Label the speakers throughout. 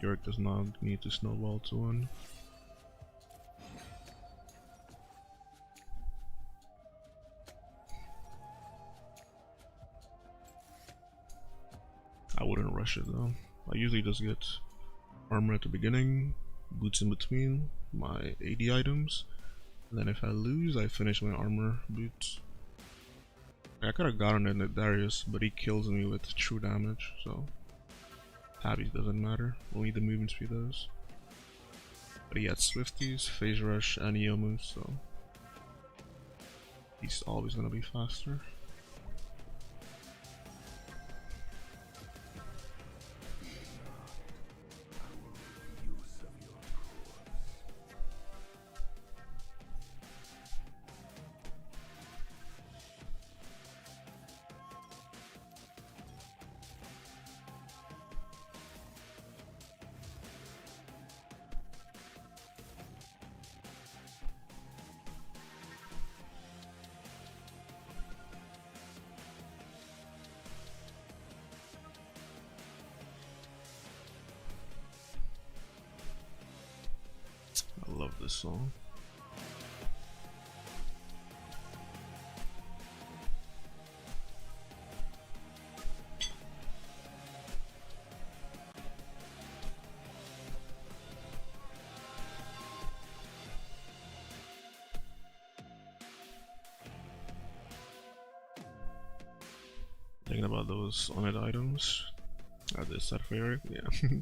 Speaker 1: Yorick does not need to snowball to win. I wouldn't rush it though. I usually just get armor at the beginning, boots in between, my AD items, and then if I lose, I finish my armor boots. I could have gotten it at Darius, but he kills me with true damage, so tabbies doesn't matter, only the movement speed does. But he had Swifties, Phase Rush, and EO moves, so he's always gonna be faster. I love this song. Thinking about those on-it items. This set for Yorick? Yeah.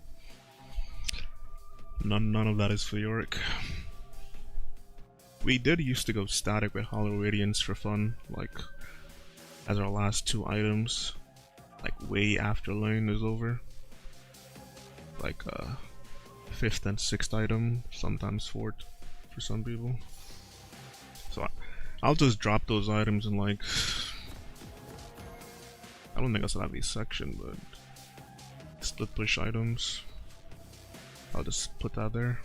Speaker 1: None of that is for Yorick. We did used to go static with Hollow Radiance for fun, like as our last two items, like way after lane is over. Like 5th and 6th item, sometimes 4th for some people. So I'll just drop those items in like, I don't think I still have these section, but split push items. I'll just put that there.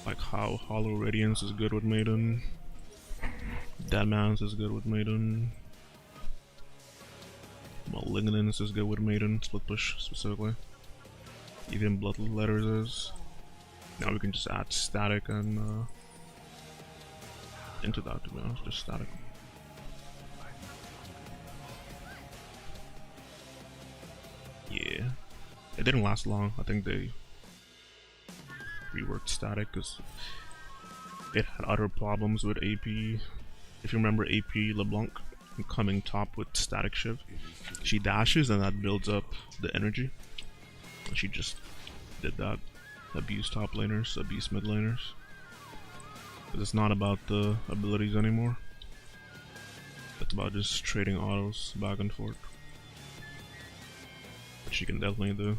Speaker 1: Like how Hollow Radiance is good with Maiden. Deadman's is good with Maiden. Malignance is good with Maiden, split push specifically. Even Blood Letters is. Now we can just add static and into that, to be honest, just static. Yeah, it didn't last long. I think they reworked static because it had other problems with AP. If you remember AP LeBlanc coming top with static shift, she dashes and that builds up the energy. And she just did that. Abuse top laners, abuse mid laners. Because it's not about the abilities anymore. It's about just trading autos back and forth. Which you can definitely do.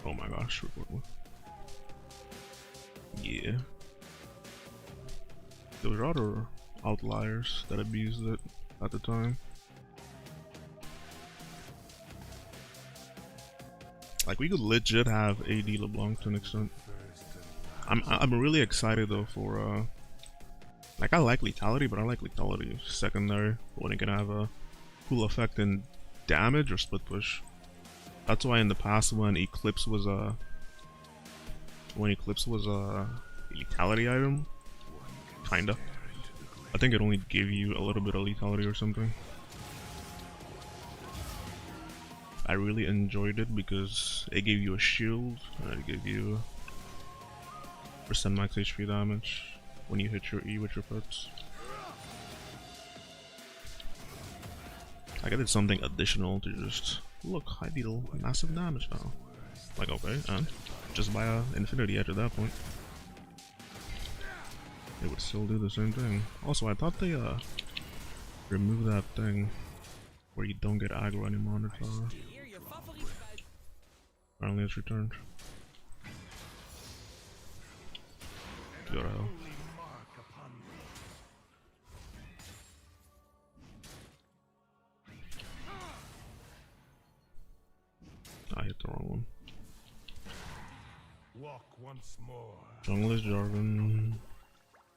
Speaker 1: Oh my gosh, yeah. There were other outliers that abused it at the time. Like we could legit have AD LeBlanc to an extent. I'm really excited though for like I like lethality, but I like lethality secondary when it can have a cool effect in damage or split push. That's why in the past when Eclipse was a lethality item, kinda. I think it only gave you a little bit of lethality or something. I really enjoyed it because it gave you a shield and it gave you percent max HP damage when you hit your E with your puts. Like I did something additional to just look, I deal massive damage now. Like okay, and just buy a Infinity Edge at that point. It would still do the same thing. Also, I thought they removed that thing where you don't get aggro anymore on the tower. Apparently it's returned. Good hell. I hit the wrong one. Walk once more. Jungle is Jarvan.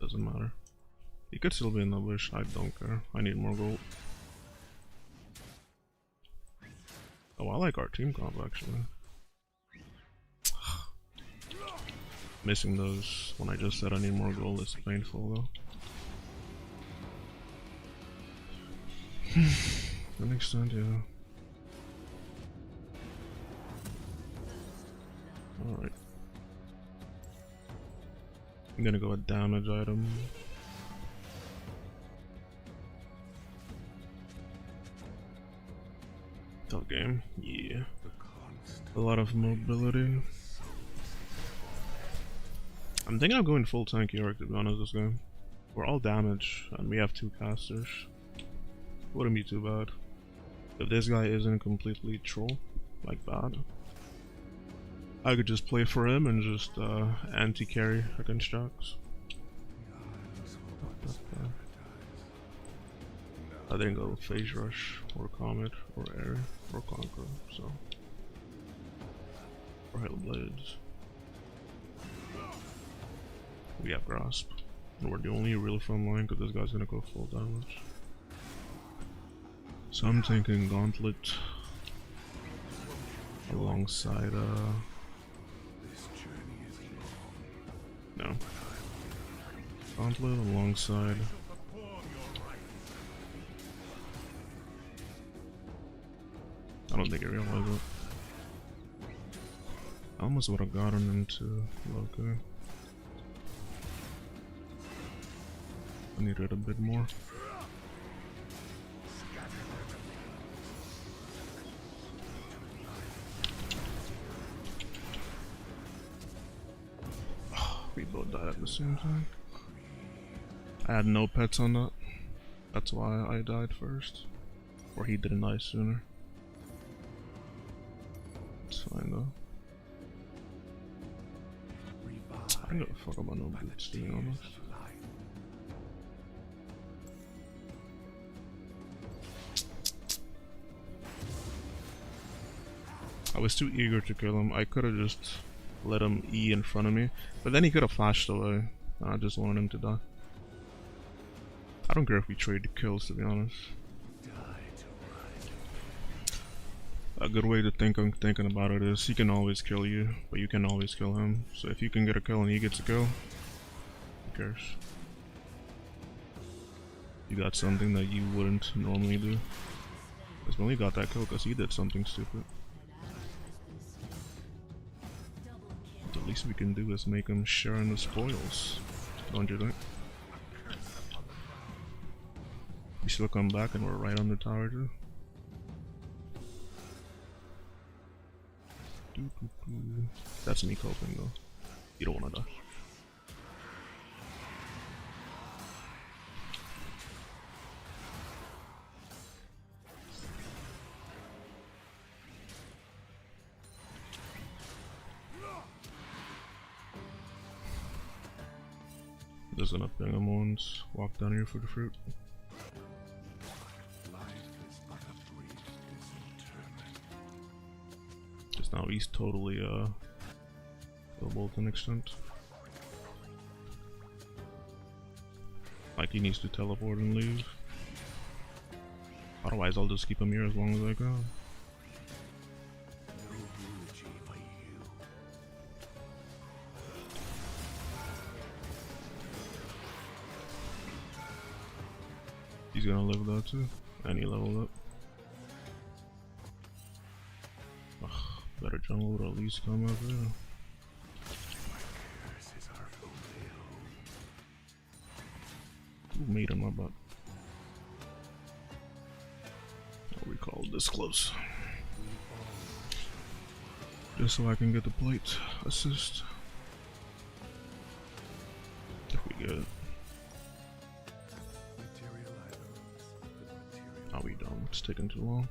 Speaker 1: Doesn't matter. He could still be in the bush. I don't care. I need more gold. Oh, I like our team comp actually. Missing those when I just said I need more gold is painful though. That makes sense, yeah. Alright. I'm gonna go with damage item. Tough game, yeah. A lot of mobility. I'm thinking of going full tank Yorick to be honest this game. We're all damage and we have 2 casters. Wouldn't be too bad. If this guy isn't completely troll, like bad, I could just play for him and just anti-carry against Jax. I didn't go Phase Rush or Comet or Air or Conquer, so. Or Hail Blades. We have Grasp. And we're the only real front line because this guy's gonna go full damage. So I'm thinking Gauntlet alongside no. Gauntlet alongside I don't think I realized it. I almost would have gotten into Loki. I needed a bit more. We both died at the same time. I had no pets on that. That's why I died first. Or he didn't die sooner. It's fine though. I don't give a fuck about no boots, to be honest. I was too eager to kill him. I could have just let him E in front of me, but then he could have flashed away. I just wanted him to die. I don't care if we trade kills, to be honest. A good way to thinking about it is he can always kill you, but you can always kill him. So if you can get a kill and he gets a kill, who cares? You got something that you wouldn't normally do. Because we only got that kill because he did something stupid. The least we can do is make him share in the spoils, don't you think? We still come back and we're right on the tower too. That's me coping though. You don't wanna die. Just gonna ping him once, walk down here for the fruit. Just now he's totally killable to an extent. Like he needs to teleport and leave. Otherwise I'll just keep him here as long as I can. He's gonna live that too, and he leveled up. Ugh, better jungle would at least come up here. Who made him my butt? I'll recall this close. Just so I can get the plate assist. If we get it. Oh, we don't. It's taking too long.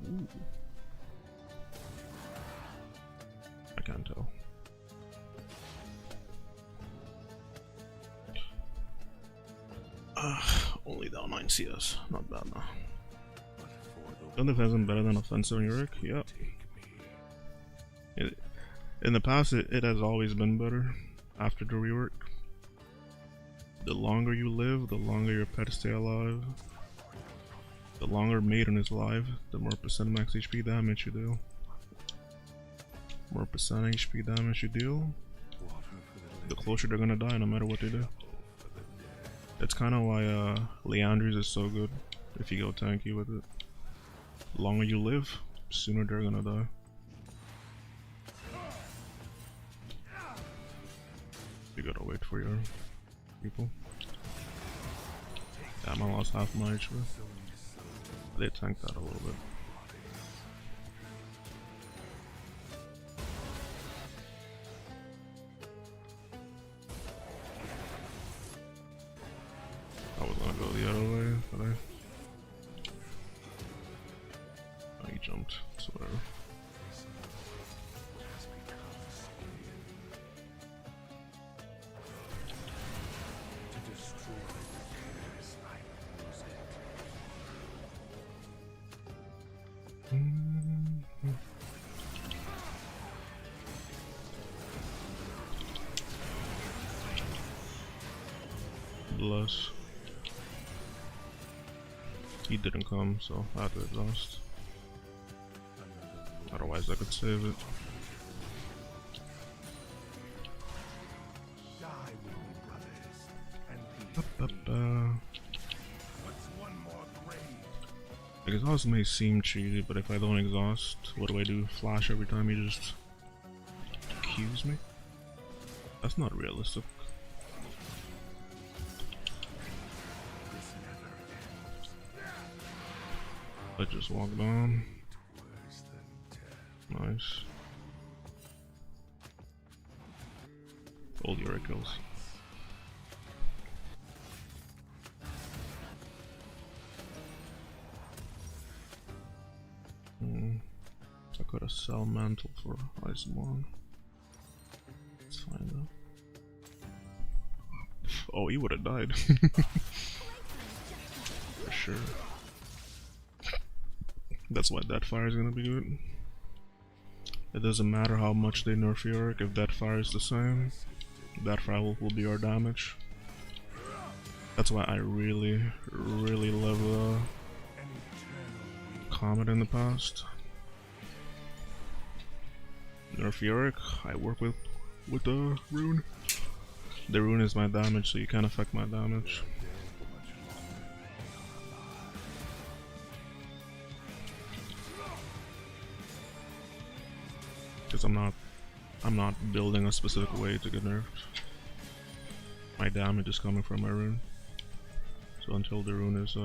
Speaker 1: Ooh. I can't tell. Only down 9 CS. Not bad now. Don't defensive better than offensive in Yorick? Yep. In the past, it has always been better. after the rework. The longer you live, the longer your pets stay alive. The longer Maiden is alive, the more percent max HP damage you deal. More percent HP damage you deal, the closer they're gonna die no matter what they do. That's kind of why Leandry's is so good if you go tanky with it. The longer you live, sooner they're gonna die. You gotta wait for your people. Damn, I lost half my HP. They tanked that a little bit. I was gonna go the other way, but he jumped, so whatever. Bless. He didn't come, so I had to exhaust. Otherwise I could save it. Exhaust may seem cheesy, but if I don't exhaust, what do? Flash every time he just Qs me? That's not realistic. I just walk down. Nice. Old Yorick kills. I could have sell mantle for Iceborne. It's fine though. Oh, he would have died. For sure. That's why Deathfire is gonna be good. It doesn't matter how much they nerf Yorick, if Deathfire is the same, Deathfire will be our damage. That's why I really love Comet in the past. Nerf Yorick, I work with the rune. The rune is my damage, so you can't affect my damage. Because I'm not building a specific way to get nerfed. My damage is coming from my rune. So until the rune is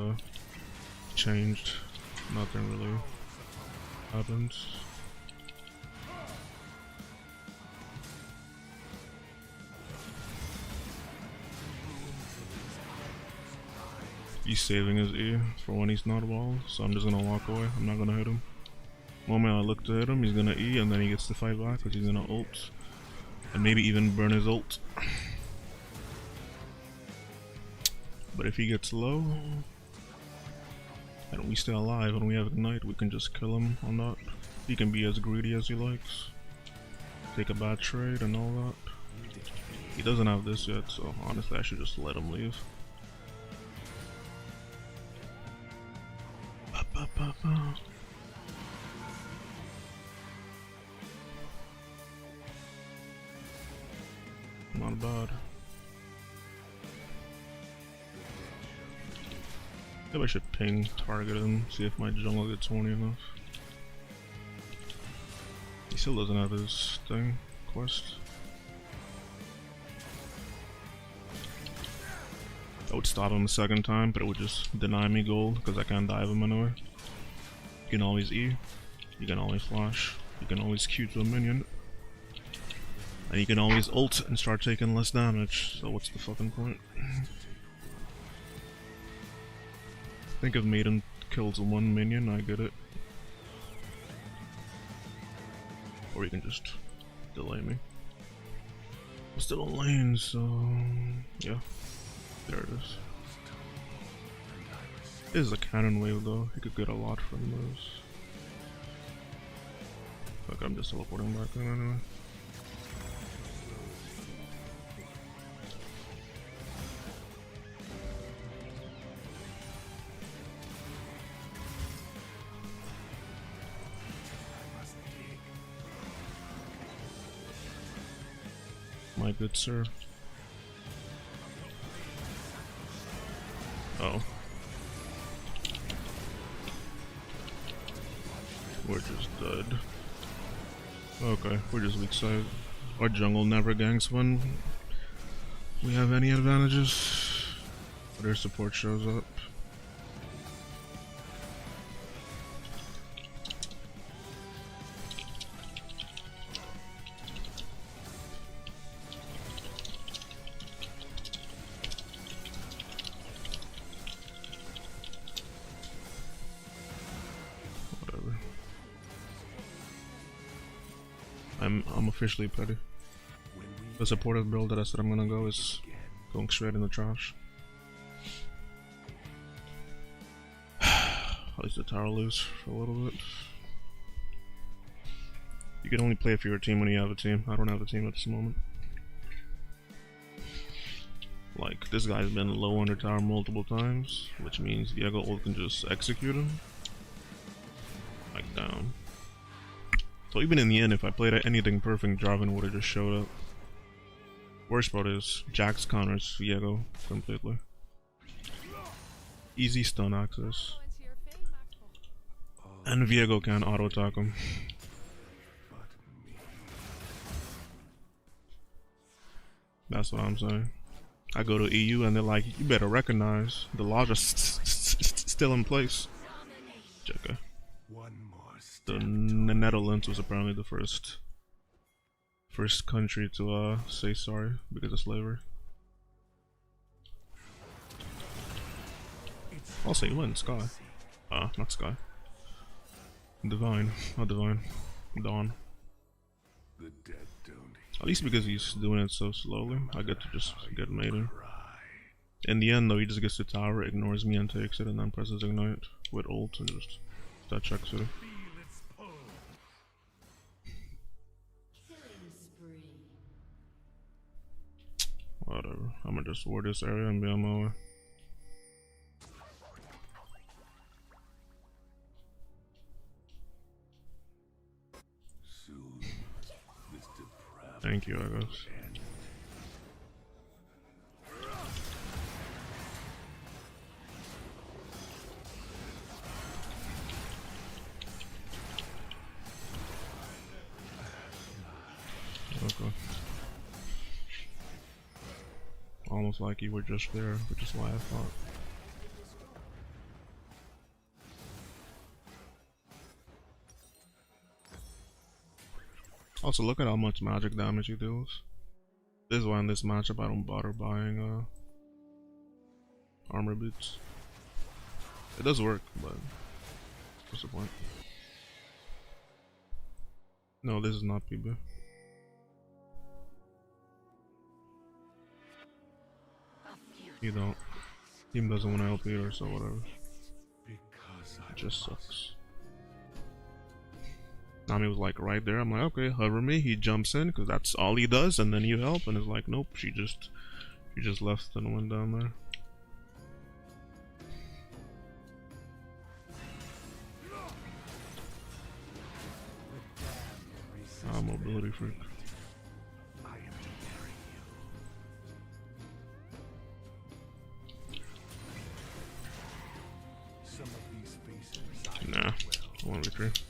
Speaker 1: changed, nothing really happens. He's saving his E for when he's not walled, so I'm just gonna walk away. I'm not gonna hit him. The moment I look to hit him, he's gonna E, and then he gets to fight back because he's gonna ult. And maybe even burn his ult. But if he gets low, and we stay alive and we have Ignite, we can just kill him on that. He can be as greedy as he likes. Take a bad trade and all that. He doesn't have this yet, so honestly I should just let him leave. Not bad. Maybe I should ping target him, see if my jungle gets horny enough. He still doesn't have his thing, quest. I would stop him a second time, but it would just deny me gold because I can't dive him anyway. You can always E, you can always flash, you can always Q to a minion. And you can always ult and start taking less damage, so what's the fucking point? Think if Maiden kills one minion, I get it. Or you can just delay me. I'm still in lane, so yeah. There it is. This is a cannon wave though, you could get a lot from this. Fuck, I'm just teleporting back in anyway. my good sir. Oh. We're just dead. Okay, we're just weak side. Our jungle never ganks when we have any advantages. Their support shows up. Whatever. I'm officially petty. The supportive build that I said I'm gonna go is going straight in the trash. At least the tower lose for a little bit. You can only play for your team when you have a team. I don't have a team at this moment. Like, this guy's been low under tower multiple times, which means Viego ult can just execute him. Like, down. So even in the end, if I played anything perfect, Jarvan would have just showed up. Worst part is, Jax counters Viego completely. Easy stun access. And Viego can auto-attack him. That's what I'm saying. I go to EU and they're like, you better recognize the laws are still in place. JK. The Netherlands was apparently the first country to say sorry because of slavery. I'll say when Sky. Not Sky. Divine, not Divine. Dawn. At least because he's doing it so slowly, I get to just get mated. In the end though, he just gets the tower, ignores me and takes it, and then presses ignite with ult and just that checks it. Whatever, I'm gonna just ward this area and be on my way. Thank you, I guess. Okay. Almost like you were just there, which is why I thought. Also, look at how much magic damage he deals. This is why in this matchup I don't bother buying armor boots. It does work, but what's the point? No, this is not PB. You don't. Team doesn't want to help either, so whatever. It just sucks. Nami was like right there. I'm like, okay, hover me. He jumps in because that's all he does, and then you help. And it's like, nope, she just left and went down there. Mobility freak. Nah, 1v3.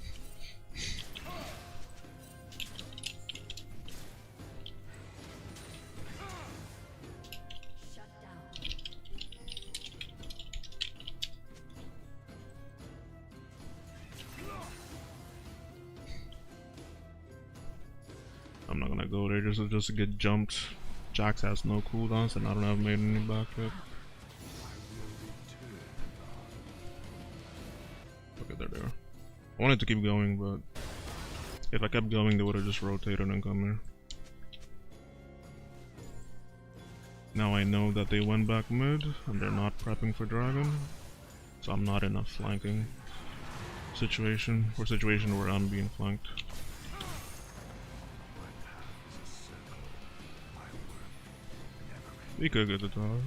Speaker 1: I'm not gonna go there just to get jumped. Jax has no cooldowns and I don't have made any back yet. Okay, they're there. I wanted to keep going, but if I kept going they would have just rotated and come here. Now I know that they went back mid and they're not prepping for dragon, so I'm not in a flanking situation or situation where I'm being flanked. We could get the tower,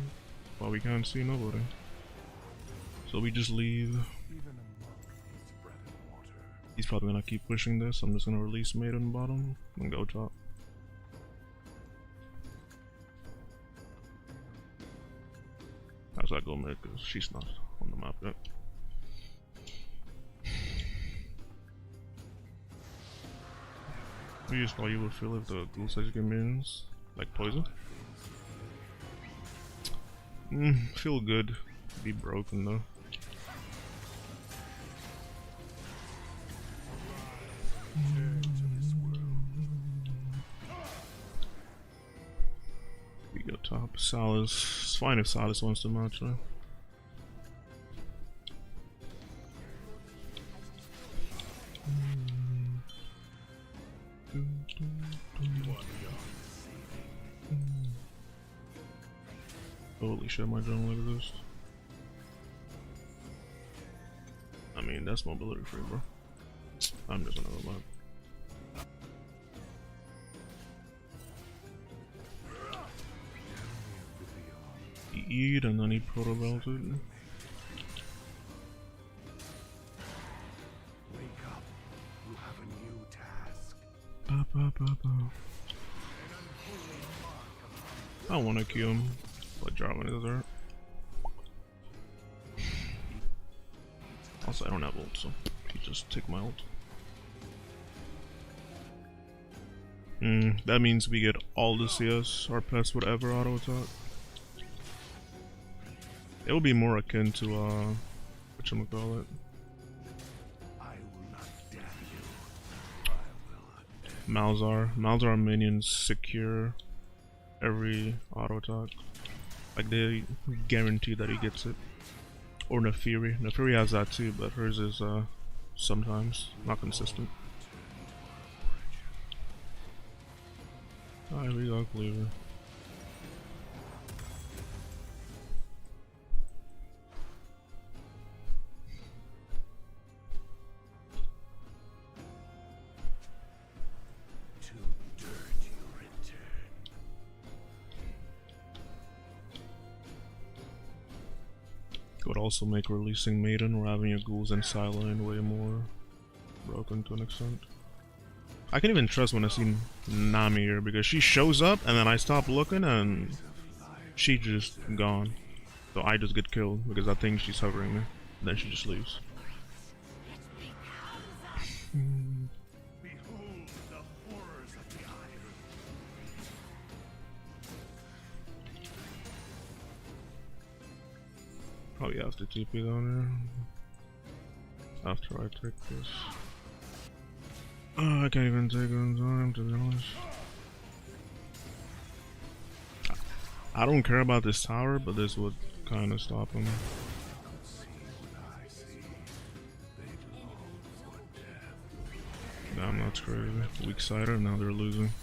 Speaker 1: but we can't see nobody. So we just leave. He's probably gonna keep pushing this. I'm just gonna release Maiden bottom and go top. As I go mid, because she's not on the map yet. We just thought you would feel if the ghoul size game means like poison. Feel good. Be broken though. We go top. Salas. It's fine if Salas wants to match, right? Holy shit, my drone like this. I mean, that's mobility free, bro. I'm just gonna go back. He eat and then he proto belted.
Speaker 2: Wake up. You have a new task.
Speaker 1: Ba, ba, ba, ba. I wanna kill him, but Jarvan is there. Also, I don't have ult, so you just take my ult. That means we get all the CS, our pets, whatever auto attack. It will be more akin to whatchamacallit.
Speaker 2: I will not damn you. I will
Speaker 1: Malzar. Malzar minions secure every auto attack. Like they guarantee that he gets it. Or Nefiri. Nefiri has that too, but hers is sometimes not consistent. Alright, we got Cleaver.
Speaker 2: to dirt you return.
Speaker 1: Would also make releasing Maiden or having your ghouls and Silent way more broken to an extent. I can even trust when I see Nami here because she shows up and then I stop looking and she just gone. So I just get killed because I think she's hovering me. And then she just leaves.
Speaker 2: Behold the horrors of the iron.
Speaker 1: Probably have to TP down here. After I take this. I can't even take it in time, to be honest. I don't care about this tower, but this would kind of stop him. Damn, that's crazy. Weak sider, now they're losing.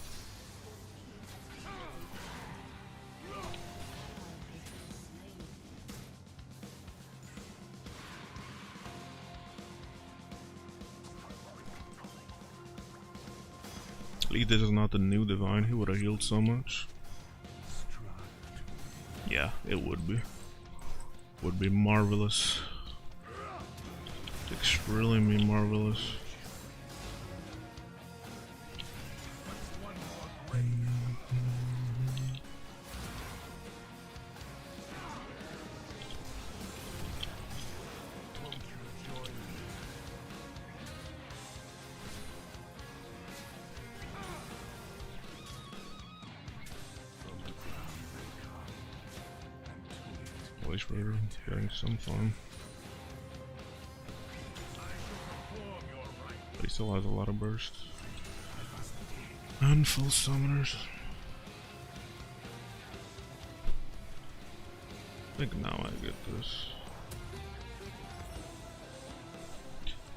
Speaker 1: At least this is not the new divine, he would have healed so much. Yeah, it would be. Would be marvelous. Extremely marvelous. At least we're getting some fun. But he still has a lot of bursts. And full summoners. I think now I get this.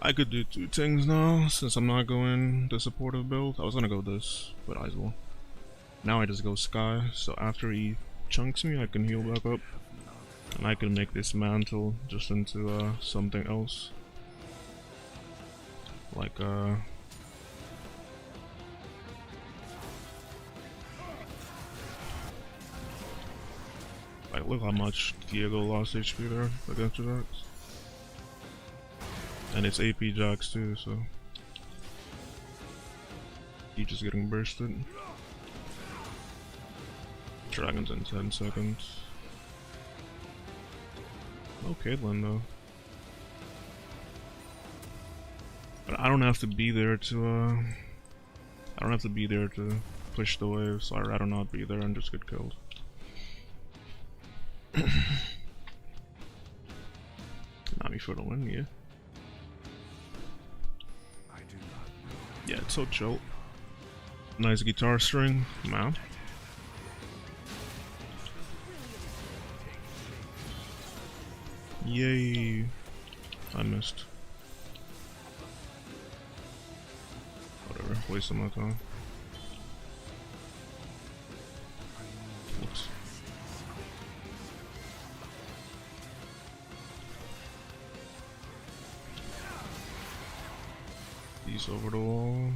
Speaker 1: I could do two things now, since I'm not going the supportive build. I was gonna go this, but I as well. Now I just go Sky, so after he chunks me, I can heal back up. And I can make this mantle just into something else. Like look how much Diego lost HP there against Jax. And it's AP Jax too, so he's just getting bursted. Dragons in 10 seconds. Oh, Caitlyn though. But I don't have to be there to I don't have to be there to push the wave, so I'd rather not be there and just get killed. Nami for the win, yeah. Yeah, it's so chill. Nice guitar string, man. Yay! I missed. Whatever, wasting my time. Whoops. He's over the wall.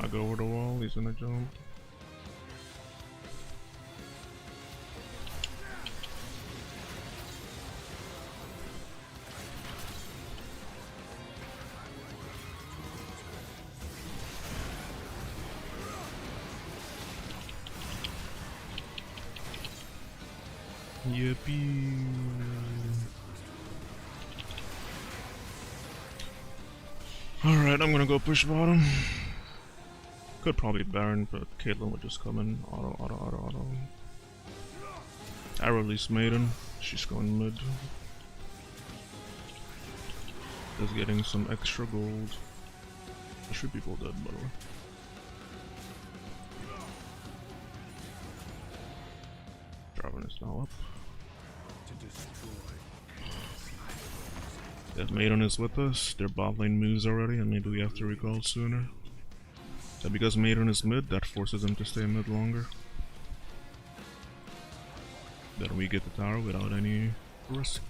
Speaker 1: I go over the wall. He's gonna jump. Yippee! Alright, I'm gonna go push bottom. Could probably Baron, but Caitlyn would just come in. Auto. I release Maiden. She's going mid. Just getting some extra gold. There should be people dead, by the way. Draven is now up. If Maiden is with us, their bot lane moves already, and maybe we have to recall sooner. So because Maiden is mid, that forces them to stay mid longer. Then we get the tower without any risk.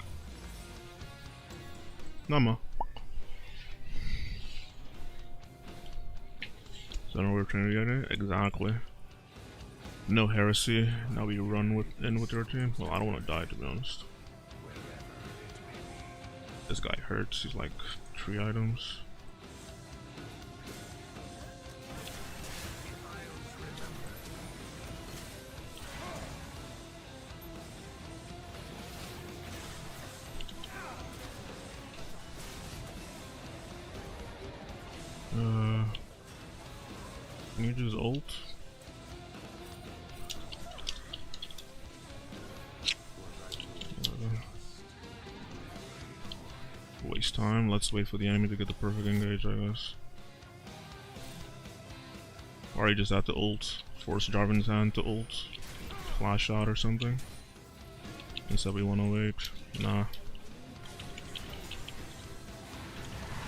Speaker 1: Nama. So now we're trying to get it? Exactly. No heresy. Now we run in with our team. Well, I don't want to die, to be honest. This guy hurts. He's like 3 items. Can you just ult? Waste time. Let's wait for the enemy to get the perfect engage, I guess. Or he just had to ult. Force Jarvan's hand to ult. Flash out or something. Instead we 108. Nah.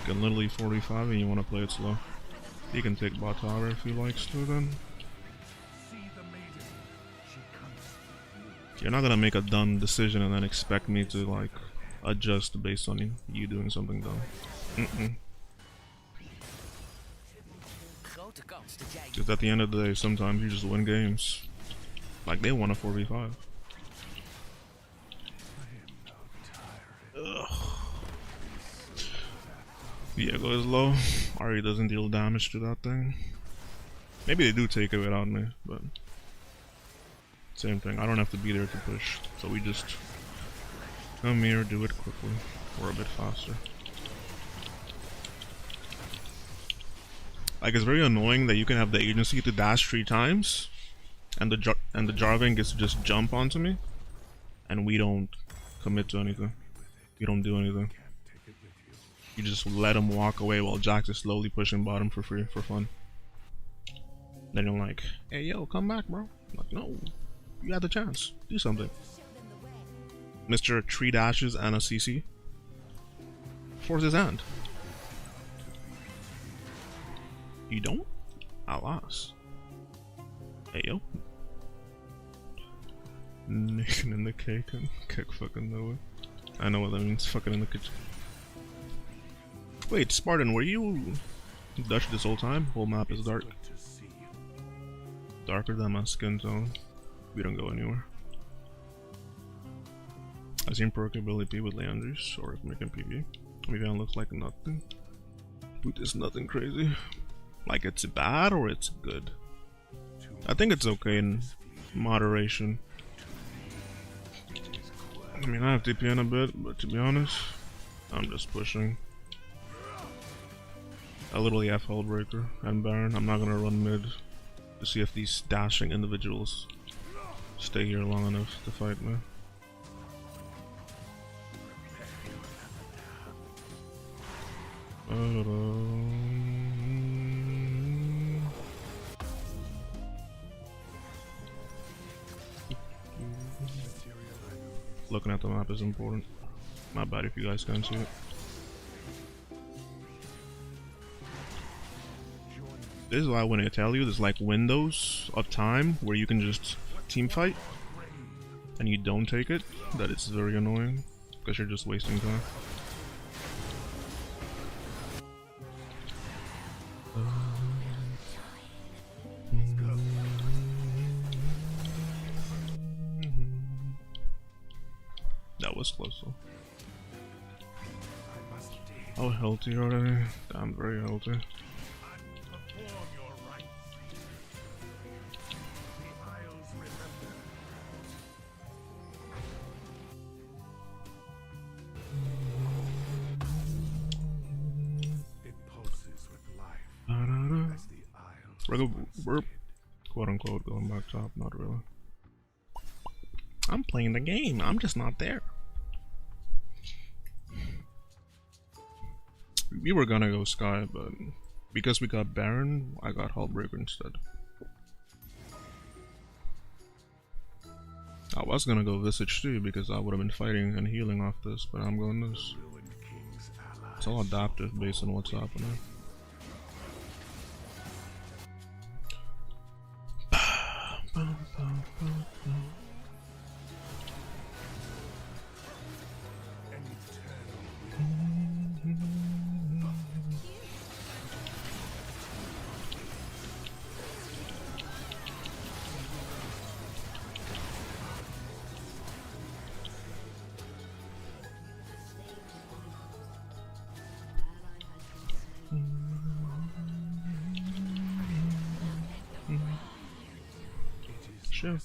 Speaker 1: You can literally 45 and you want to play it slow. He can take bot tower if he likes to then. You're not gonna make a dumb decision and then expect me to like adjust based on you doing something dumb. Because at the end of the day, sometimes you just win games. Like they won a 4v5. Ugh. Diego is low. Ari doesn't deal damage to that thing. Maybe they do take it without me, but same thing. I don't have to be there to push, so we just come here, do it quickly, or a bit faster. Like it's very annoying that you can have the agency to dash 3 times, and the Jarvan gets to just jump onto me, and we don't commit to anything. We don't do anything. You just let him walk away while Jax is slowly pushing bottom for free, for fun. Then you're like, hey yo, come back, bro. I'm like, no, you had the chance. Do something. Mr. 3 dashes and a CC. Force his hand. You don't? Alas. Hey yo. Naked in the cake and kick fucking nowhere. I know what that means, fucking in the kitchen. Wait, Spartan, were you Dutch this whole time? Whole map is dark. Darker than my skin tone. We don't go anywhere. I seen perk ability with Leandris, or if making PBE. Maybe it looks like nothing. But it's nothing crazy. Like it's bad or it's good. I think it's okay in moderation. I mean, I have TP in a bit, but to be honest, I'm just pushing. I literally have Hullbreaker and Baron. I'm not gonna run mid to see if these dashing individuals stay here long enough to fight me. Looking at the map is important. My bad if you guys can't see it. This is why when I tell you there's like windows of time where you can just team fight and you don't take it, that it's very annoying because you're just wasting time. That was close though. Oh, healthy already. I'm very healthy. We're quote unquote going back top, not really. I'm playing the game, I'm just not there. We were gonna go Sky, but because we got Baron, I got Hullbreaker instead. I was gonna go Visage too because I would have been fighting and healing off this, but I'm going this. It's all adaptive based on what's happening.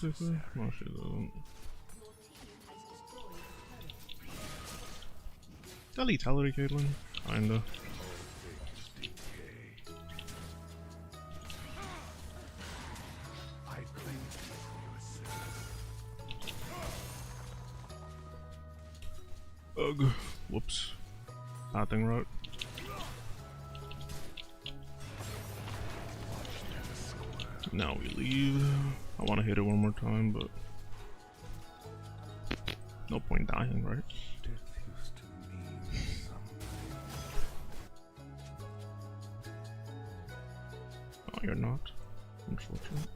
Speaker 1: No, she doesn't. That lethality, Caitlyn? Kinda. Ugh. Whoops. Nothing right. Now we leave. I want to hit it one more time, but no point dying, right? Oh, you're not. Unfortunate.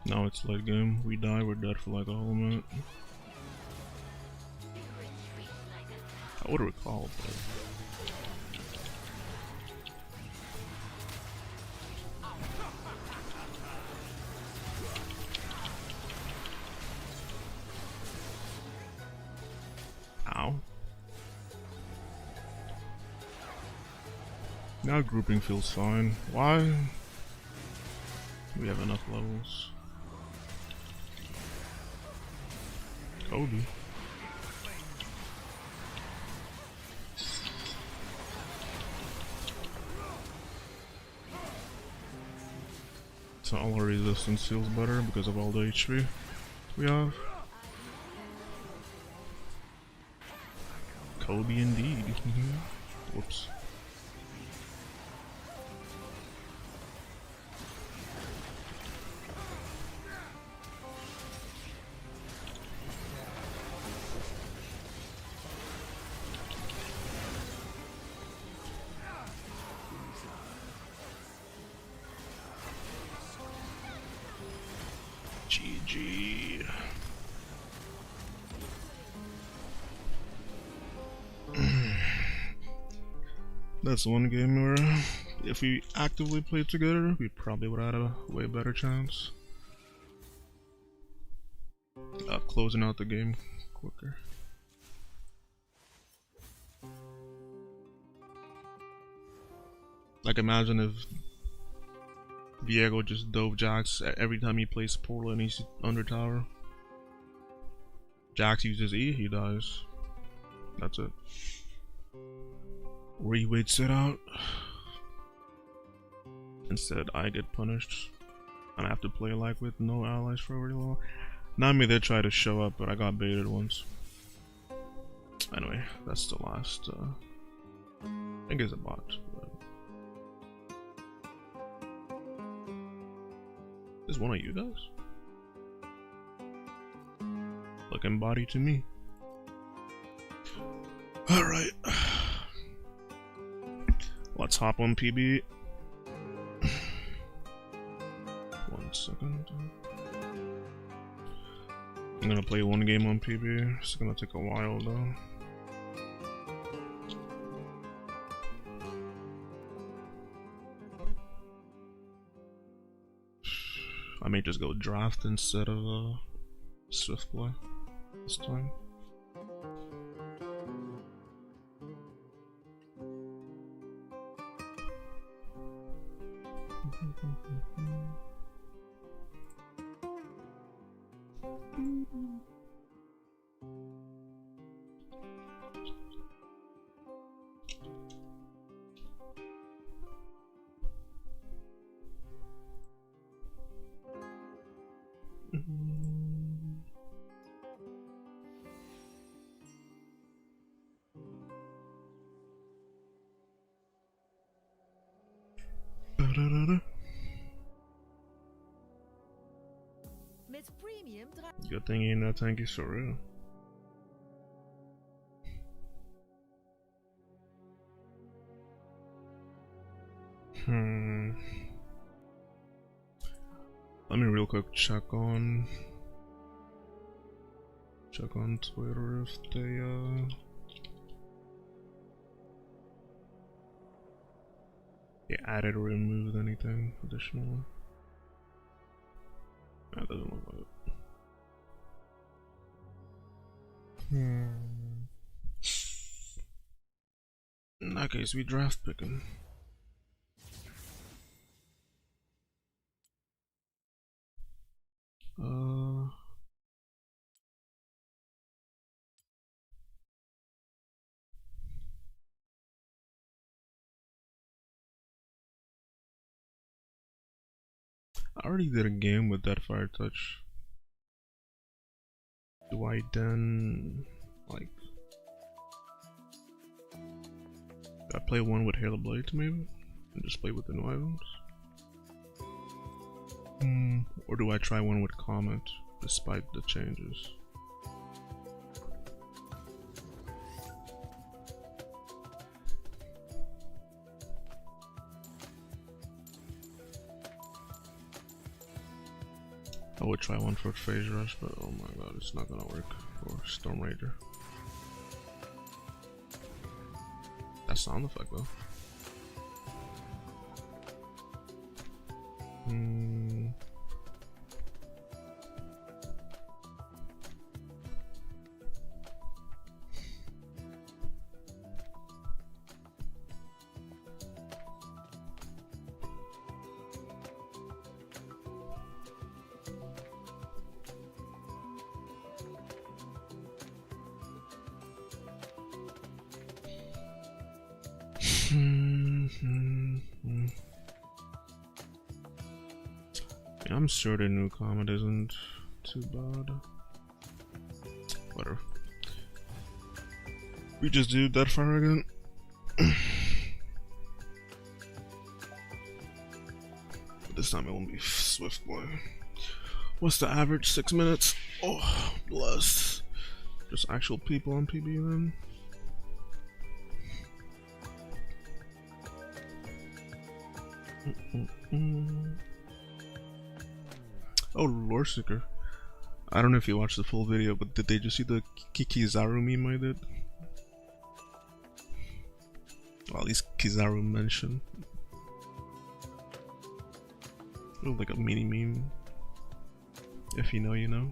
Speaker 1: Now it's late game. We die, we're dead for like a whole minute. I would recall, but ow. Now grouping feels fine. Why? We have enough levels. Kobe. So all our resistance feels better because of all the HP we have. Kobe indeed. Whoops. GG. That's one game where if we actively played together, we probably would have had a way better chance. closing out the game quicker. Like imagine if Viego just dove Jax every time he plays Portal and he's under tower. Jax uses E, he dies. That's it. Or he waits it out. Instead, I get punished. And I have to play like with no allies for very long. Not me, they try to show up, but I got baited once. Anyway, that's the last. I think it's a bot. But... Is one of you guys? Looking body to me. Alright. Let's hop on PBE. 1 second. I'm gonna play one game on PBE. It's gonna take a while though. I may just go draft instead of swift play this time. Good thing you're not tanky so real. Let me real quick check on Twitter if they added or removed anything additional. That doesn't look like it. In that case, we draft picking. I already did a game with Deathfire touch. Do I then like? Do I play one with Hail of Blades maybe, and just play with the new items? Or do I try one with Comet despite the changes? I would try one for Phase Rush, but oh my god, it's not gonna work for Storm Rager. That sound effect though. Yeah, I'm sure the new Comet isn't too bad. Whatever. We just do Deathfire again. But this time it won't be Swift Boy. What's the average? 6 minutes? Oh, bless. Just actual people on PBE then. Oh, Lore Seeker. I don't know if you watched the full video, but did they just see the Kizaru meme I did? Well, at least Kizaru mentioned. It was like a mini meme. If you know, you know.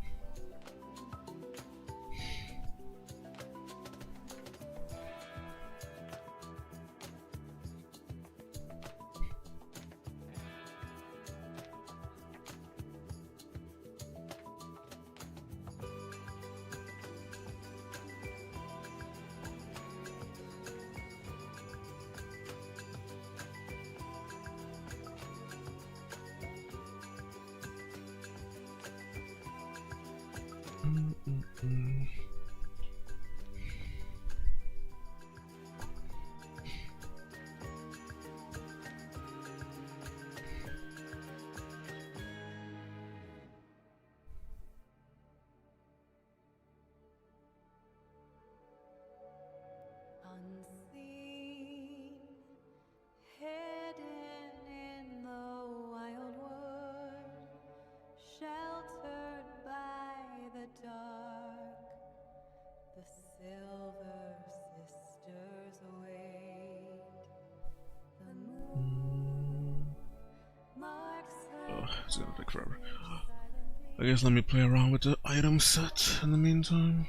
Speaker 1: It's gonna take forever. I guess let me play around with the item set in the meantime.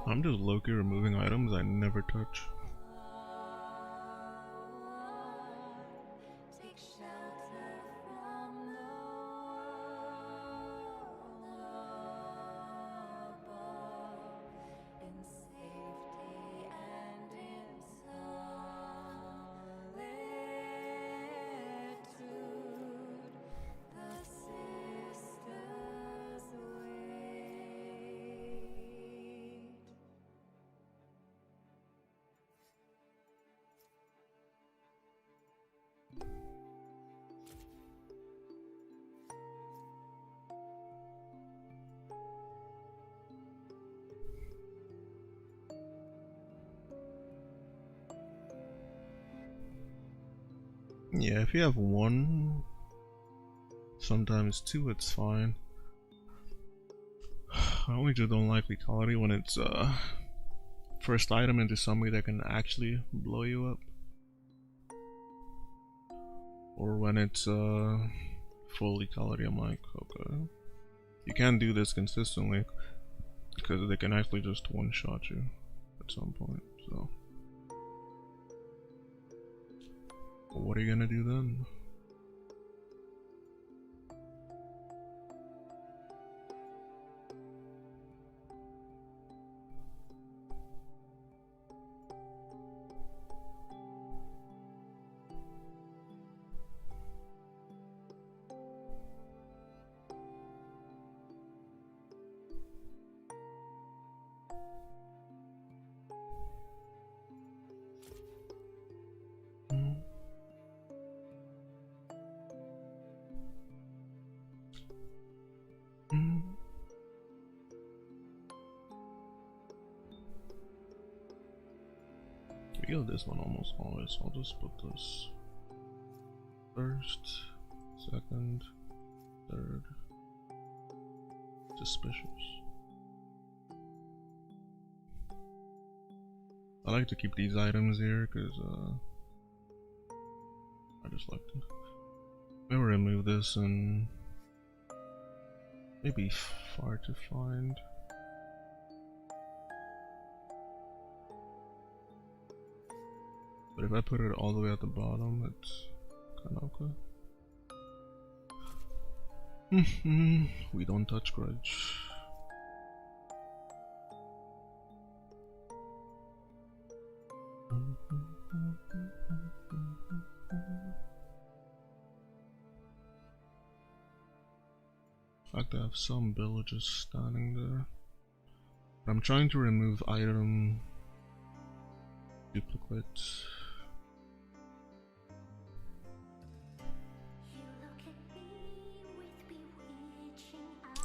Speaker 1: I'm just low-key removing items I never touch. Yeah, if you have one, sometimes two, it's fine. I only just don't like lethality when it's first item into somebody that can actually blow you up, or when it's full lethality. I'm like, okay, you can't do this consistently because they can actually just one-shot you at some point. So what are you gonna do then? We go this one almost always. I'll just put this first, second, third. Suspicious. I like to keep these items here because I just like to. Maybe remove this and maybe far to find. But if I put it all the way at the bottom, it's kind of okay. We don't touch grudge. In fact, I have some villagers standing there. I'm trying to remove item duplicates.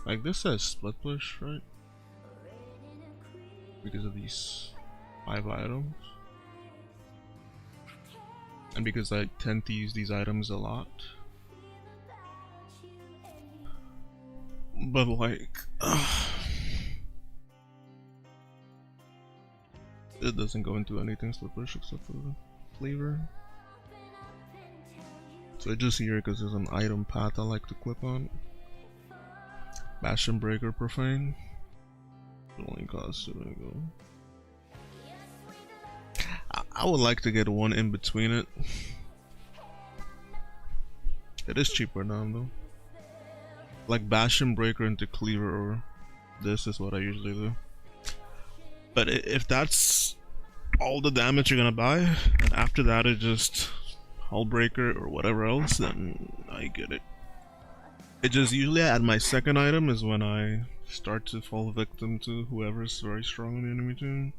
Speaker 1: Like this says split push, right? Because of these 5 items. And because I tend to use these items a lot. But like... it doesn't go into anything split push except for the flavor. So I just hear it because there's an item path I like to click on. Bastion Breaker Profane. It only costs so there you go. I would like to get one in between it. It is cheaper now though. Like Bastion Breaker into Cleaver or this is what I usually do. But if that's all the damage you're gonna buy, and after that it's just Hull Breaker or whatever else, then I get it. It just usually at my second item is when I start to fall victim to whoever's very strong in the enemy team.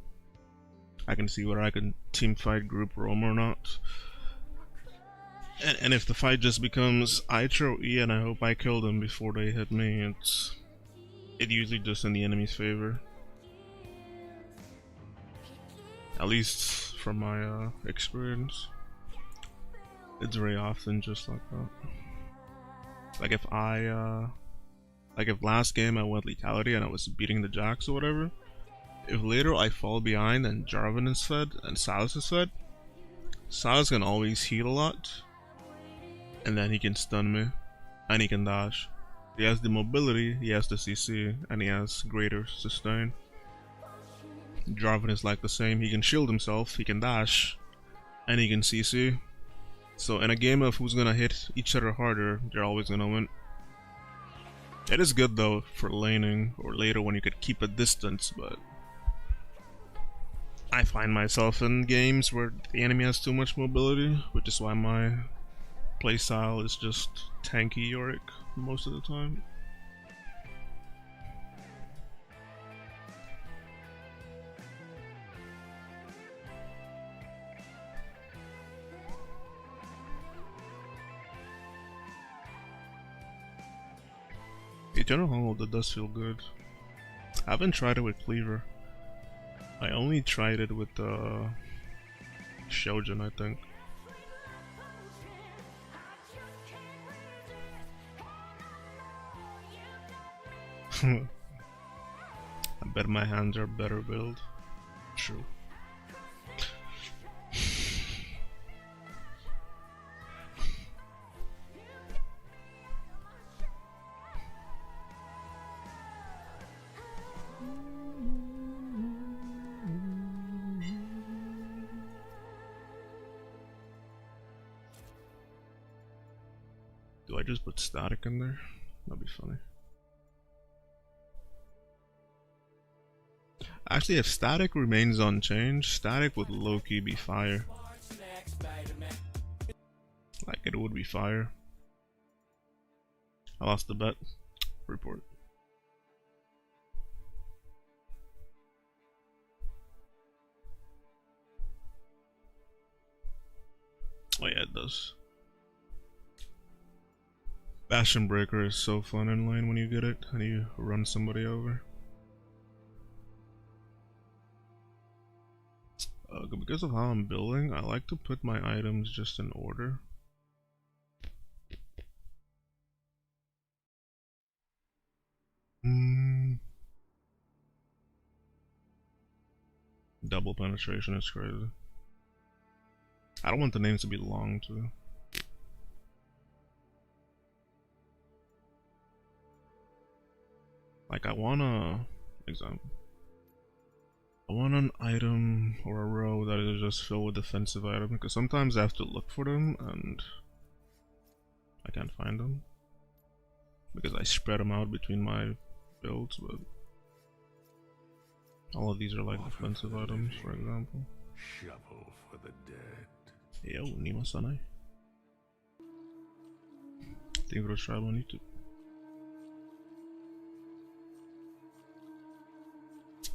Speaker 1: I can see whether I can team fight group roam or not. And if the fight just becomes I throw E and I hope I kill them before they hit me, it's usually just in the enemy's favor. At least from my experience. It's very often just like that. Like if if last game I went lethality and I was beating the jacks or whatever, if later I fall behind and Jarvan is fed and Silas is fed, Silas can always heal a lot, and then he can stun me, and he can dash. He has the mobility, he has the CC, and he has greater sustain. Jarvan is like the same, he can shield himself, he can dash, and he can CC. So in a game of who's gonna hit each other harder, they're always gonna win. It is good though for laning or later when you could keep a distance, but I find myself in games where the enemy has too much mobility, which is why my playstyle is just tanky Yorick most of the time. Eternal Hollow, that does feel good. I haven't tried it with Cleaver. I only tried it with Shojin, I think. I bet my hands are better built. True. Do I just put static in there? That'd be funny. Actually, if static remains unchanged, static would low-key be fire. Like, it would be fire. I lost the bet. Report. Oh yeah, it does. Bastion Breaker is so fun in lane when you get it and you run somebody over. Because of how I'm building, I like to put my items just in order. Double penetration is crazy. I don't want the names to be long too. Like I want an item or a row that is just filled with defensive items, because sometimes I have to look for them and I can't find them because I spread them out between my builds, but all of these are like defensive items, for example.
Speaker 2: Shovel for the dead.
Speaker 1: Yo, Nima-sanai. Think we'll try on YouTube.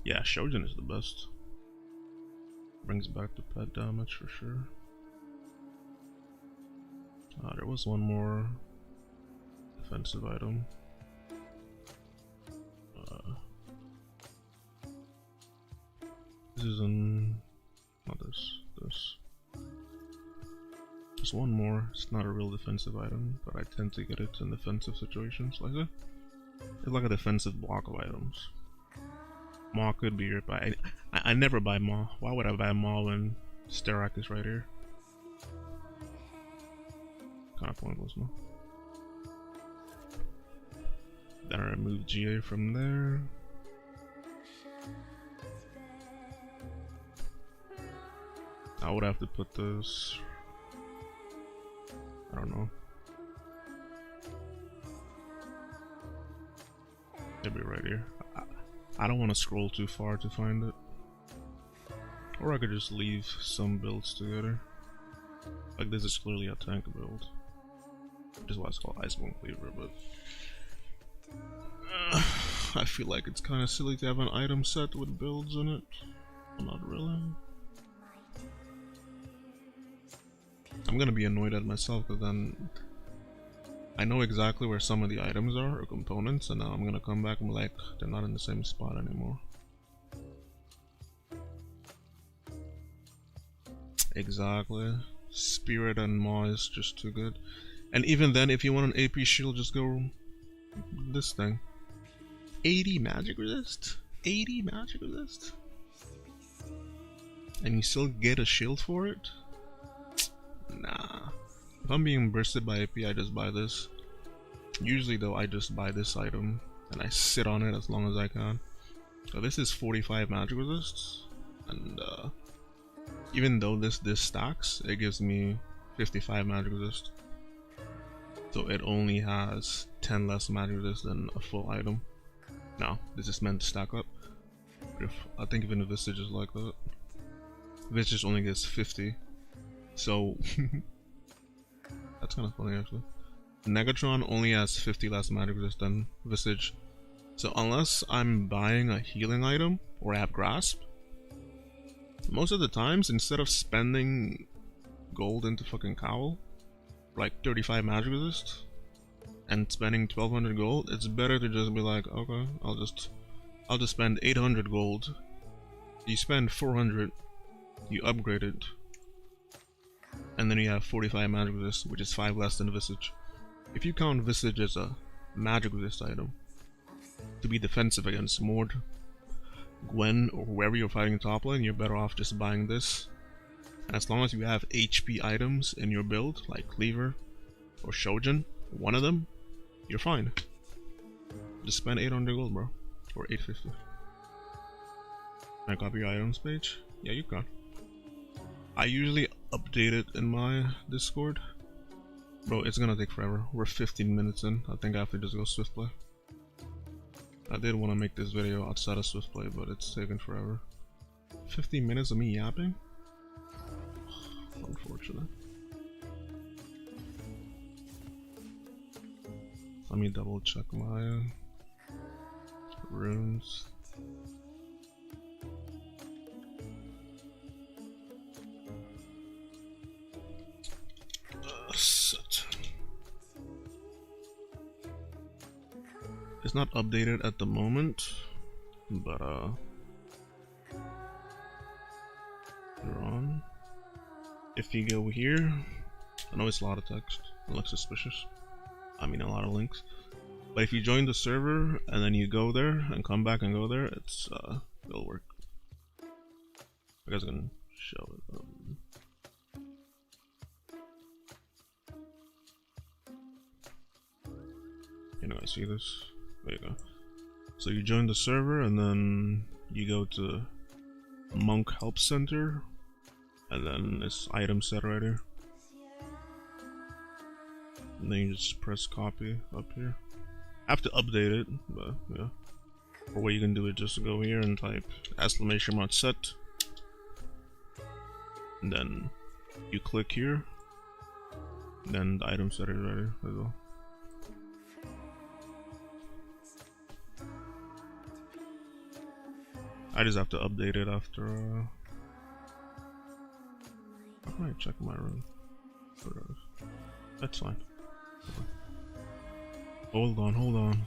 Speaker 1: Yeah, Shojin is the best. Brings back the pet damage for sure. There was one more defensive item. This is not this. There's one more. It's not a real defensive item, but I tend to get it in defensive situations like that. It's like a defensive block of items. Maw could be your buy. I never buy Maw. Why would I buy Maw when Sterak is right here? Kind of pointless, no? Then I remove GA from there. I would have to put this. I don't know. It'll be right here. I don't want to scroll too far to find it. Or I could just leave some builds together. Like this is clearly a tank build. Which is why it's called Icebone Cleaver, but I feel like it's kind of silly to have an item set with builds in it. Not really. I'm gonna be annoyed at myself because then I know exactly where some of the items are or components, and now I'm gonna come back and be like, they're not in the same spot anymore. Exactly. Spirit and Maw is just too good. And even then, if you want an AP shield, just go this thing. 80 magic resist? 80 magic resist? And you still get a shield for it? Nah. If I'm being bursted by AP, I just buy this. Usually though, I just buy this item and I sit on it as long as I can. So this is 45 magic resists, and even though this stacks, it gives me 55 magic resist. So it only has 10 less magic resist than a full item. Now, this is meant to stack up. I think even if Visage is like that, Visage only gets 50. So that's kind of funny actually. Negatron only has 50 less magic resist than Visage. So unless I'm buying a healing item or I have Grasp, most of the times instead of spending gold into fucking Cowl, like 35 magic resist, and spending 1200 gold, it's better to just be like, okay, I'll just spend 800 gold. You spend 400, you upgrade it, and then you have 45 magic resist, which is 5 less than Visage. If you count Visage as a magic resist item to be defensive against Mord, Gwen, or whoever you're fighting top lane, you're better off just buying this. And as long as you have HP items in your build, like Cleaver or Shojin, one of them, you're fine. Just spend 800 gold, bro. Or 850. Can I copy your items page? Yeah, you can. I usually update it in my Discord. Bro, it's gonna take forever. We're 15 minutes in. I think I have to just go swift play. I did want to make this video outside of swift play, but it's taking forever. 15 minutes of me yapping? Unfortunate. Let me double check my runes. Set. It's not updated at the moment, but you're on. If you go here, I know it's a lot of text, it looks suspicious. I mean a lot of links. But if you join the server and then you go there and come back and go there, it's it'll work. You guys can show it. You know, I see this. There you go. So you join the server and then you go to Monk Help Center, and then this item set right here. And then you just press copy up here. I have to update it, but yeah. Or what you can do is just go here and type exclamation mark set, and then you click here, and then the item set is right here as well. I just have to update it after. How can I check my room? That's fine. Hold on.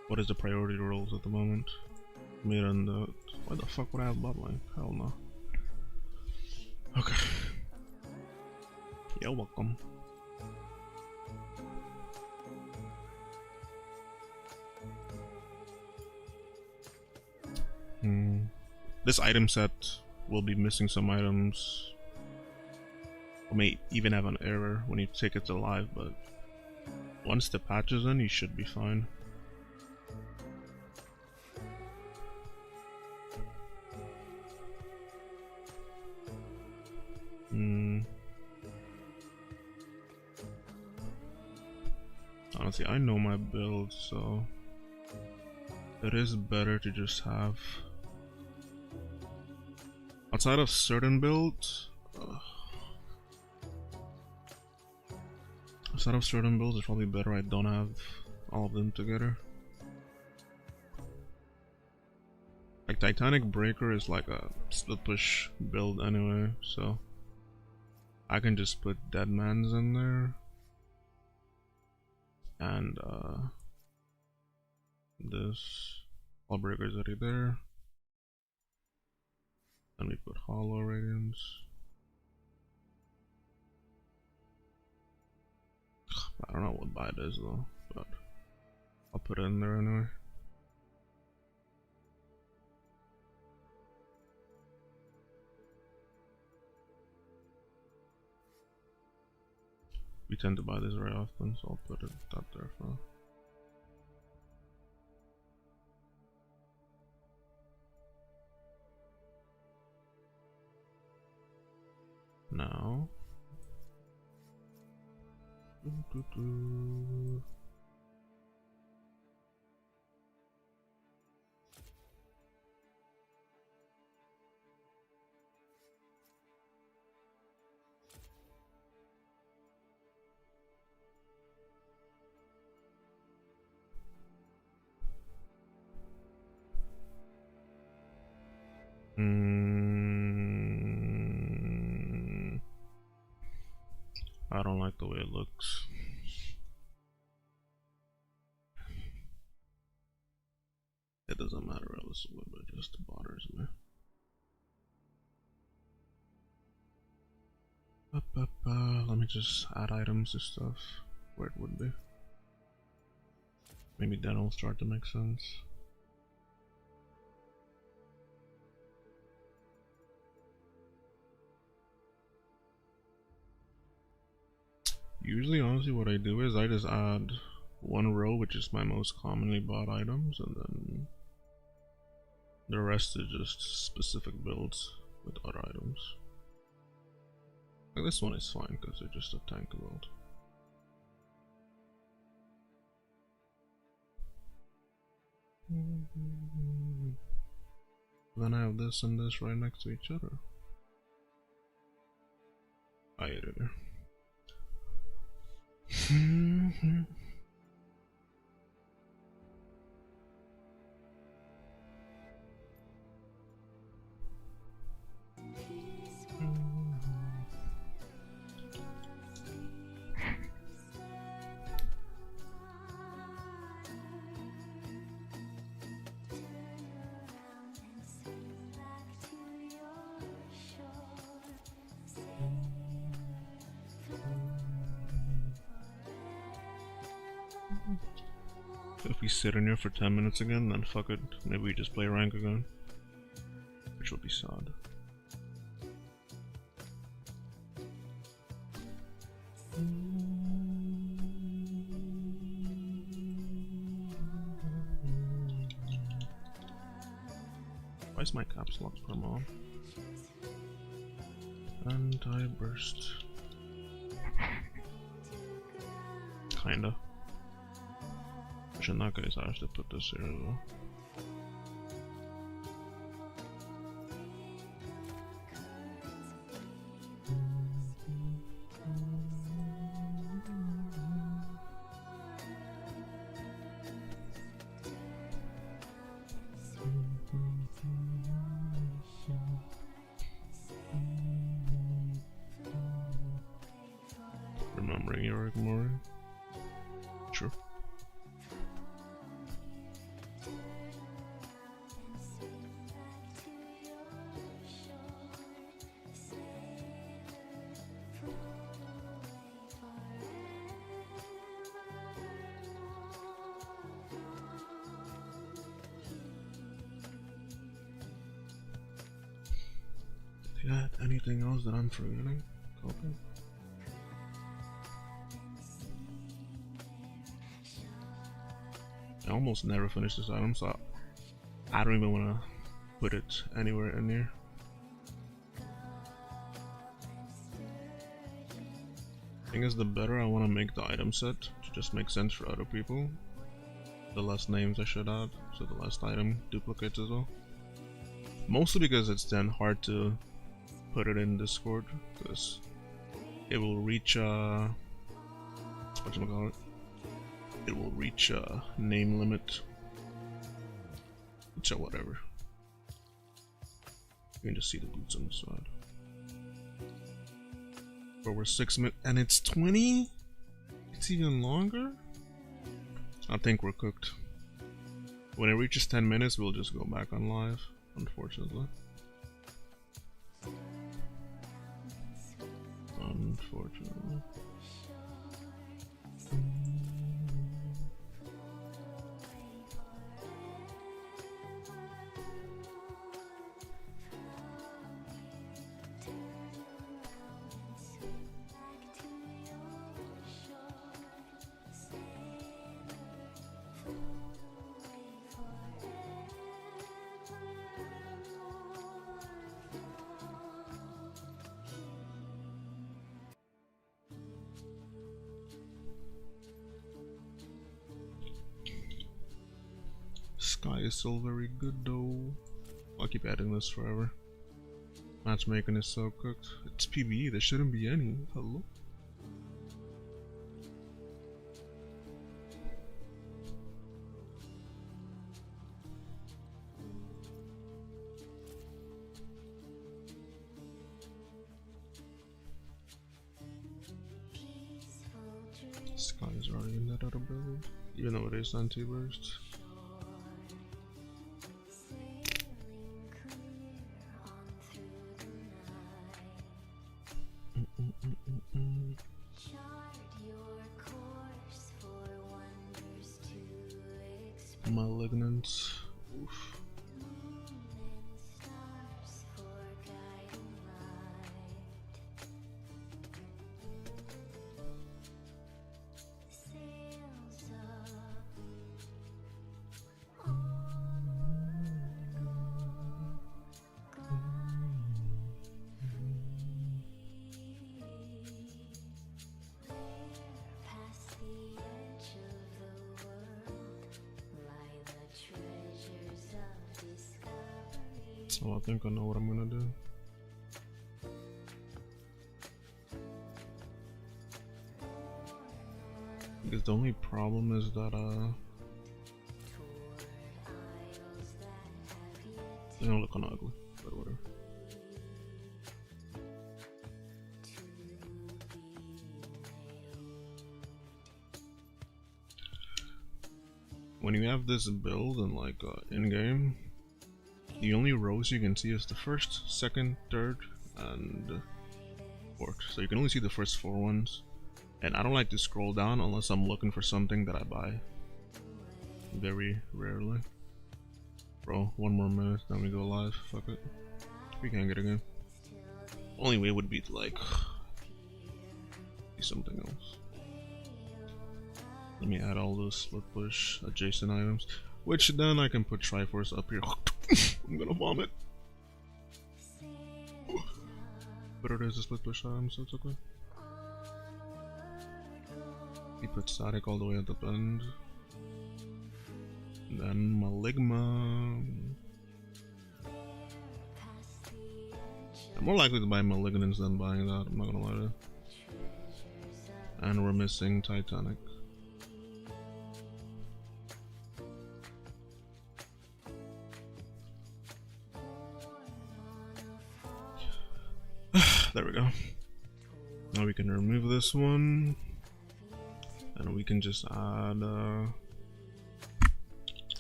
Speaker 1: What is the priority roles at the moment? Mid and why the fuck would I have bloodline? Hell no. Okay. You're welcome. This item set will be missing some items. Or may even have an error when you take it to live, but once the patch is in, you should be fine. Honestly, I know my build, so it is better to just have. Outside of certain builds, it's probably better I don't have all of them together. Like Titanic Breaker is like a split push build anyway, so I can just put Deadman's in there. And this Lawbreaker is already there. Then we put Hollow Radiance. I don't know what buy it is though, but I'll put it in there anyway. We tend to buy this very often, so I'll put it up there for now. Now, I don't like the way it looks. It doesn't matter realistically, but it just bothers me. Let me just add items to stuff where it would be. Maybe then it'll start to make sense. Usually, honestly, what I do is I just add one row, which is my most commonly bought items, and then the rest is just specific builds with other items. Like this one is fine because it's just a tank build. Then I have this and this right next to each other. I hate it. If we sit in here for 10 minutes again, then fuck it. Maybe we just play rank again. Which will be sad. Why is my caps lock promo on? Anti-burst. Kinda. Which in that case I have to put this here though. bring Yorick more. Sure. Got anything else that I'm forgetting? Okay. I almost never finish this item, so I don't even want to put it anywhere in here. Thing is, the better I want to make the item set to just make sense for other people, the less names I should add, so the less item duplicates as well. Mostly because it's then hard to put it in Discord, because it will reach whatchamacallit, it will reach a name limit, so whatever. You can just see the boots on the side. But we're 6 minutes and it's 20? It's even longer? I think we're cooked. When it reaches 10 minutes, we'll just go back on live, unfortunately. Unfortunately. Sky is still very good though. I'll keep adding this forever. Matchmaking is so cooked. It's PBE, there shouldn't be any. Hello? Sky is already in that other build, even though it is anti-burst. Malignant. Oof. So I think I know what I'm gonna do. Because the only problem is that they don't look kinda ugly, but whatever. When you have this build and like in-game, the only rows you can see is the first, second, third, and fourth. So you can only see the first 4 ones. And I don't like to scroll down unless I'm looking for something that I buy. Very rarely. Bro, 1 more minute, then we go live. Fuck it. We can't get a game. Only way would be to like do something else. Let me add all those split push adjacent items, which then I can put Triforce up here. I'm gonna vomit. But it is a split push item, so it's okay. We put static all the way at the end. And then Maligma. I'm more likely to buy Malignance than buying that, I'm not gonna lie to you. And we're missing Titanic. There we go. Now we can remove this one. And we can just add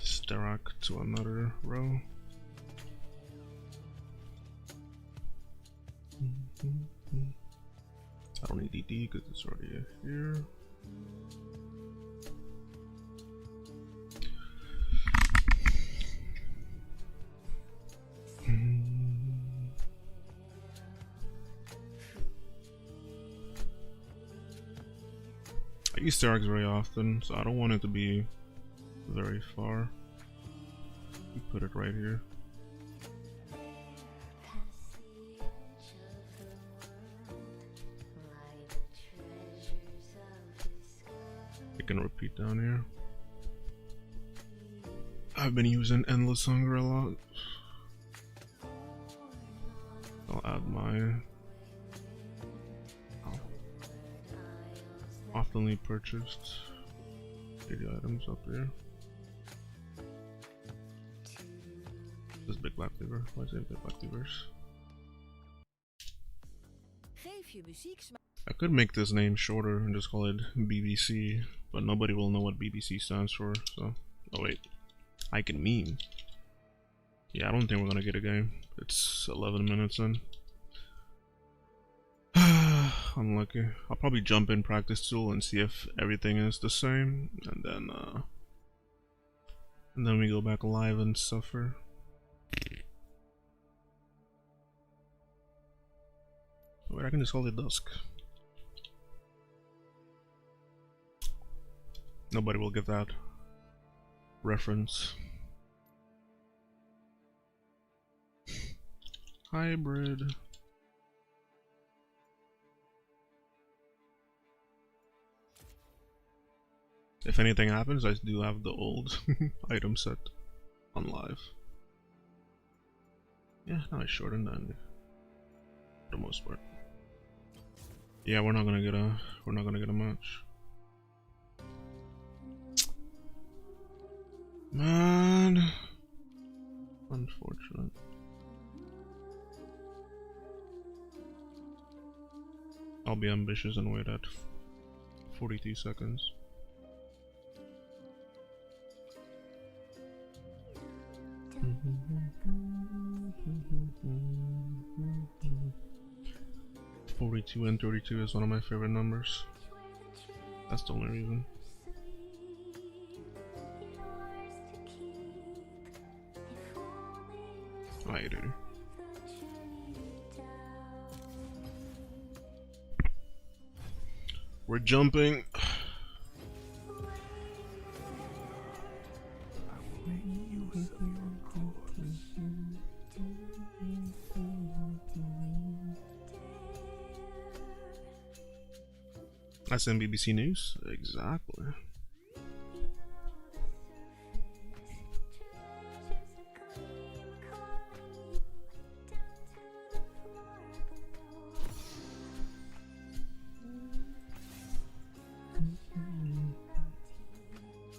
Speaker 1: Sterak to another row. I don't need DD because it's already here. I use Sterak very often, so I don't want it to be very far. We put it right here. I can repeat down here. I've been using Endless Hunger a lot. I'll add my oftenly purchased 80 items up here. This big black lever. Why is it big black levers? I could make this name shorter and just call it BBC, but nobody will know what BBC stands for, so... Oh wait. I can meme. Yeah, I don't think we're gonna get a game. It's 11 minutes in. Unlucky. I'll probably jump in practice tool and see if everything is the same, and then we go back live and suffer. Wait, I can just call it dusk. Nobody will get that reference. Hybrid. If anything happens, I do have the old item set on live. Yeah, no, I shortened that for the most part. Yeah, we're not gonna get a match. Man, unfortunate. I'll be ambitious and wait at 42 seconds. $42 and $32 is one of my favorite numbers. That's the only reason. I do. We're jumping. That's BBC News? Exactly.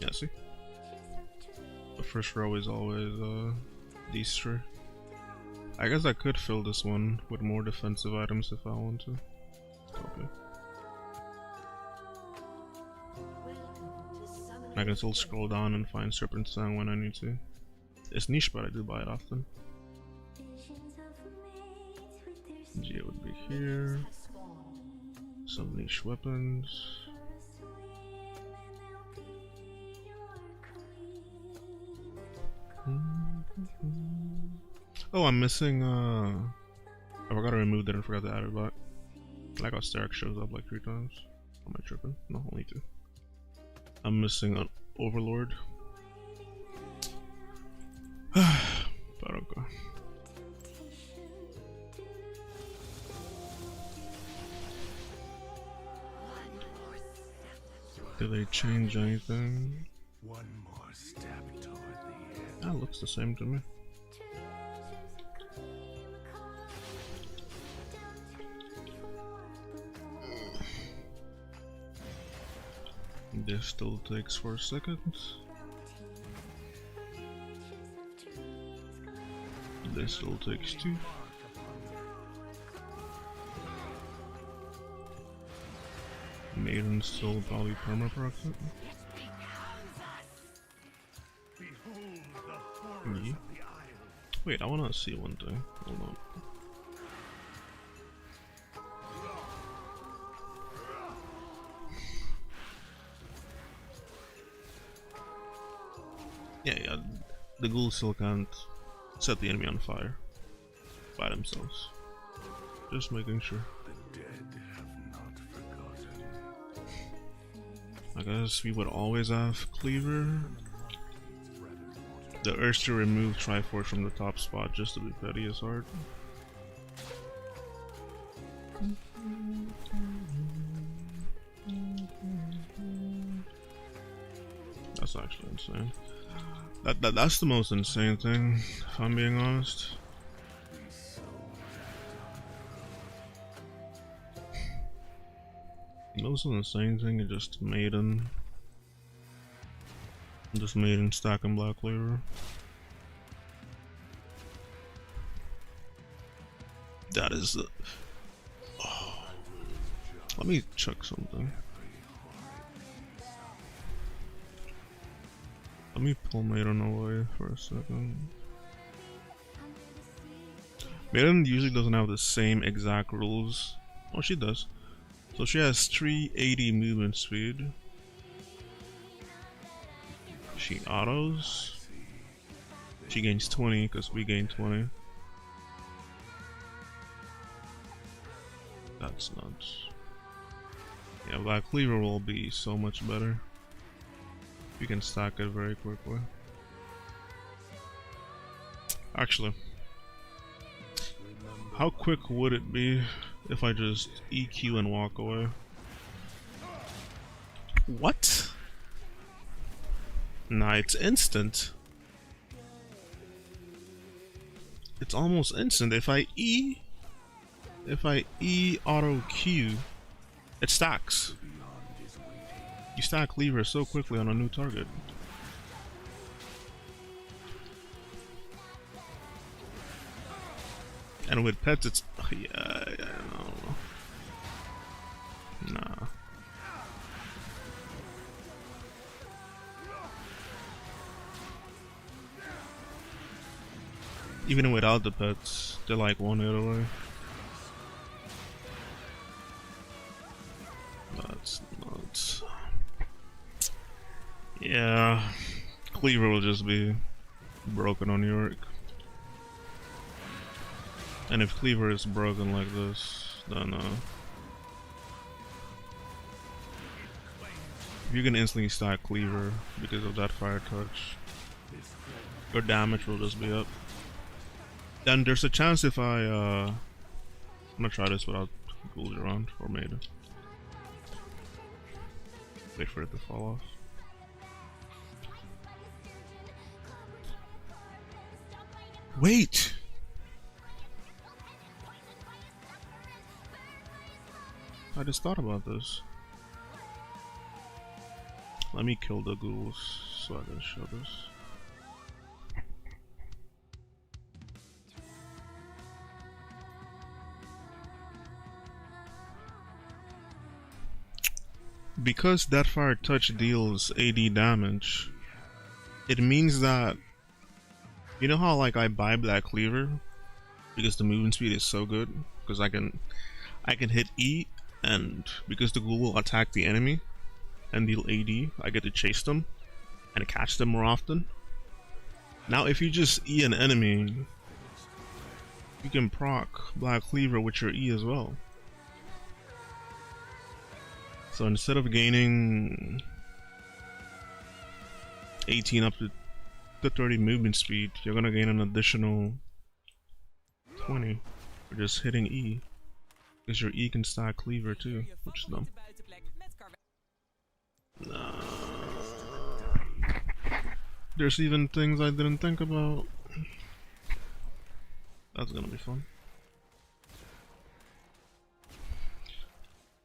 Speaker 1: Yeah, see? The first row is always these three. I guess I could fill this one with more defensive items if I want to. Okay. I can still scroll down and find Serpent Song when I need to. It's niche, but I do buy it often. Geo would be here. Some niche weapons. Oh, I'm missing, I forgot to remove that and forgot to add it back. Like how Sterak shows up like 3 times. Am I tripping? No, only 2. I'm missing an Overlord. But okay. Did they change anything?
Speaker 2: One more step toward the end.
Speaker 1: That looks the same to me. This still takes 4 seconds. This still takes 2. Maiden still probably perma-proc it.
Speaker 2: Behold the horrors
Speaker 1: Yeah.
Speaker 2: of the Isle.
Speaker 1: Wait, I wanna see one thing. Hold on. Yeah, the ghouls still can't set the enemy on fire by themselves. Just making sure.
Speaker 2: The dead have not forgotten.
Speaker 1: I guess we would always have Cleaver. The urge to remove Triforce from the top spot just to be petty is hard. That's actually insane. That's the most insane thing, if I'm being honest. The most insane thing is just Maiden. Just Maiden stacking Black Cleaver. That is the... Oh. Let me check something. Let me pull Maiden away for a second. Maiden usually doesn't have the same exact rules. Oh, she does. So she has 380 movement speed. She autos. She gains 20 because we gain 20. That's nuts. Yeah, Black Cleaver will be so much better. You can stack it very quickly. Actually, how quick would it be if I just EQ and walk away? What? Nah, it's instant. It's almost instant. If I E auto Q, it stacks. You stack Cleaver so quickly on a new target. And with pets, it's yeah, no. Nah. Even without the pets, they're like 1 hit away. That's nuts. Yeah, Cleaver will just be broken on Yorick. And if Cleaver is broken like this, then you can instantly stack Cleaver because of that fire touch, your damage will just be up. Then there's a chance if I'm gonna try this without ghouls around, or maybe wait for it to fall off. Wait! I just thought about this. Let me kill the ghouls so I can show this. Because Deathfire touch deals AD damage, it means that, you know how like I buy Black Cleaver because the movement speed is so good, because I can hit E, and because the ghoul will attack the enemy and deal AD, I get to chase them and catch them more often. Now if you just E an enemy, you can proc Black Cleaver with your E as well. So instead of gaining 18 up to 30 movement speed, you're gonna gain an additional 20 for just hitting E. Because your E can stack Cleaver too, which is dumb. There's even things I didn't think about. That's gonna be fun.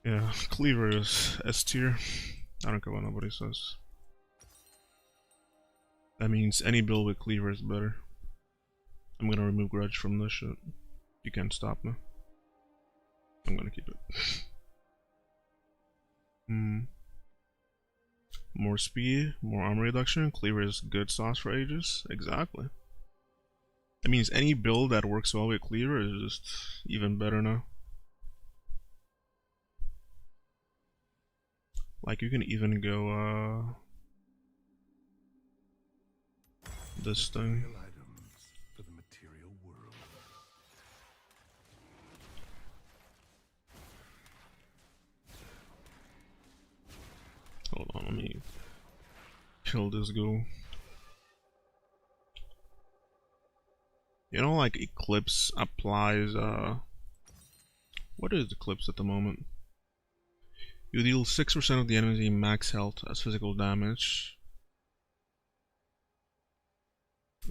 Speaker 1: Yeah, Cleaver is S tier. I don't care what nobody says. That means any build with Cleaver is better. I'm gonna remove Grudge from this shit. You can't stop me. I'm gonna keep it. Hmm. More speed, more armor reduction. Cleaver is good sauce for Aegis. Exactly. That means any build that works well with Cleaver is just even better now. Like you can even go this thing.
Speaker 2: For the material world.
Speaker 1: Hold on, let me kill this ghoul. You know, like Eclipse applies what is Eclipse at the moment? You deal 6% of the enemy max health as physical damage.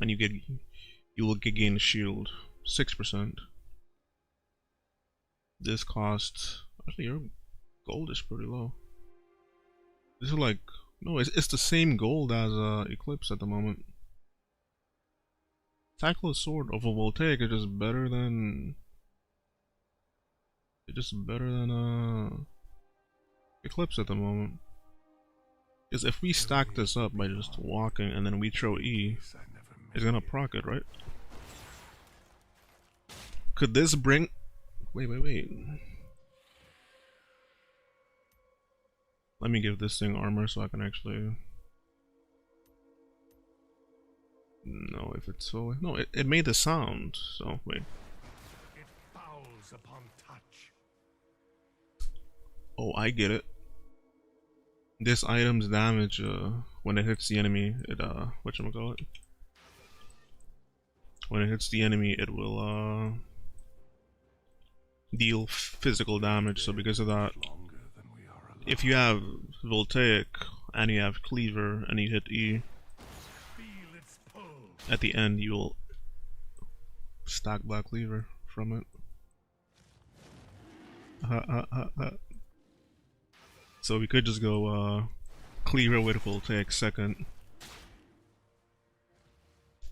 Speaker 1: And you will gain a shield. 6%. This costs, actually your gold is pretty low. This is like, no, it's the same gold as Eclipse at the moment. Tackless Sword of a Voltaic is just better than Eclipse at the moment. Because if we stack this up by just walking and then we throw E, it's gonna proc it, right? Could this bring... Wait. Let me give this thing armor so I can actually... No, if it's so... No, it made the sound, so wait.
Speaker 2: It bows upon touch.
Speaker 1: Oh, I get it. This item's damage, when it hits the enemy, it, whatchamacallit? When it hits the enemy, it will, deal physical damage, so because of that, if you have Voltaic, and you have Cleaver, and you hit E, at the end you will stack Black Cleaver from it. So we could just go Cleaver with Voltaic second.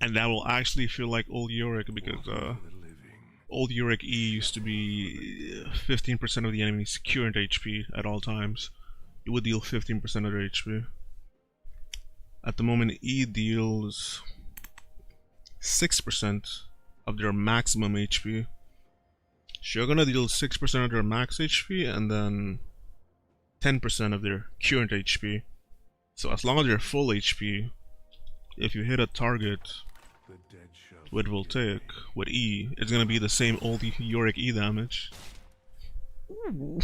Speaker 1: And that will actually feel like old Yorick, because old Yorick E used to be 15% of the enemy's current HP at all times. It would deal 15% of their HP. At the moment, E deals 6% of their maximum HP. So you're gonna deal 6% of their max HP and then 10% of their current HP. So as long as they're full HP, if you hit a target with Voltaic, with E, it's gonna be the same old Yorick E damage. Ooh.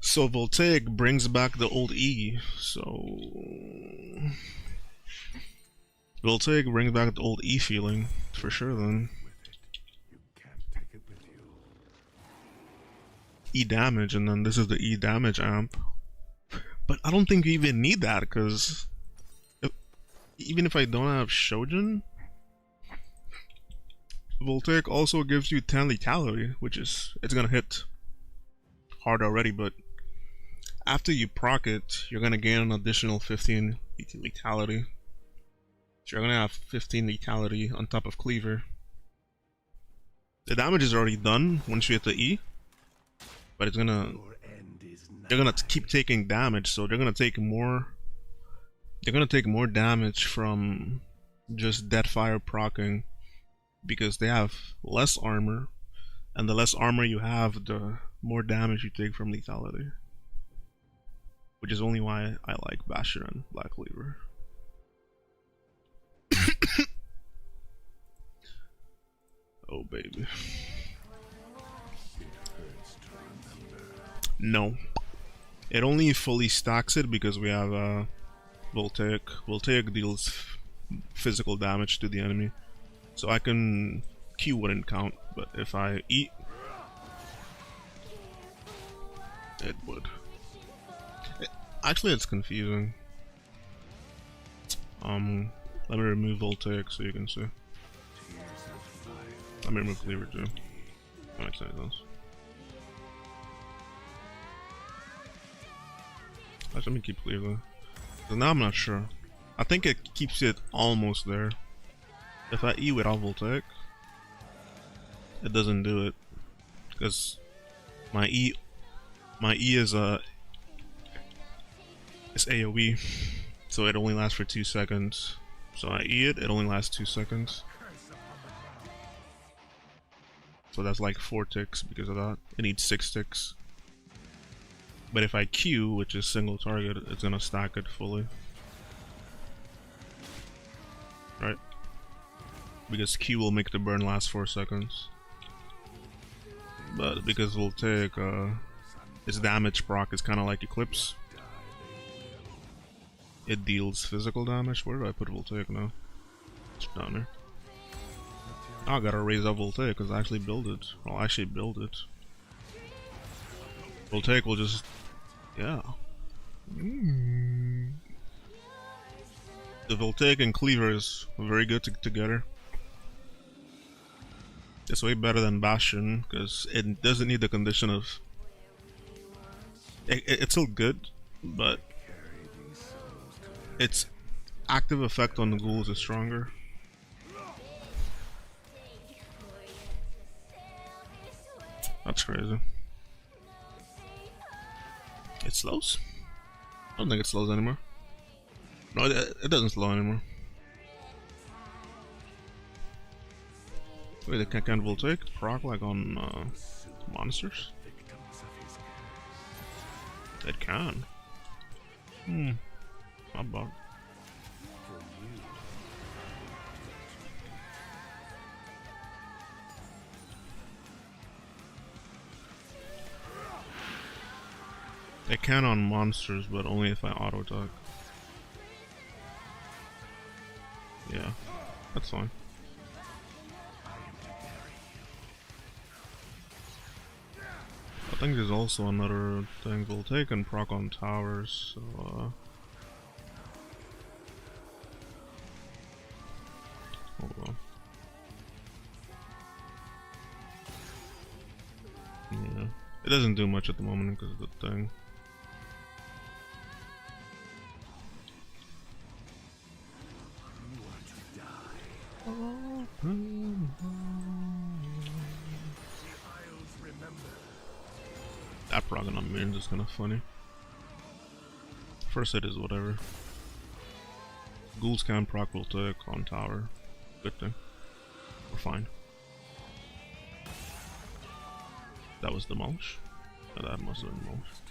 Speaker 1: So Voltaic brings back the old E, so... Voltaic brings back the old E feeling, for sure then. E damage, and then this is the E damage amp. But I don't think you even need that, because even if I don't have Shojin, Voltaic also gives you 10 lethality, which is, it's gonna hit hard already, but after you proc it, you're gonna gain an additional 15 lethality. So you're gonna have 15 lethality on top of Cleaver. The damage is already done once you hit the E, but it's gonna... They're gonna keep taking damage, so they're gonna take more... They're gonna take more damage from just Deathfire proccing, because they have less armor, and the less armor you have, the more damage you take from lethality. Which is only why I like Basher and Black Cleaver. Oh baby. No. It only fully stacks it because we have Voltaic. Voltaic deals physical damage to the enemy. So I can... Q wouldn't count, but if I eat, it would. Actually, it's confusing. Let me remove Voltaic so you can see. Let me remove Cleaver too. That makes sense. Let me keep Cleaver. So now I'm not sure. I think it keeps it almost there. If I E without Voltaic, it doesn't do it. Because my E is it's AoE, so it only lasts for 2 seconds. So I E it only lasts 2 seconds. So that's like 4 ticks because of that. It needs 6 ticks. But if I Q, which is single target, it's gonna stack it fully. Right? Because Q will make the burn last 4 seconds. But because Voltaic, its damage proc is kind of like Eclipse. It deals physical damage. Where do I put Voltaic now? It's down there. Oh, I gotta raise up Voltaic because I actually build it. I'll actually build it. Voltaic will just... yeah. The Voltaic and Cleaver is very good together. It's way better than Bastion because it doesn't need the condition of... It's still good, but its active effect on the ghouls is stronger. That's crazy. It slows? I don't think it slows anymore. No, it doesn't slow anymore. Wait, can't Voltaic proc like on monsters? It can. Not bad. It can on monsters, but only if I auto attack. Yeah, that's fine. I think there's also another thing Voltaic and proc on towers, so hold on. Yeah, it doesn't do much at the moment because of the thing. That proc on minions is kind of funny. First hit is whatever. Ghouls can proc Voltaic on tower. Good thing. We're fine. That was demolish? Oh, that must have been demolished.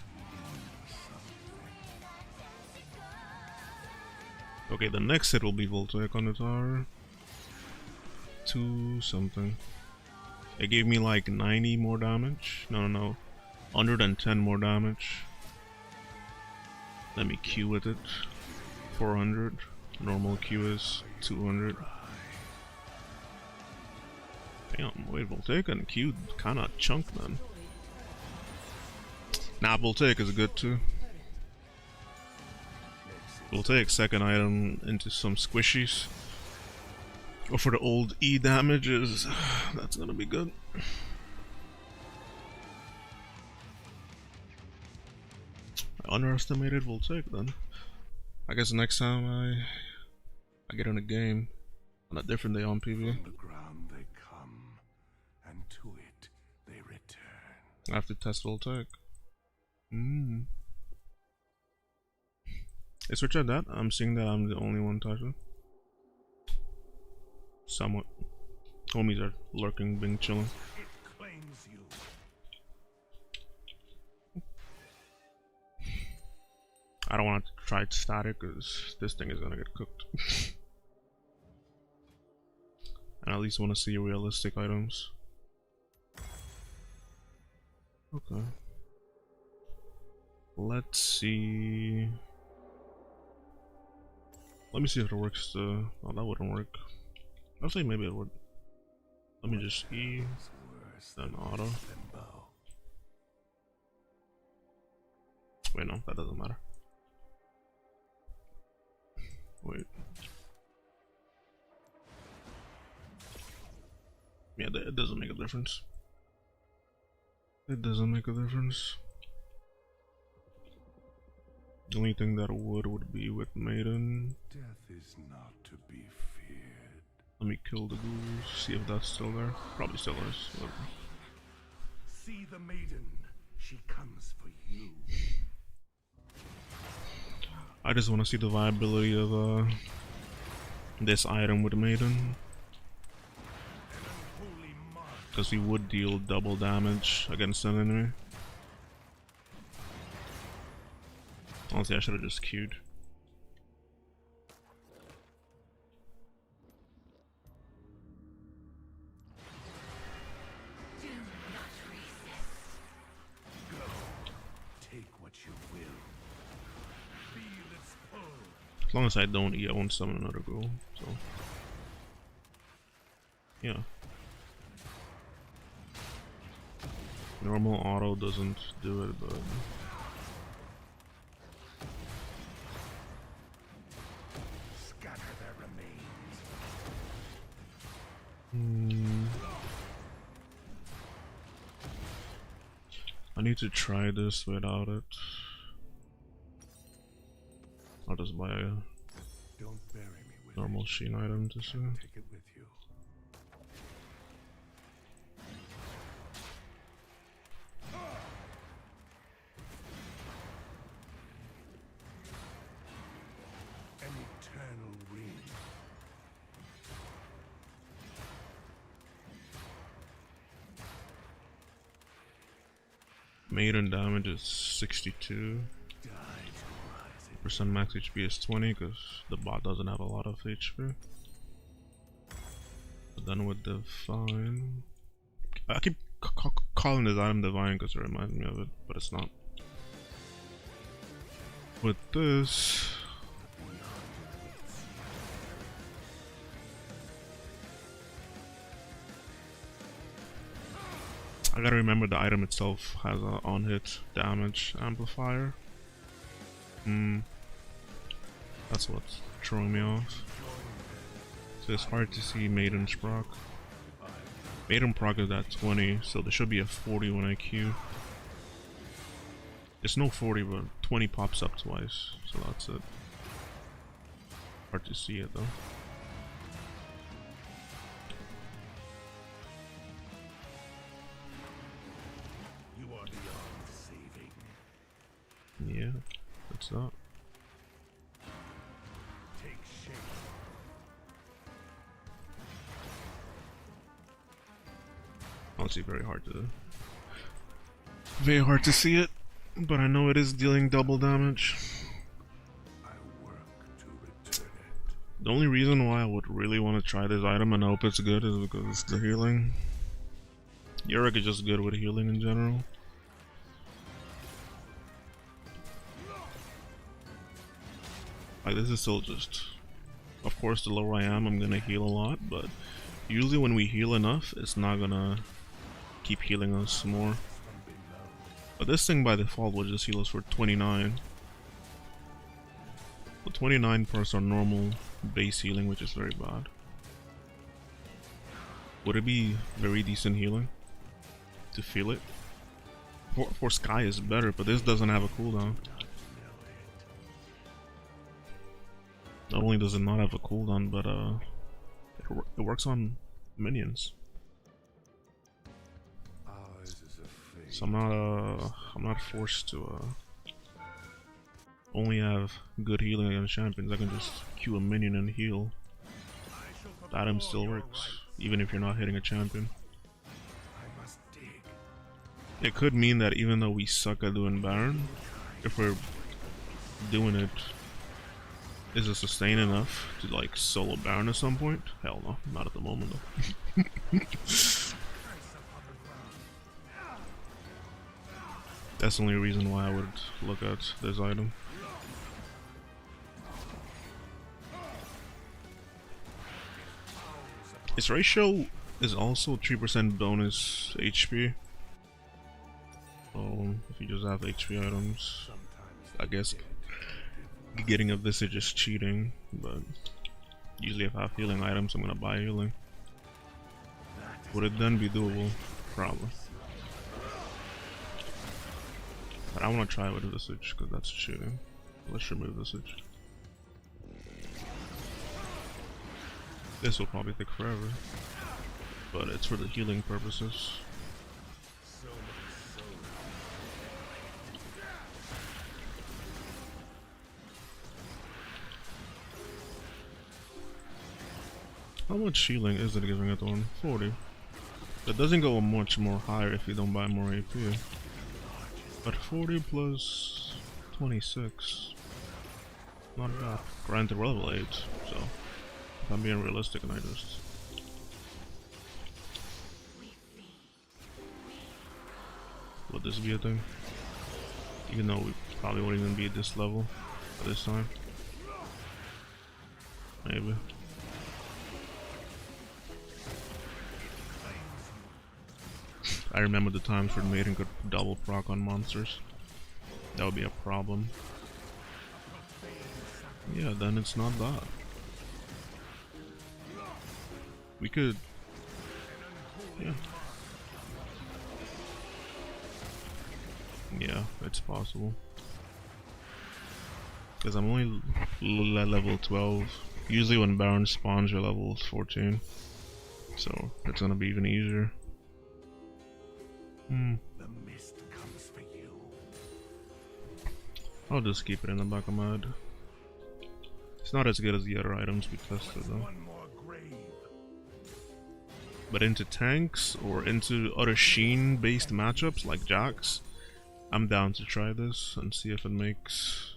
Speaker 1: Okay, the next hit will be Voltaic on the tower. 2 something. It gave me like 90 more damage. No. 110 more damage. Let me Q with it. 400. Normal Q is 200. Damn, wait, Voltaic and Q kinda chunk, man. Nah, Voltaic is good too. Voltaic second item into some squishies. Or for the old E damages, that's gonna be good. I underestimated Voltaic then. I guess next time I get in a game on a different day on PBE.
Speaker 2: From the ground they come, and to it they return.
Speaker 1: I have to test Voltaic. Hey, switch at that. I'm seeing that I'm the only one touching. Somewhat. Homies are lurking, being chilling.
Speaker 2: It claims you.
Speaker 1: I don't want to try static because this thing is gonna get cooked. And I at least want to see realistic items. Okay. Let's see. Let me see if it works. Oh, that wouldn't work. I'll say maybe it would. Let me just E, then auto. Wait, no, that doesn't matter. Wait. Yeah, it doesn't make a difference. It doesn't make a difference. The only thing that would be with Maiden.
Speaker 2: Death is not to be feared.
Speaker 1: Let me kill the ghouls, see if that's still there. Probably still is. Whatever.
Speaker 2: See the maiden. She comes for you.
Speaker 1: I just want to see the viability of this item with Maiden, because he would deal double damage against an enemy. Honestly, I should have just queued. As long as I don't eat, I won't summon another ghoul, so yeah. Normal auto doesn't do it, but
Speaker 2: scatter their
Speaker 1: remains. I need to try this without it. I'll just buy a normal Sheen item to see.
Speaker 2: Take it with you. An eternal ring.
Speaker 1: Maiden damage is 62. Percent max HP is 20 because the bot doesn't have a lot of HP. But then with Divine, I keep calling this item Divine because it reminds me of it, but it's not. With this, I gotta remember the item itself has a on-hit damage amplifier. That's what's throwing me off. So it's hard to see Maiden's proc. Maiden proc is at 20, so there should be a 40 when I queue. It's no 40, but 20 pops up twice, so that's it. Hard to see it though.
Speaker 2: You are beyond saving.
Speaker 1: Yeah, that's that. Honestly, very hard to see it, but I know it is dealing double damage.
Speaker 2: I work to return it.
Speaker 1: The only reason why I would really want to try this item and hope it's good is because it's the healing. Yorick is just good with healing in general. Like, this is still just, of course, the lower I am, I'm gonna heal a lot, but usually when we heal enough, it's not gonna keep healing us more. But this thing by default will just heal us for 29. But 29 plus our normal base healing, which is very bad. Would it be very decent healing to feel it? For Sky is better, but this doesn't have a cooldown. Not only does it not have a cooldown, but it works on minions. So I'm not forced to only have good healing against champions. I can just queue a minion and heal. The item still works, even if you're not hitting a champion. It could mean that even though we suck at doing Baron, if we're doing it, is it sustain enough to like solo Baron at some point? Hell no, not at the moment though. That's the only reason why I would look at this item. Its ratio is also 3% bonus HP. So if you just have HP items, I guess getting a Visage is cheating, but usually if I have healing items, I'm gonna buy healing. Would it then be doable? Probably. But I want to try with Visage because that's cheating. Let's remove Visage. This will probably take forever, but it's for the healing purposes. How much healing is it giving it on? 40. It doesn't go much more higher if you don't buy more AP. But 40 plus 26. Not bad. Granted, we're level 8, so if I'm being realistic, and I just. Would this be a thing? Even though we probably wouldn't even be at this level at this time. Maybe. I remember the times where Maiden could double proc on monsters. That would be a problem. Yeah, then it's not that. We could... Yeah. Yeah, it's possible. Because I'm only level 12. Usually when Baron spawns, your level is 14. So, it's gonna be even easier.
Speaker 2: The mist comes for you.
Speaker 1: I'll just keep it in the back of my head. It's not as good as the other items we tested though.
Speaker 2: One more grave.
Speaker 1: But into tanks or into other Sheen based matchups like Jax, I'm down to try this and see if it makes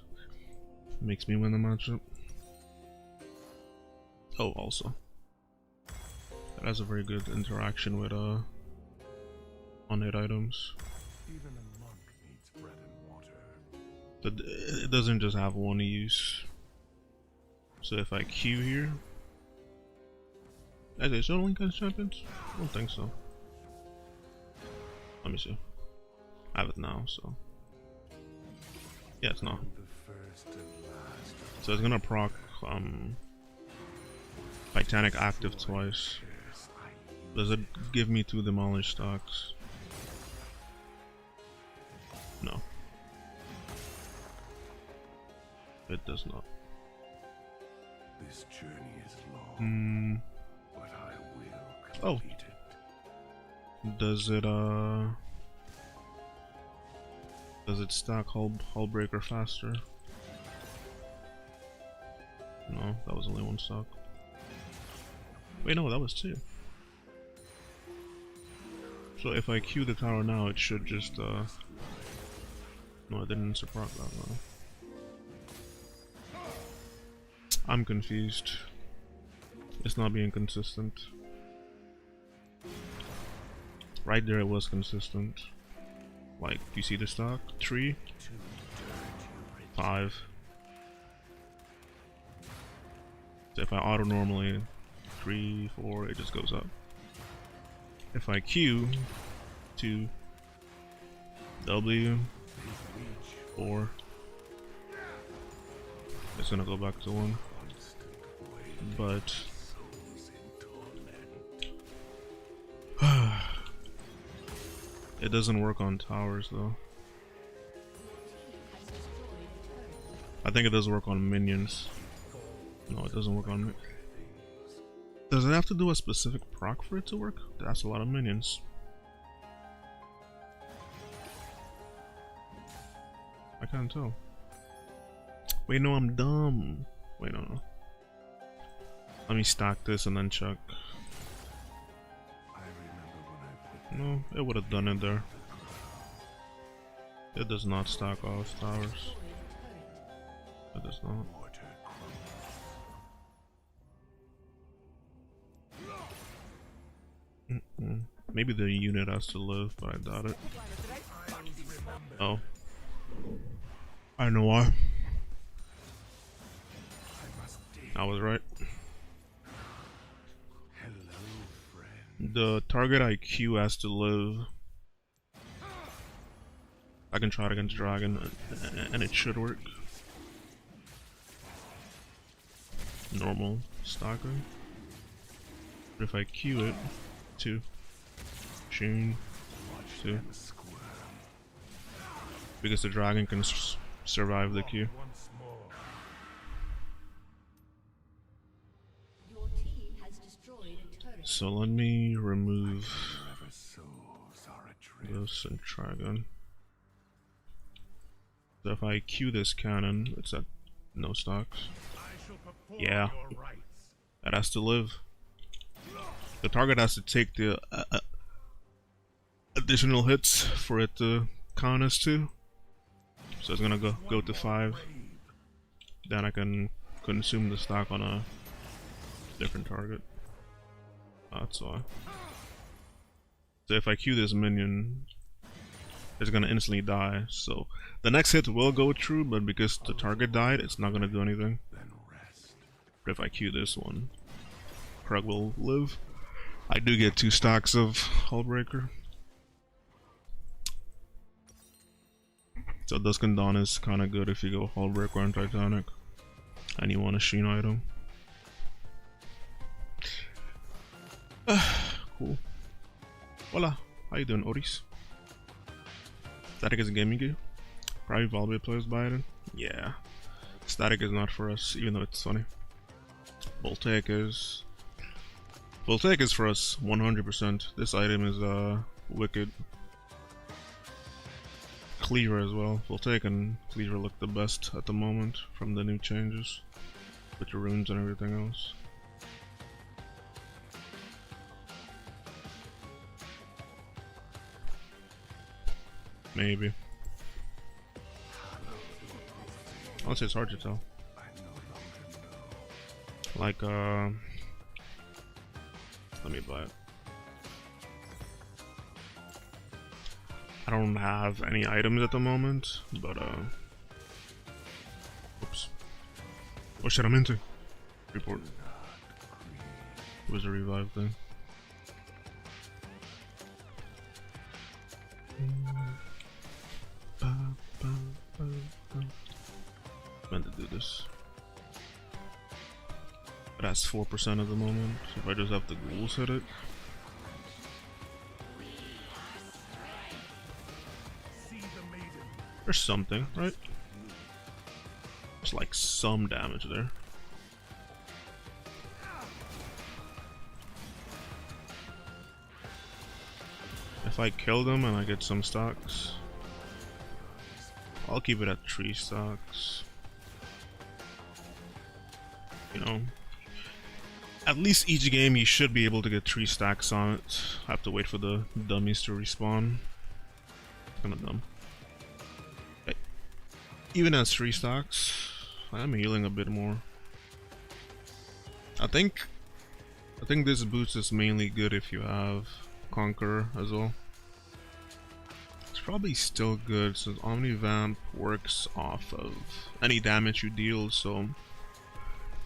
Speaker 1: me win the matchup. Oh, also, that has a very good interaction with on-hit items.
Speaker 2: Even a monk needs bread and water.
Speaker 1: But it doesn't just have one use. So if I Q here, is it still link as champions? I don't think so. Let me see. I have it now, so yeah, it's not.
Speaker 2: The first and last.
Speaker 1: So it's gonna proc Titanic active twice. Does it give me 2 demolished stocks? No. It does not.
Speaker 2: This journey is long, but I will complete it.
Speaker 1: Does it stack hull breaker faster? No, that was only 1 stock. Wait, no, that was 2. So if I Q the tower now, it should just no, it didn't support that though. I'm confused. It's not being consistent. Right there it was consistent. Like, you see the stock? 3, 5. So if I auto normally 3, 4, it just goes up. If I Q 2, W, 4, it's gonna go back to 1. But it doesn't work on towers though. I think it does work on minions. No, it doesn't work on. Does it have to do a specific proc for it to work? That's a lot of minions. I can't tell. Wait, no, I'm dumb. Wait, no. Let me stack this and then check. No, it would have done it there. It does not stack off towers. It does not. Maybe the unit has to live, but I doubt it. Oh. I know why. I was right. The target IQ has to live. I can try it against Dragon, and it should work. Normal stalker. But if I Q it, 2. Sheen, 2. Because the Dragon can survive the Q. So let me remove this and try again. So if I Q this cannon, it's at no stocks. Yeah, it has to live. The target has to take the additional hits for it to count as 2. So it's gonna go to 5. Then I can consume the stock on a different target. That's why. So if I Q this minion, it's gonna instantly die. So the next hit will go through, but because the target died, it's not gonna do anything. But if I Q this one, Krug will live. I do get 2 stacks of Hullbreaker. So Dusk and Dawn is kinda good if you go Hullbreaker and Titanic. And you want a Sheen item. Cool. Hola, how you doing, Oris? Static is a gaming game. Probably Valve players buy it. Yeah. Static is not for us, even though it's funny. Voltaic is. Voltaic is for us 100%. This item is wicked. Cleaver as well. Voltaic and Cleaver look the best at the moment from the new changes. With the runes and everything else. Maybe. Honestly, it's hard to tell. Like, let me buy it. I don't have any items at the moment, but, oops. What shit I'm into? Report. It was a revive thing. Meant to do this. It has 4% at the moment. If I just have the ghouls hit it. There's something, right? There's like some damage there. If I kill them and I get some stocks, I'll keep it at 3 stocks. You know, at least each game you should be able to get 3 stacks on it. I have to wait for the dummies to respawn. Kinda dumb. Hey. Even as 3 stocks, I'm healing a bit more. I think this boost is mainly good if you have Conqueror as well. It's probably still good since Omnivamp works off of any damage you deal, so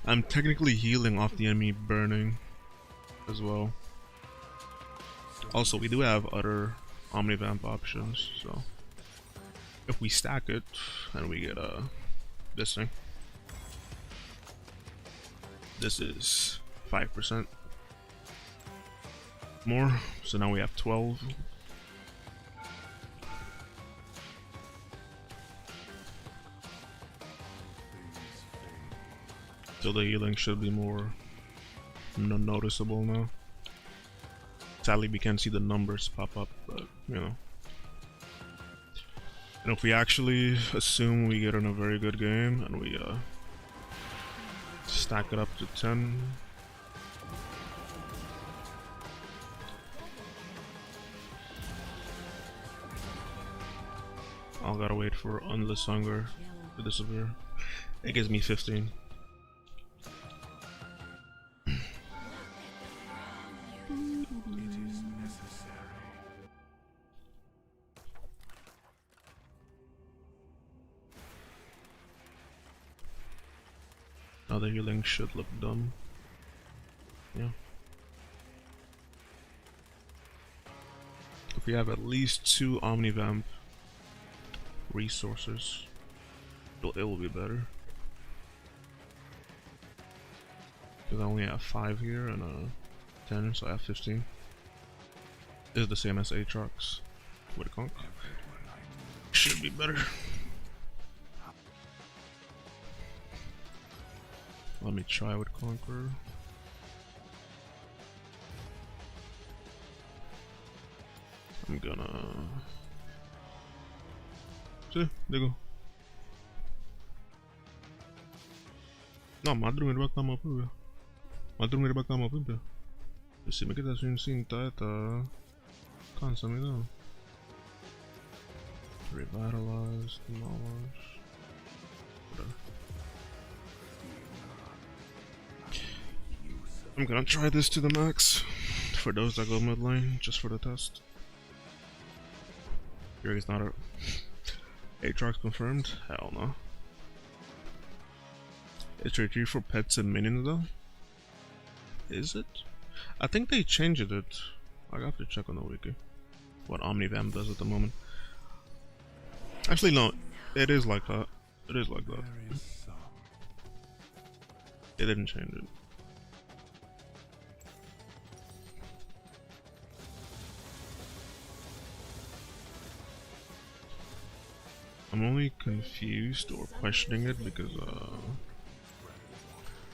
Speaker 1: I'm technically healing off the enemy burning as well. Also, we do have other Omnivamp options, so if we stack it and we get this thing, this is 5% more, so now we have 12. So the healing should be more noticeable now. Sadly, we can't see the numbers pop up, but you know. And if we actually assume we get in a very good game and we stack it up to 10. I'll gotta wait for Endless Hunger to disappear. It gives me 15. Now the healing should look dumb. Yeah. If we have at least 2 Omnivamp resources, it will be better. Because I only have 5 here and 10, so I have 15. This is the same as Aatrox with a conk. Should be better. Let me try with Conqueror. I'm gonna... See, there you go. No, madrunga di bakama pure. Madrunga di bakama pure. Se me queda sin cinta, это танцами, да. Revitalize, demolish. I'm gonna try this to the max. For those that go mid lane, just for the test. Yorick is not a Aatrox confirmed? Hell no. It's HRG for pets and minions though? Is it? I think they changed it. I have to check on the wiki. What Omnivamp does at the moment. Actually no, it is like that. It is like that. They didn't change it. I'm only confused or questioning it because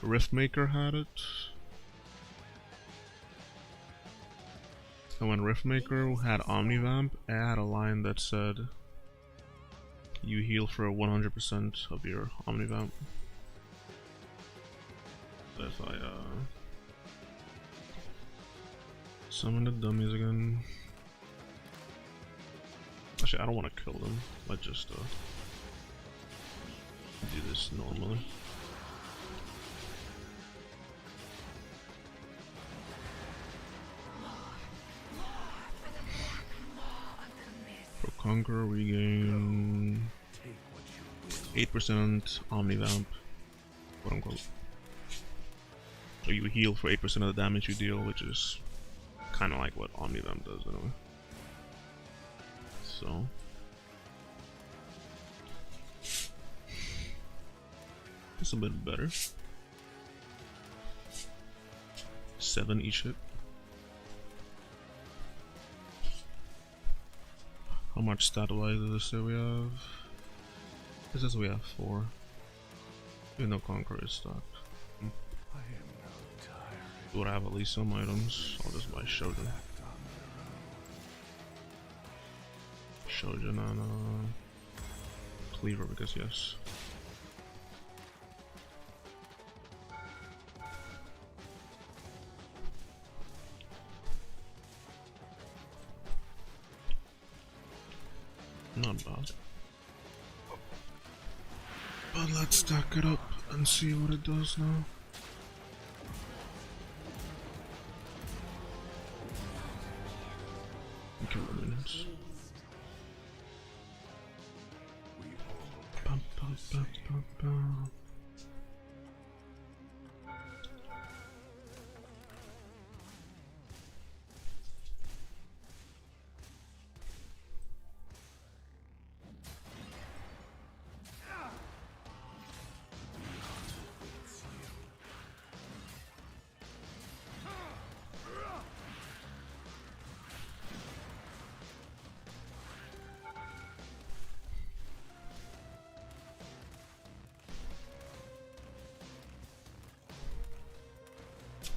Speaker 1: Riftmaker had it. And when Riftmaker had Omnivamp, it had a line that said you heal for 100% of your Omnivamp. So if I summon the dummies again. Actually, I don't want to kill them. Let's just do this normally. For Conqueror, we gain 8% Omnivamp, quote unquote. So you heal for 8% of the damage you deal, which is kind of like what Omnivamp does anyway. So it's a bit better. 7 each hit. How much stat wise does it say we have? It says we have 4. Even though Conqueror is stacked. Would I have at least some items? I'll just buy Shojin. Shojin and Cleaver because yes. Not bad. But let's stack it up and see what it does now. Kill the minions. Bum, bum, bum, bum, bum.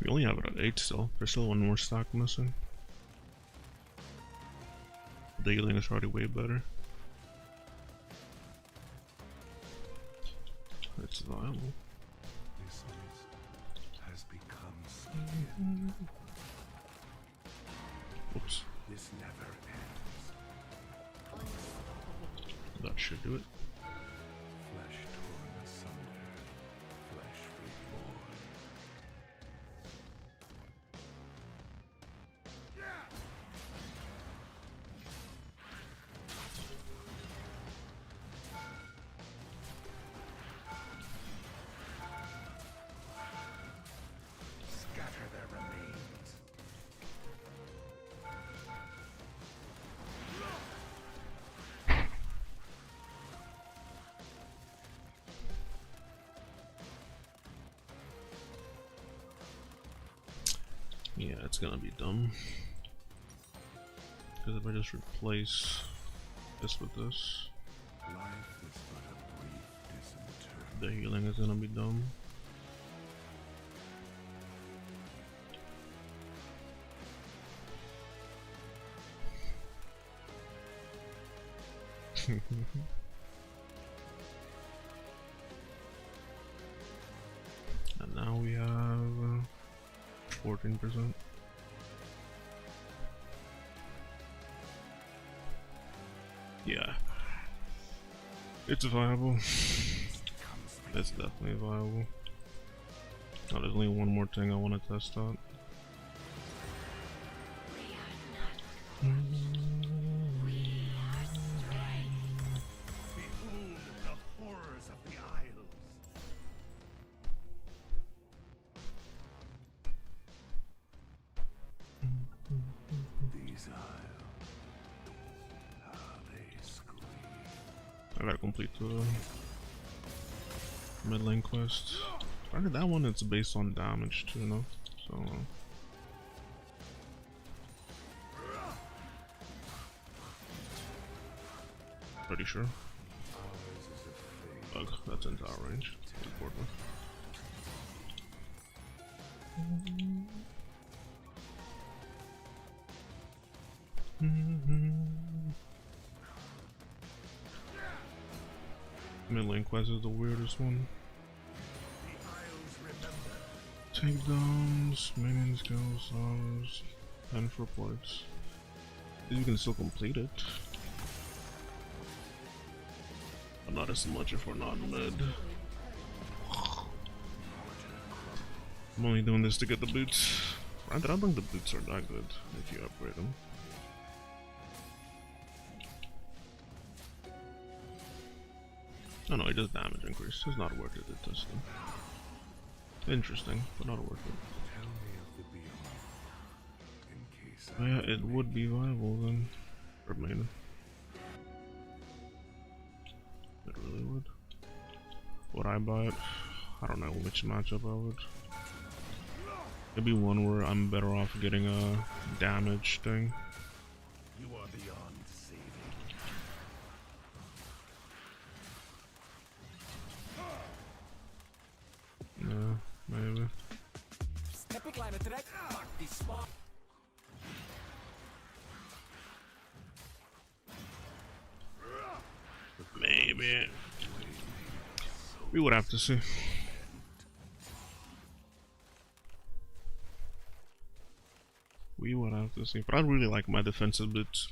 Speaker 1: We only have it at 8 still. There's still one more stock missing. The healing is already way better. It's viable.
Speaker 2: This mist has become skin.
Speaker 1: Oops.
Speaker 2: This never ends.
Speaker 1: That should do it.
Speaker 2: Flesh torn asunder, flesh reborn. Scatter their remains.
Speaker 1: Yeah, it's gonna be dumb. Because if I just replace this with this,
Speaker 2: Life is but a brief disinterment.
Speaker 1: the healing is gonna be dumb. And now we have 14%. Yeah. It's viable. It's definitely viable. Oh, there's only one more thing I want to test out.
Speaker 2: Behold the horrors of the Isles. These Isles, how they scream.
Speaker 1: I gotta complete the mid lane quest. I heard that one it's based on damage too, no? So pretty sure. Ugh, that's into our range. Important. Mid lane quest is the weirdest one. Takedowns, minion skills, hours, and for points. You can still complete it. But not as much if we're not mid. I'm only doing this to get the boots. I don't think the boots are that good if you upgrade them. Oh no, it does damage increase. It's not worth it to test them. Interesting, but not worth it.
Speaker 2: Tell me of the beyond, in case I
Speaker 1: Yeah, it would be viable then. For main. It really would. Would I buy it? I don't know which matchup I would. Maybe one where I'm better off getting a damage thing.
Speaker 2: You are beyond saving.
Speaker 1: Yeah, maybe.
Speaker 3: Heb je kleine trek? Pak die spa.
Speaker 1: Maybe. We would have to see. We would have to see. But I really like my defensive boots.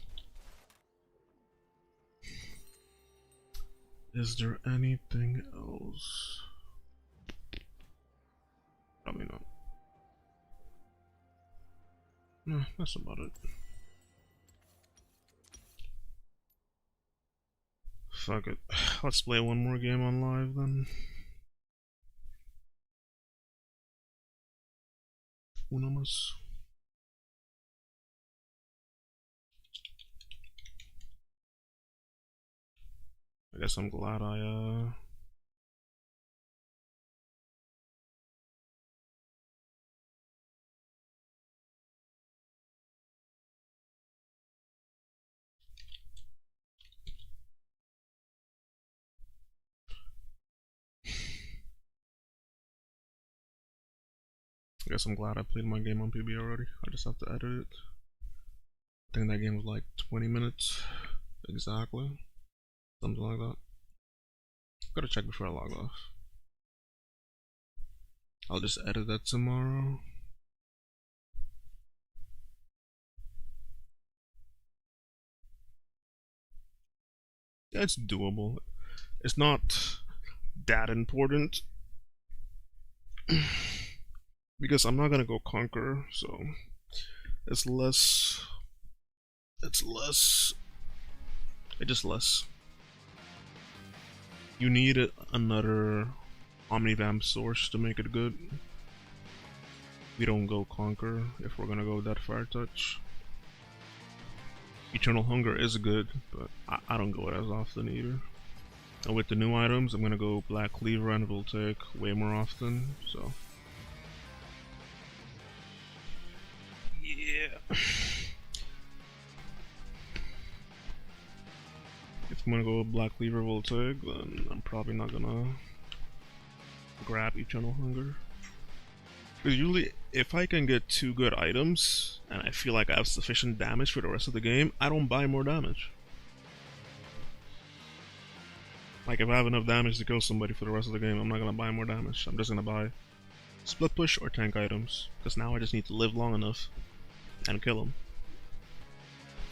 Speaker 1: Is there anything else? Probably not. No, that's about it. Fuck it. Let's play one more game on live then. Una más. I guess I'm glad I played my game on PBE already. I just have to edit it. I think that game was like 20 minutes exactly. Something like that. Gotta check before I log off. I'll just edit that tomorrow. Yeah, it's doable. It's not that important. Because I'm not gonna go conquer, so it's just less. You need another Omnivamp source to make it good. We don't go conquer if we're gonna go Deathfire touch. Eternal Hunger is good, but I don't go it as often either. And with the new items, I'm gonna go Black Cleaver and Voltaic way more often, so. Yeah. If I'm gonna go Black Cleaver Voltaic, then I'm probably not gonna grab Eternal Hunger. Because usually, if I can get 2 good items, and I feel like I have sufficient damage for the rest of the game, I don't buy more damage. Like, if I have enough damage to kill somebody for the rest of the game, I'm not gonna buy more damage. I'm just gonna buy split push or tank items. Because now I just need to live long enough and kill them.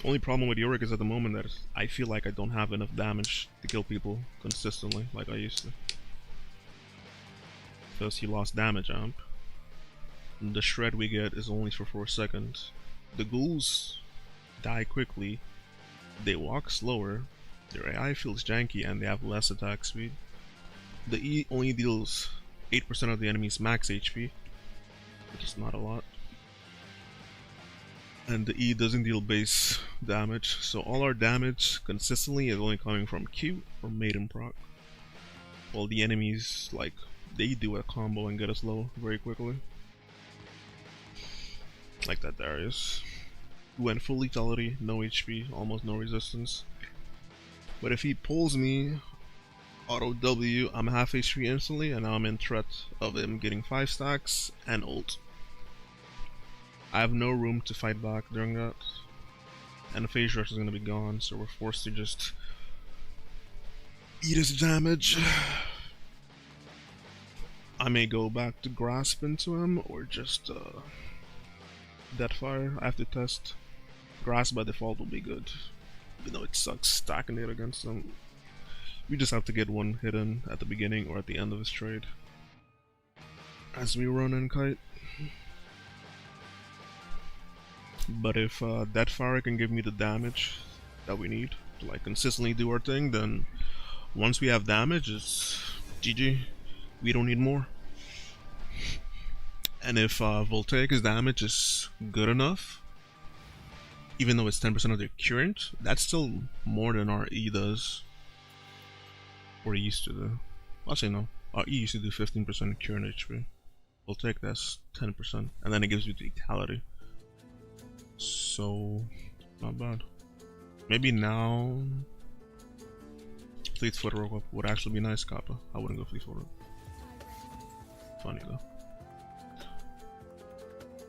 Speaker 1: Only problem with Yorick is at the moment that I feel like I don't have enough damage to kill people consistently like I used to. Because he lost damage amp. And the shred we get is only for 4 seconds. The ghouls die quickly, they walk slower, their AI feels janky, and they have less attack speed. The E only deals 8% of the enemy's max HP, which is not a lot. And the E doesn't deal base damage, so all our damage consistently is only coming from Q or Maiden proc. While the enemies, like, they do a combo and get us low very quickly. Like that Darius. Who went full lethality, no HP, almost no resistance. But if he pulls me, auto W, I'm half HP instantly, and now I'm in threat of him getting 5 stacks and ult. I have no room to fight back during that. And the phase rush is going to be gone, so we're forced to just eat his damage. I may go back to grasp into him, or just Deathfire. I have to test. Grasp by default will be good, even though it sucks stacking it against him. We just have to get one hit in at the beginning or at the end of his trade. As we run in kite. But if Deathfire can give me the damage that we need to like consistently do our thing, then once we have damage, it's GG. We don't need more. And if Voltaic's damage is good enough, even though it's 10% of their current, that's still more than our E does. Or it used to do. Actually no, our E used to do 15% current HP. Voltaic, that's 10%, and then it gives you lethality. So, not bad. Maybe now Fleet Foot Rogue would actually be nice, Kappa. I wouldn't go Fleet Foot Rogue. Funny though.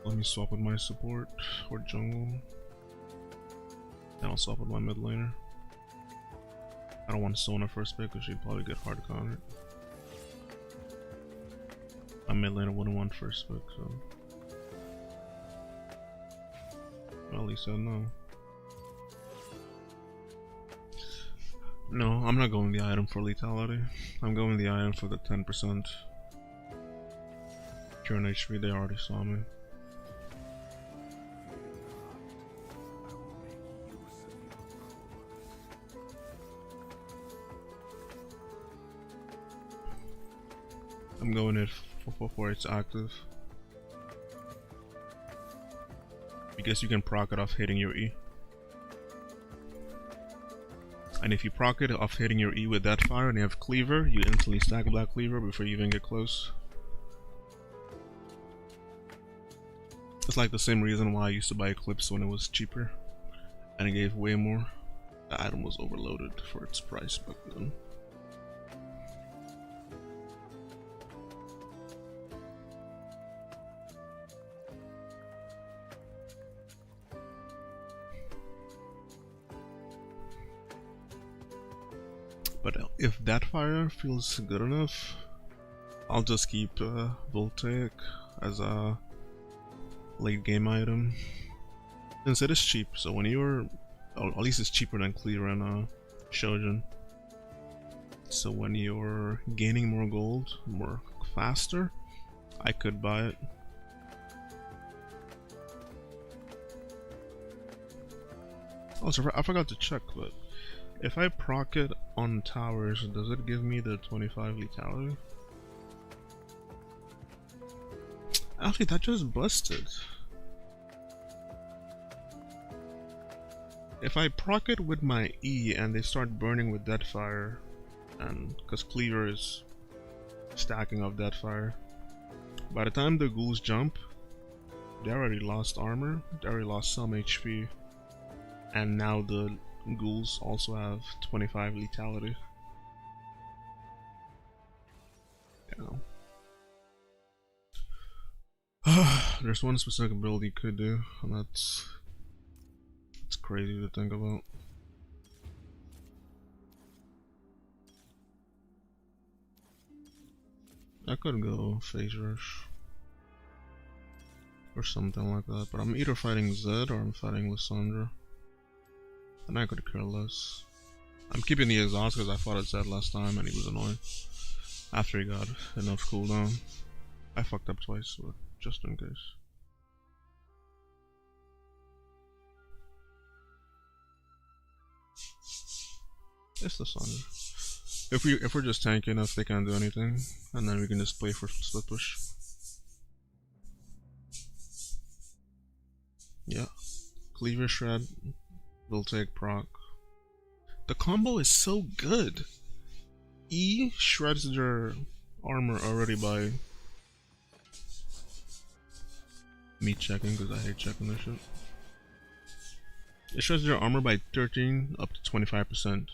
Speaker 1: Let me swap with my support or jungle. Then I'll swap with my mid laner. I don't want Sona first pick because she'd probably get hard countered. My mid laner wouldn't want first pick, so. Well, at least I know. No, I'm not going the item for lethality. I'm going the item for the 10% current HP. They already saw me. I'm going it for it's active. Because you can proc it off hitting your E. And if you proc it off hitting your E with Deathfire and you have Cleaver, you instantly stack Black Cleaver before you even get close. It's like the same reason why I used to buy Eclipse when it was cheaper. And it gave way more. The item was overloaded for its price back then. But if Deathfire feels good enough, I'll just keep Voltaic as a late game item. Since it is cheap, so when you're, at least it's cheaper than Cleaver and Shojin. So when you're gaining more gold, more faster, I could buy it. Also, I forgot to check, but if I proc it on towers, does it give me the 25 lethality? Actually, that just busted. If I proc it with my E and they start burning with Deathfire, and because Cleaver is stacking up Deathfire, by the time the ghouls jump, they already lost armor, they already lost some HP, and now the ghouls also have 25 lethality. There's one specific build you could do, and that's crazy to think about. I could go Phase Rush or something like that, but I'm either fighting Zed or I'm fighting Lissandra. And I could care less. I'm keeping the exhaust because I fought it Zed last time and he was annoying. After he got enough cooldown. I fucked up twice, but just in case. It's the sun. If we're just tanky enough, they can't do anything, and then we can just play for split push. Yeah, cleaver shred will take proc. The combo is so good. E shreds their armor already by me checking because I hate checking this shit. It shreds their armor by 13 up to 25%.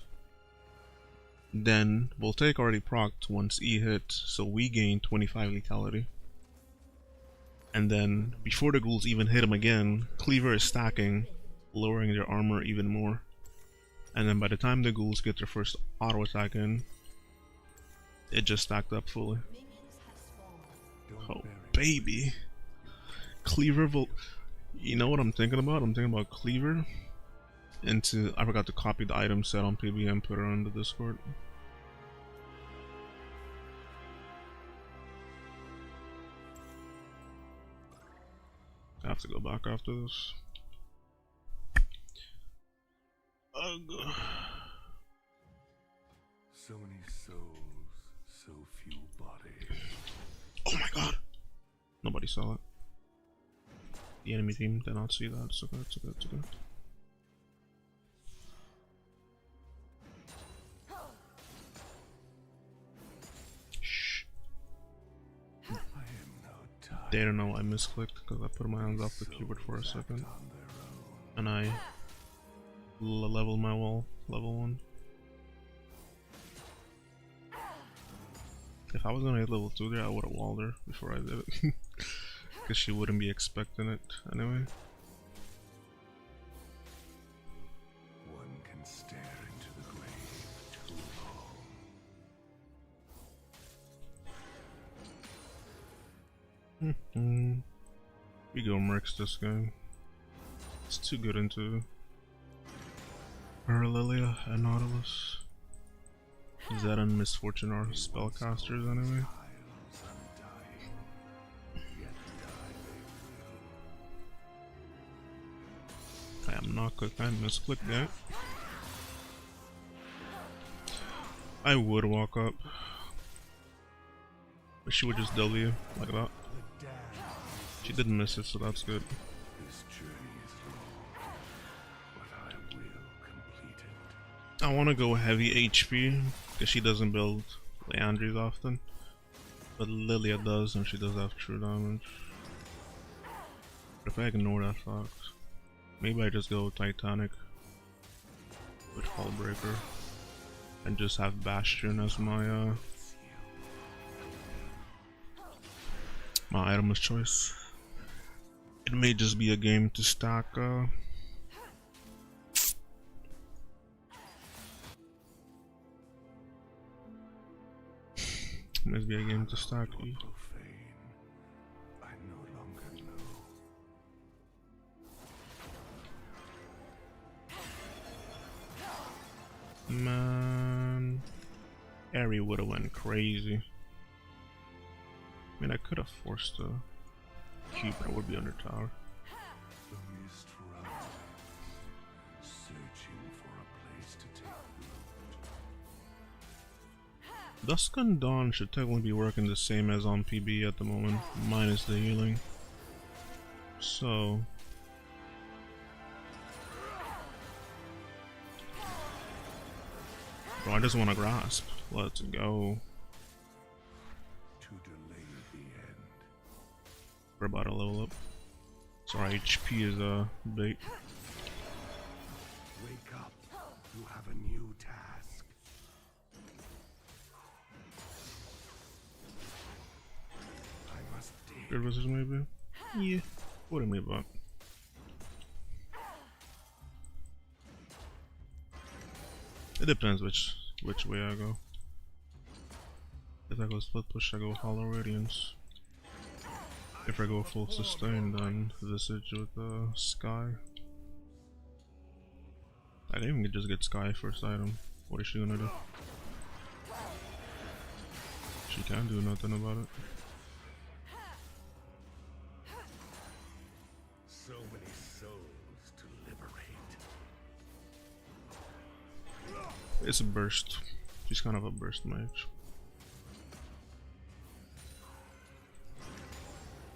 Speaker 1: Then Voltaic already procced once E hit, so we gain 25 lethality. And then before the ghouls even hit him again, Cleaver is stacking, lowering their armor even more. And then by the time the ghouls get their first auto attack in, it just stacked up fully. Oh baby, Cleaver you know what I'm thinking about? I'm thinking about Cleaver into, I forgot to copy the item set on PBE and put it on the Discord. I have to go back after this. Ugh.
Speaker 2: So many souls, so few bodies.
Speaker 1: Oh my god! Nobody saw it. The enemy team did not see that. It's okay, it's okay, it's okay. Shh. They don't know I misclicked because I put my hands off the keyboard for a second. And I leveled my wall, level 1. If I was gonna hit level 2 there, I would have walled her before I did it. Because she wouldn't be expecting it anyway.
Speaker 2: One can stare into the grave too long.
Speaker 1: We go Mercs this game. It's too good into Lilia and Nautilus. Zed and Misfortune are spellcasters anyway. I am not good. I misclicked that. I would walk up, but she would just W like that. She didn't miss it, so that's good.
Speaker 2: This journey is long, but I will complete it.
Speaker 1: I want to go heavy HP because she doesn't build Leandries often, but Lilia does, and she does have true damage. But if I ignore that fact, maybe I just go Titanic with Fallbreaker and just have Bastion as my my item of choice. It may just be a game to stack must be a game to stack E.
Speaker 2: I no longer know.
Speaker 1: Man, Ari would have went crazy. I mean, I could have forced a cube, but I would be under tower.
Speaker 2: The mist rises, searching for a place to take root.
Speaker 1: Dusk and Dawn should technically be working the same as on PBE at the moment, minus the healing. So bro, I just want to grasp. Let's go.
Speaker 2: To delay the end.
Speaker 1: We're about to level up. So our HP is bait.
Speaker 2: Wake up. You have a new task. I must dig.
Speaker 1: Good versus maybe? Yeah. What am I about? It depends which way I go. If I go split push, I go Hollow Radiance. If I go full sustain, then Visage with Sky. I can even just get Sky first item. What is she gonna do? She can't do nothing about it.
Speaker 2: So many souls to liberate.
Speaker 1: It's a burst. She's kind of a burst mage.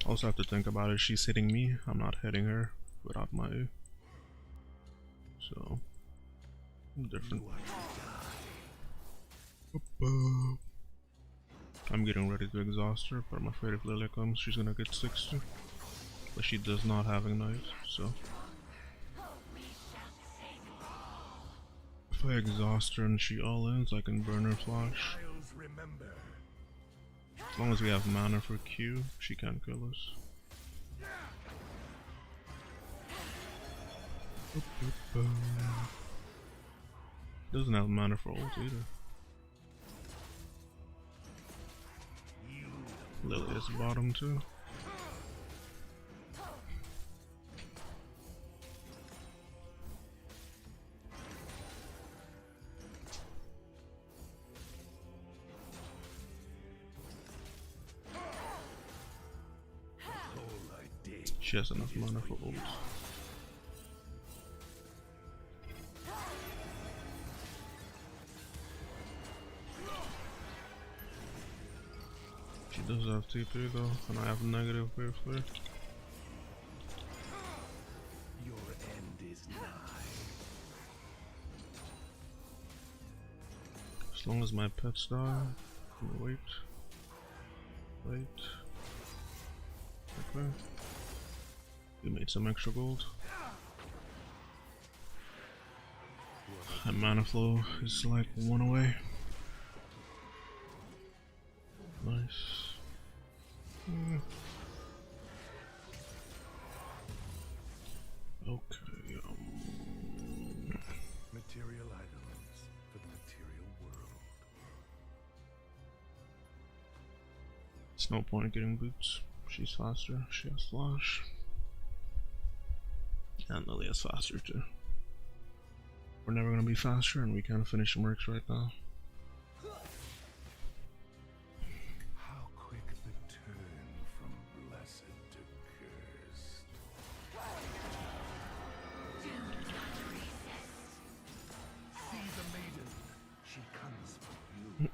Speaker 1: Also have to think about it. She's hitting me. I'm not hitting her without my E. So different. I'm getting ready to exhaust her, but I'm afraid if Lilia comes, she's gonna get 60. But she does not have Ignite, so if I exhaust her and she all ends, I can burn her flash. As long as we have mana for Q, she can't kill us. Doesn't have mana for ult either. Lilia's bottom too. She has enough mana for ult. She does have TP though, and I have negative wave flare.
Speaker 2: Your end is nigh.
Speaker 1: As long as my pets die, wait. Okay. We made some extra gold. And mana flow is like 1 away. Nice. Okay.
Speaker 2: Material items for the material world.
Speaker 1: It's no point getting boots. She's faster. She has flash. And Lilia's faster too. We're never gonna be faster, and we can't finish mercs right now.
Speaker 2: How quick the turn from blessed to cursed. See the maiden. She comes for you.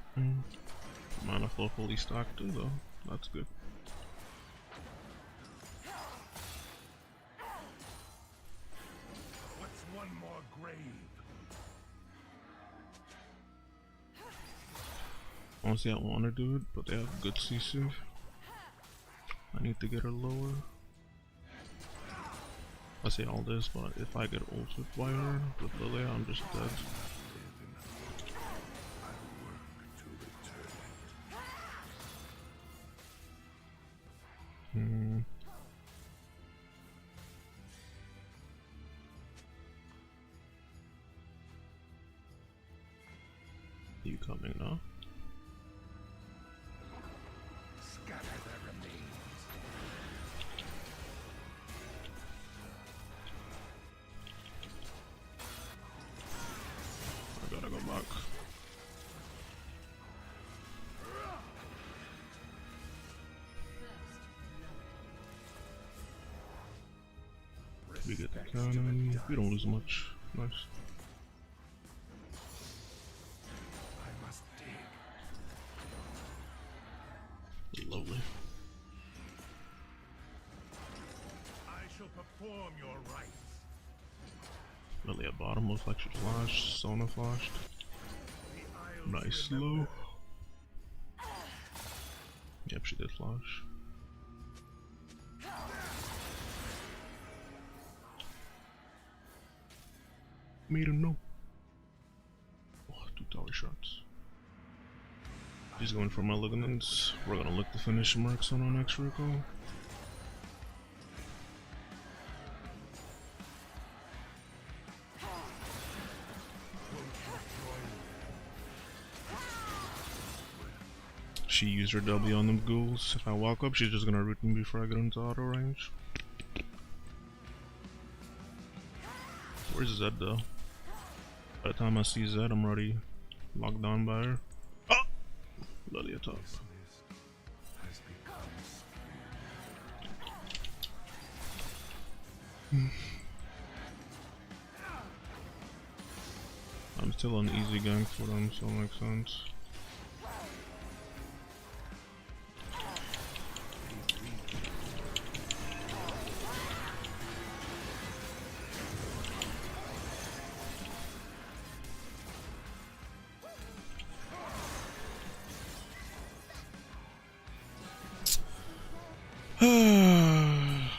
Speaker 1: Mana flow fully stocked too though. That's good.
Speaker 2: What's one more grave?
Speaker 1: Honestly, I want to do it, but they have good CC. I need to get her lower. I say all this, but if I get ulted by her with Lilia, I'm just dead. You coming now?
Speaker 2: Scatter their remains.
Speaker 1: I gotta go back. We get the cannon. We don't lose much. Nice.
Speaker 2: I must dig.
Speaker 1: Lovely.
Speaker 2: I shall perform your rites.
Speaker 1: Lilia bottom looks like she flashed. Sona flashed.
Speaker 2: The Isles
Speaker 1: Nice
Speaker 2: remember.
Speaker 1: low. Yep, she did flash. Made him know. Oh, 2 tower shots. He's going for malignance. We're gonna look to finish marks on our next recall. She used her W on them ghouls. If I walk up, she's just gonna root me before I get into auto range. Where's Zed though? By the time I see Zed, I'm already locked down by her. Oh! Bloody top.
Speaker 2: This mist has become
Speaker 1: I'm still on easy gank for them, so it makes sense.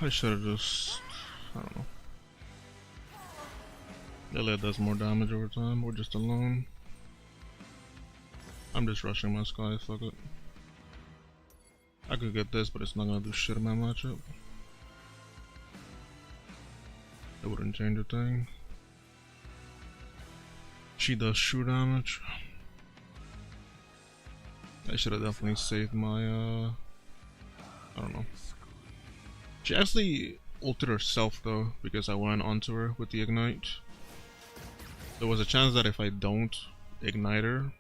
Speaker 1: I should have just, I don't know. Lilia does more damage over time, or just alone. I'm just rushing my Sky, fuck it. I could get this, but it's not gonna do shit in my matchup. It wouldn't change a thing. She does true damage. I should have definitely saved my, I don't know. She actually ulted herself though, because I went onto her with the ignite. There was a chance that if I don't ignite her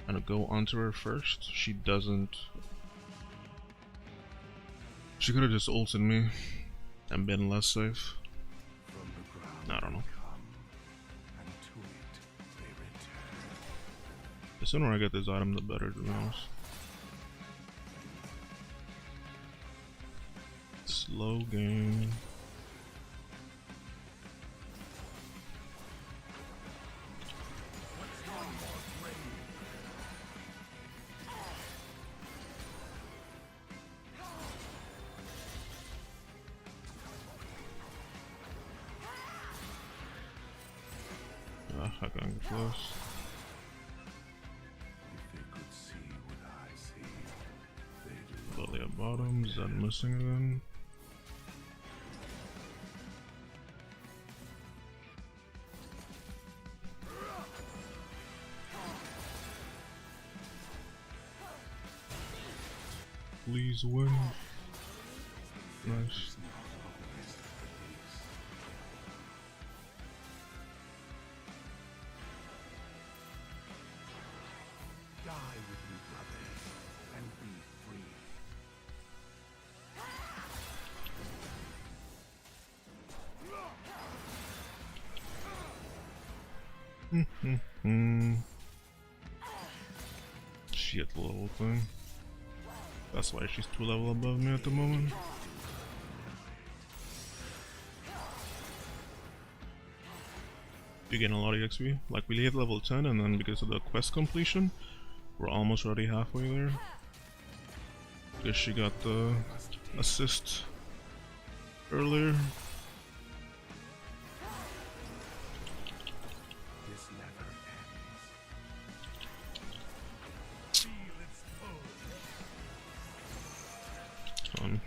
Speaker 1: and go onto her first, she doesn't. She could have just ulted me and been less safe.
Speaker 2: from the ground.
Speaker 1: I don't know.
Speaker 2: Come, and to it they return.
Speaker 1: The sooner I get this item, the better, to be honest. Slow game. I can't get close.
Speaker 2: If they could see what I see, they'd
Speaker 1: Lily at bottom, Zed missing again. Please win. Nice.
Speaker 2: die with me, brothers, and be free.
Speaker 1: Shit, the little thing. That's why she's 2 level above me at the moment. You gain a lot of XP. Like, we hit level 10, and then because of the quest completion, we're almost already halfway there. Because she got the assist earlier.
Speaker 2: This never ends.
Speaker 1: Fun.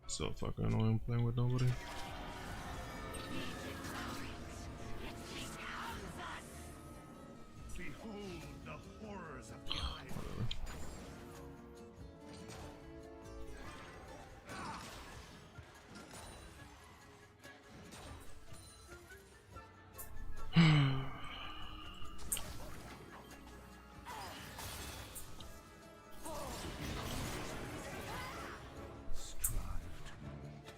Speaker 1: So fucking annoying playing with nobody.
Speaker 2: Behold the horrors of time.
Speaker 1: Whatever.
Speaker 2: Strive to meet it.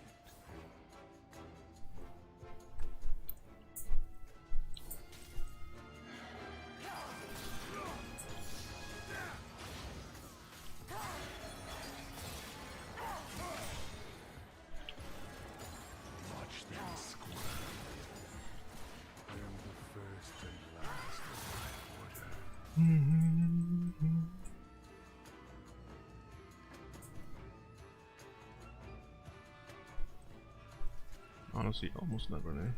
Speaker 1: Honestly, almost never know.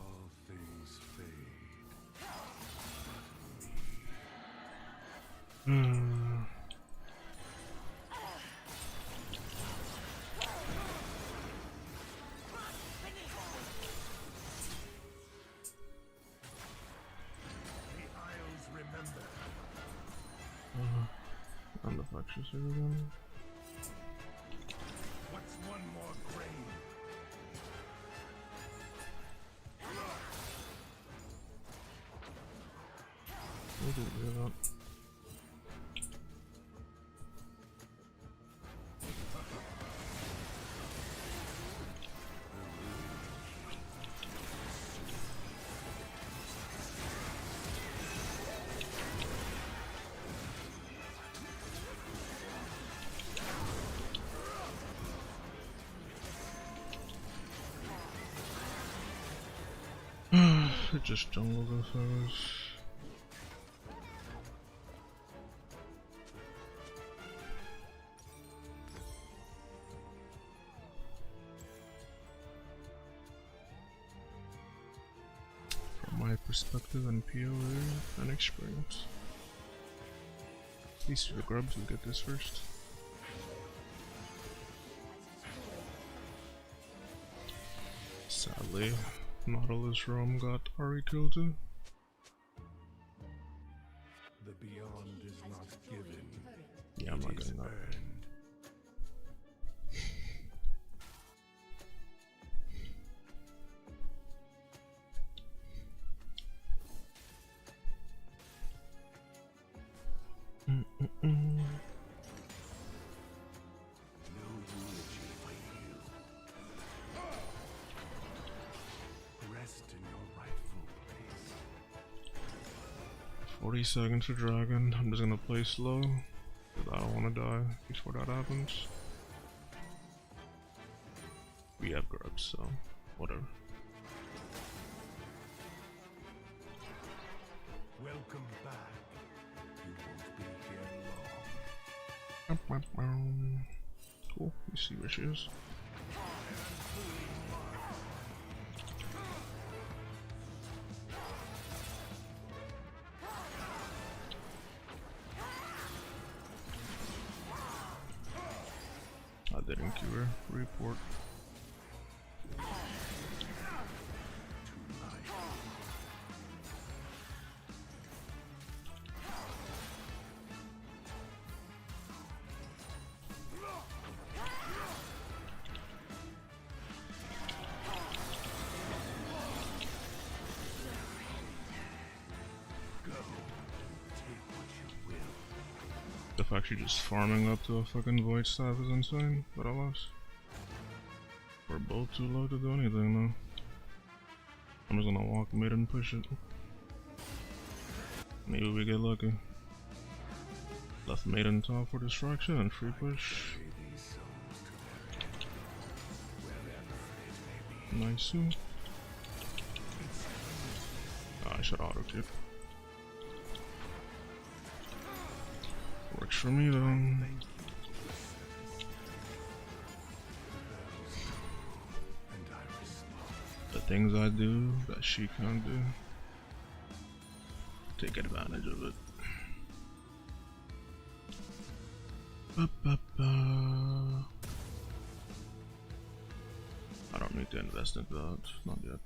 Speaker 2: All things fade. The Isles remember.
Speaker 1: And the factions again.
Speaker 2: What's one more grain?
Speaker 1: What did we do that? It just jungled us first. From my perspective and POA and experience. At least for the grubs will get this first. Sadly, Nautilus Rome got Ari killed too.
Speaker 2: The beyond is not given.
Speaker 1: Yeah, I'm not
Speaker 2: It is
Speaker 1: getting that.
Speaker 2: earned. No eulogy for you. Rest in your rightful place.
Speaker 1: 40 seconds for Dragon. I'm just gonna play slow, because I don't want to die before that happens. We have grubs, so whatever.
Speaker 2: Welcome back. You won't be here long.
Speaker 1: Cool, we see where she is. I didn't cure her. Report. The fact she's just farming up to a fucking void staff is insane, but alas. We're both too low to do anything though. I'm just gonna walk mid and push it. Maybe we get lucky. Left maiden top for distraction and free push. Nice. Oh, I should auto kick. Works for me though. The things I do that she can't do. Take advantage of it. I don't need to invest into that, not yet.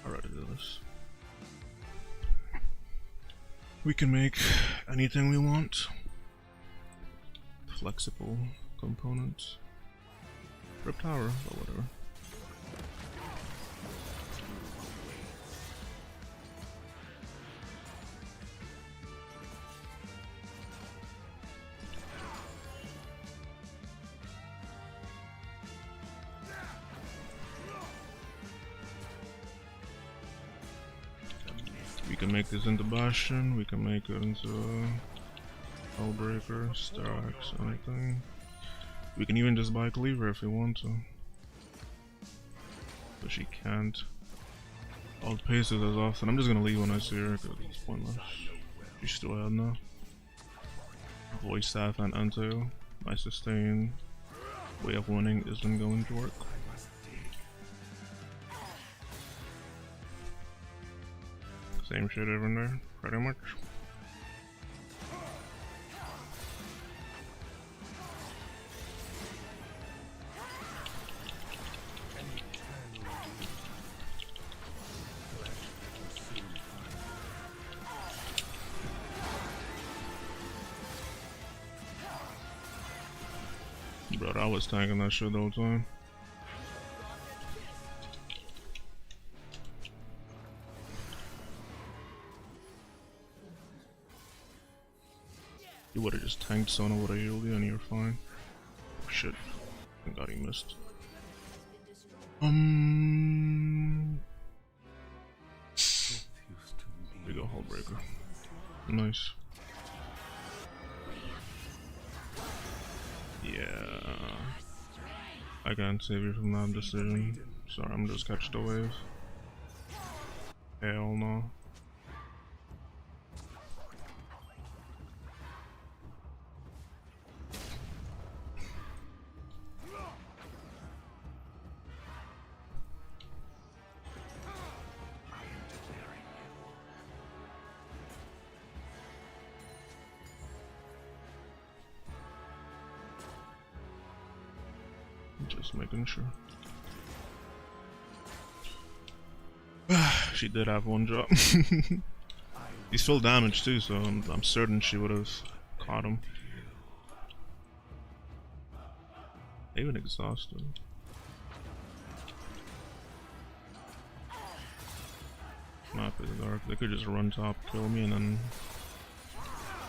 Speaker 1: Alright, do this. We can make anything we want. Flexible components. Rip tower, but whatever. We can make this into Bastion, we can make it into Hellbreaker, Starax, anything. We can even just buy Cleaver if we want to. But she can't. I'll pace it as often. I'm just gonna leave when I see her because it's pointless. She's still ahead now. Voice Staff and Anteo. My sustain way of winning isn't going to work. Same shit over there, pretty much. Bro, I was tanking that shit the whole time. You would've just tanked Sona, would've healed you and you're fine. Oh shit. Thank god he missed. There you go, Hullbreaker. Nice. Yeah. I can't save you from that decision. Sorry, I'm just catching the wave. Hell no. Just making sure. She did have one drop. He's full damage too, so I'm certain she would have caught him. Even exhausted. Map is dark. They could just run top, kill me, and then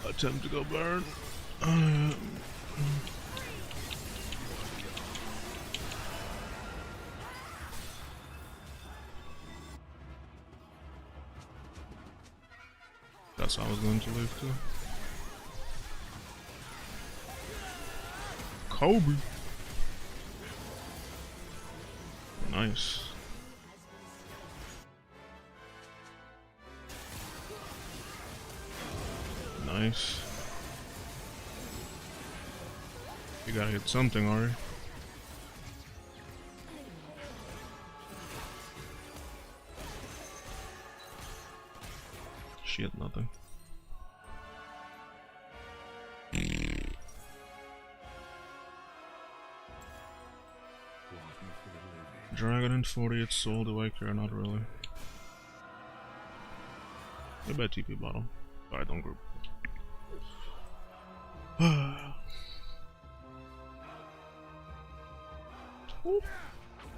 Speaker 1: attempt to go burn. That's how I was going to live too. Kobe. Nice. Nice. You gotta hit something, Ari. She had nothing. Dragon and 48 soul, do I care? Not really. Maybe a TP bottle. Alright, don't group.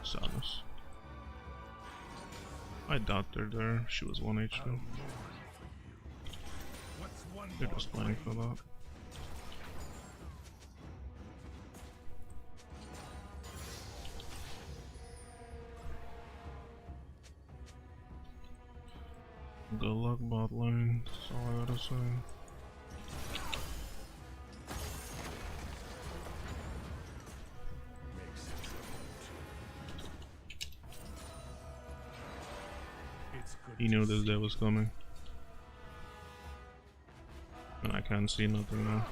Speaker 1: Sadness. I doubt they're there. She was 1 HP. They're just playing for that. Good luck, bot lane. That's all I gotta say. He knew this day was coming. And I can't see nothing now.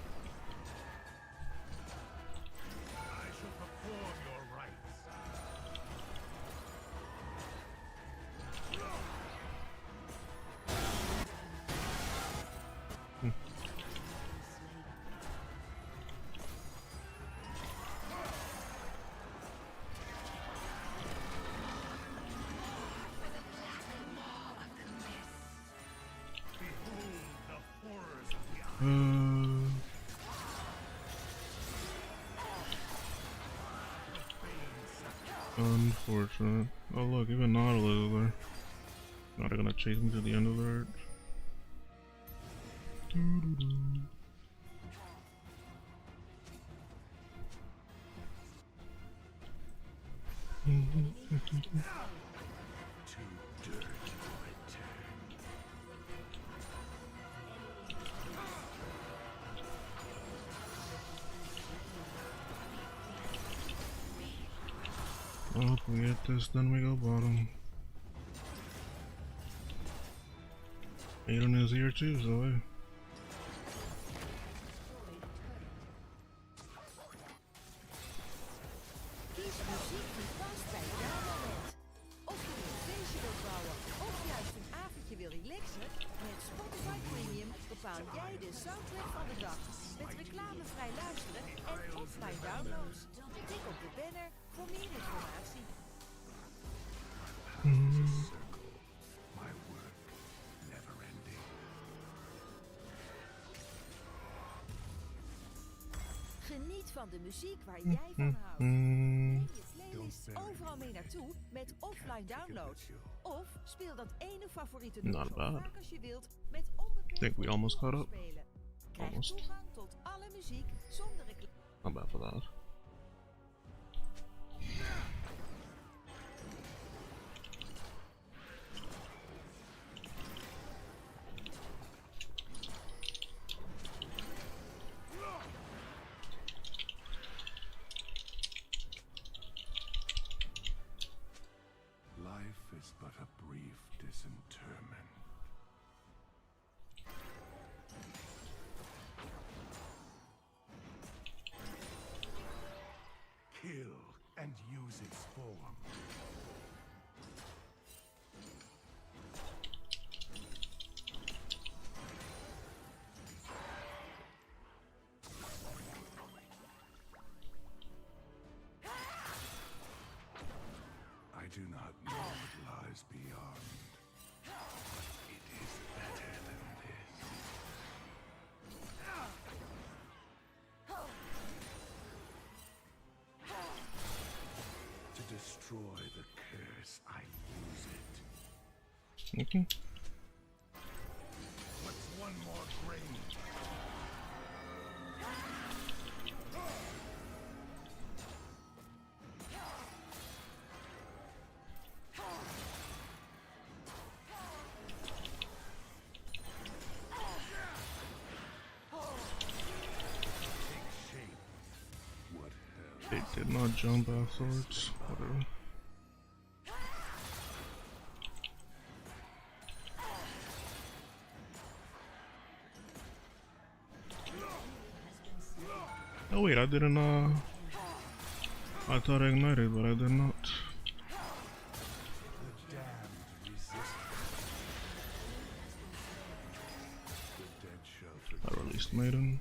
Speaker 1: Unfortunate. Oh look, even Nautilus is there. Now they're gonna chase me to the end of the arch. Oh, if we get this, then we go bottom. Aiden is here too, so
Speaker 4: Kies muziek die past bij jouw moment. Of je nu een feestje wilt bouwen of juist een avondje wil relaxen, met Spotify Premium bepaal jij de soundtrack van de dag. Met reclamevrij luisteren en offline downloads. Klik op de banner voor meer informatie.
Speaker 2: My work never ending.
Speaker 4: Geniet van de muziek waar jij van houdt. Neem je playlist overal mee naartoe met offline downloads. Of speel dat ene favoriete nummer zo vaak als je wilt met onbeperkt
Speaker 1: think we almost caught up.
Speaker 4: spelen. Krijg
Speaker 1: Almost.
Speaker 4: toegang tot alle muziek zonder reclame.
Speaker 1: Not bad for that.
Speaker 2: Life is but a brief disinterment. Kill and use its form. I do not know what lies beyond. It is better than this. To destroy the curse, I use it.
Speaker 1: Okay.
Speaker 2: What's one more grain? Take shape. What hell?
Speaker 1: They did not jump afterwards. Whatever. Oh wait, I didn't I thought I ignited, but I did not.
Speaker 2: The damned resist. The dead shall forget.
Speaker 1: I released Maiden.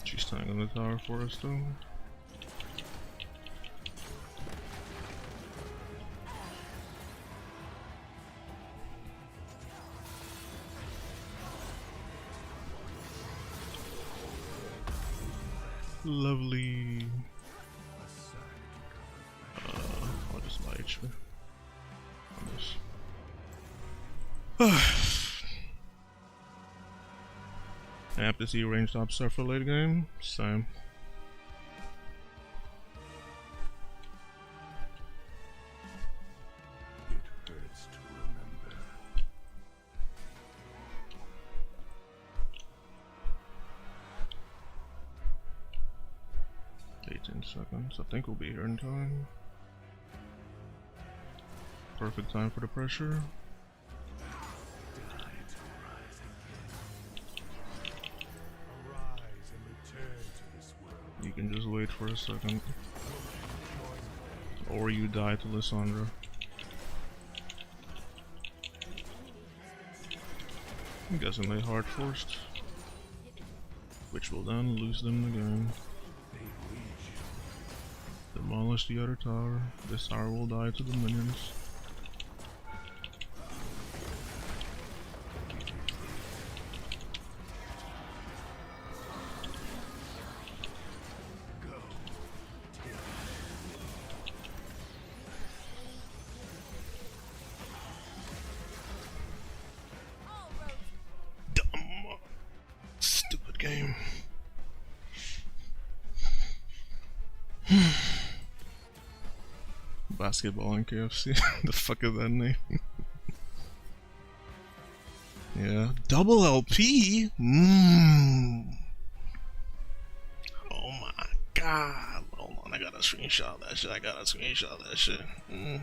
Speaker 1: She's standing in the tower for us though. Lovely. I'll just buy HP on this. I have to see range top stuff for late game. Same.
Speaker 2: It hurts to remember.
Speaker 1: 18 seconds. I think we'll be here in time. Perfect time for the pressure.
Speaker 2: Arise and return to this world.
Speaker 1: You can just wait for a second. Or you die to Lysandra. I'm guessing they hard forced. Which will then lose them the game.
Speaker 2: They reach.
Speaker 1: Demolish the other tower. This tower will die to the minions.
Speaker 2: Go.
Speaker 1: Dumb. Stupid game. Basketball and KFC. The fuck is that name? Yeah, double LP. Mmm. Oh my god. Hold on, I gotta screenshot that shit. Mm.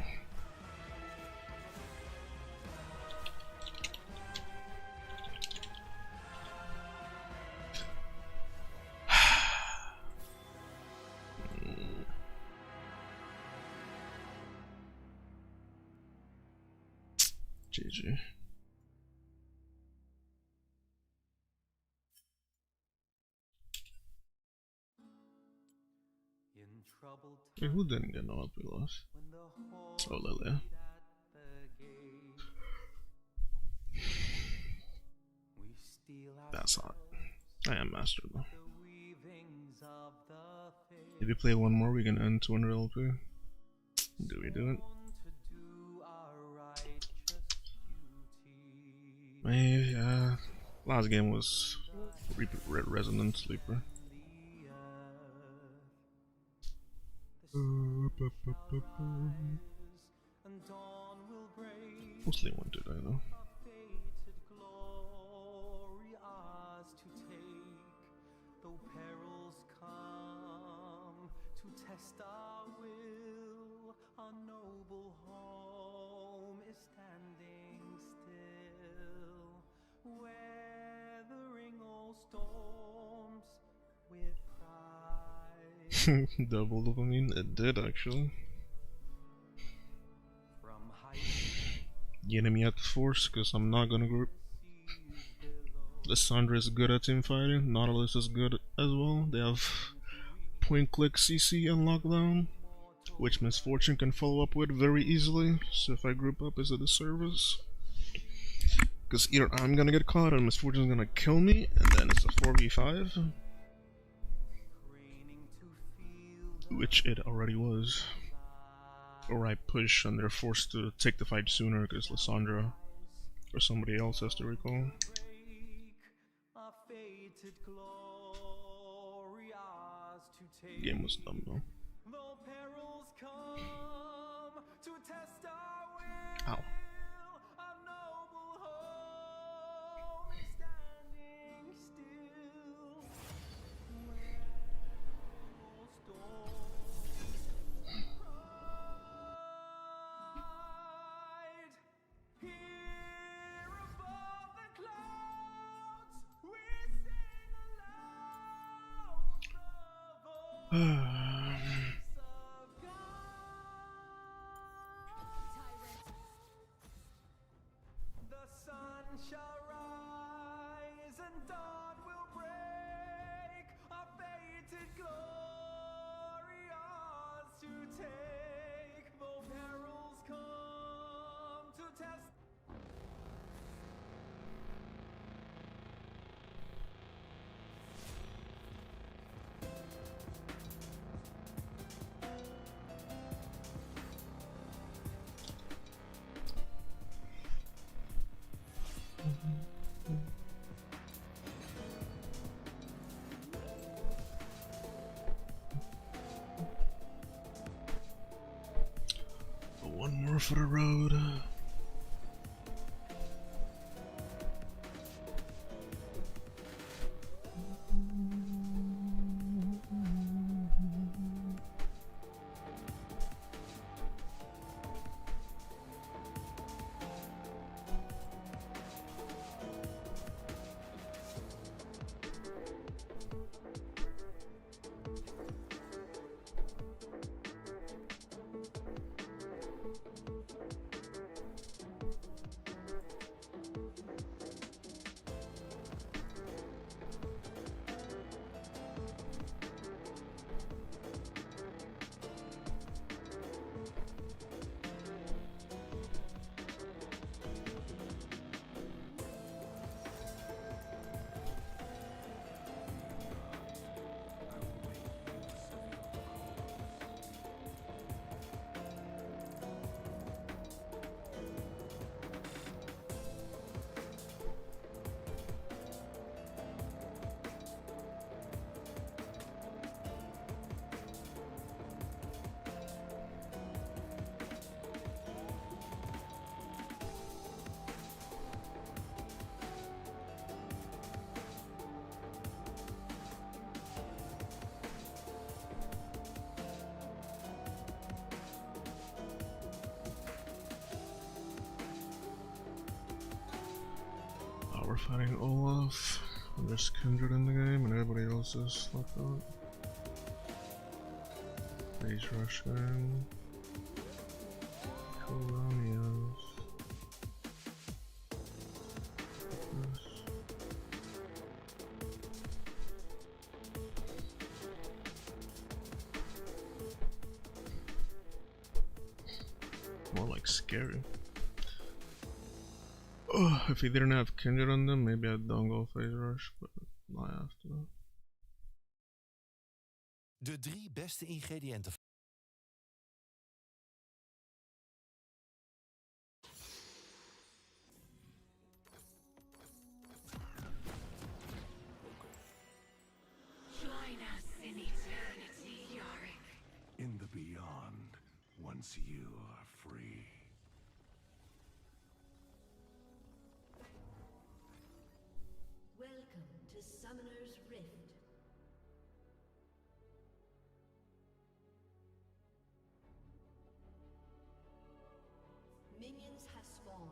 Speaker 1: GG. Wait, who didn't get no LP loss? Oh, Lilia. That's hot. I am master though. If we play one more, we can end 200 LP. Do we do it? Maybe, yeah. Last game was Resonant Sleeper. Mostly one today though. Double dopamine, it did actually. Getting me at the force, because I'm not gonna group. Lissandra is good at team fighting, Nautilus is good as well. They have point click CC and lockdown, which Misfortune can follow up with very easily, so if I group up it's a disservice. Because either I'm gonna get caught and Misfortune's gonna kill me, and then it's a 4v5. Which it already was. Or I push and they're forced to take the fight sooner because Lissandra or somebody else has to recall. Game was dumb though. Ow. One more for the road. we're fighting Olaf, and there's Kindred in the game, and everybody else is left out. Phase rush game. Colonials. More like scary. Oh, if he didn't have Kindred on them, maybe I'd don't go phase rush, but I have to.
Speaker 5: De 3 beste ingrediënten.
Speaker 6: Join us in eternity, Yorick.
Speaker 2: In the beyond, once you are free.
Speaker 7: Welcome to Summoner's Rift. Minions have spawned.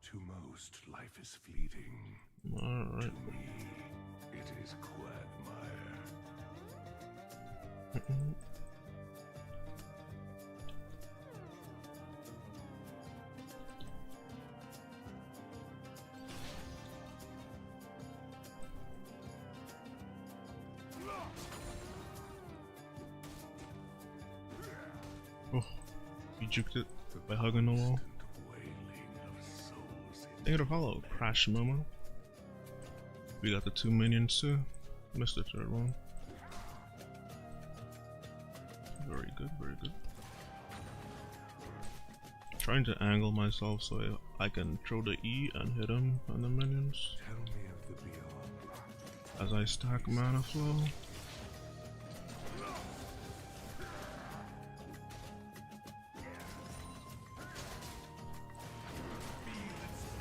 Speaker 2: To most, life is fleeting.
Speaker 1: Alright.
Speaker 2: To me, it is quagmire.
Speaker 1: Oh, you juked it by hugging the wall.
Speaker 2: Wailing of souls in
Speaker 1: Negative Hollow, Crash Momo. We got the 2 minions too. Missed the third one. Very good, very good. Trying to angle myself so I can throw the E and hit him and the minions
Speaker 2: Tell me of the beyond.
Speaker 1: as I stack mana flow.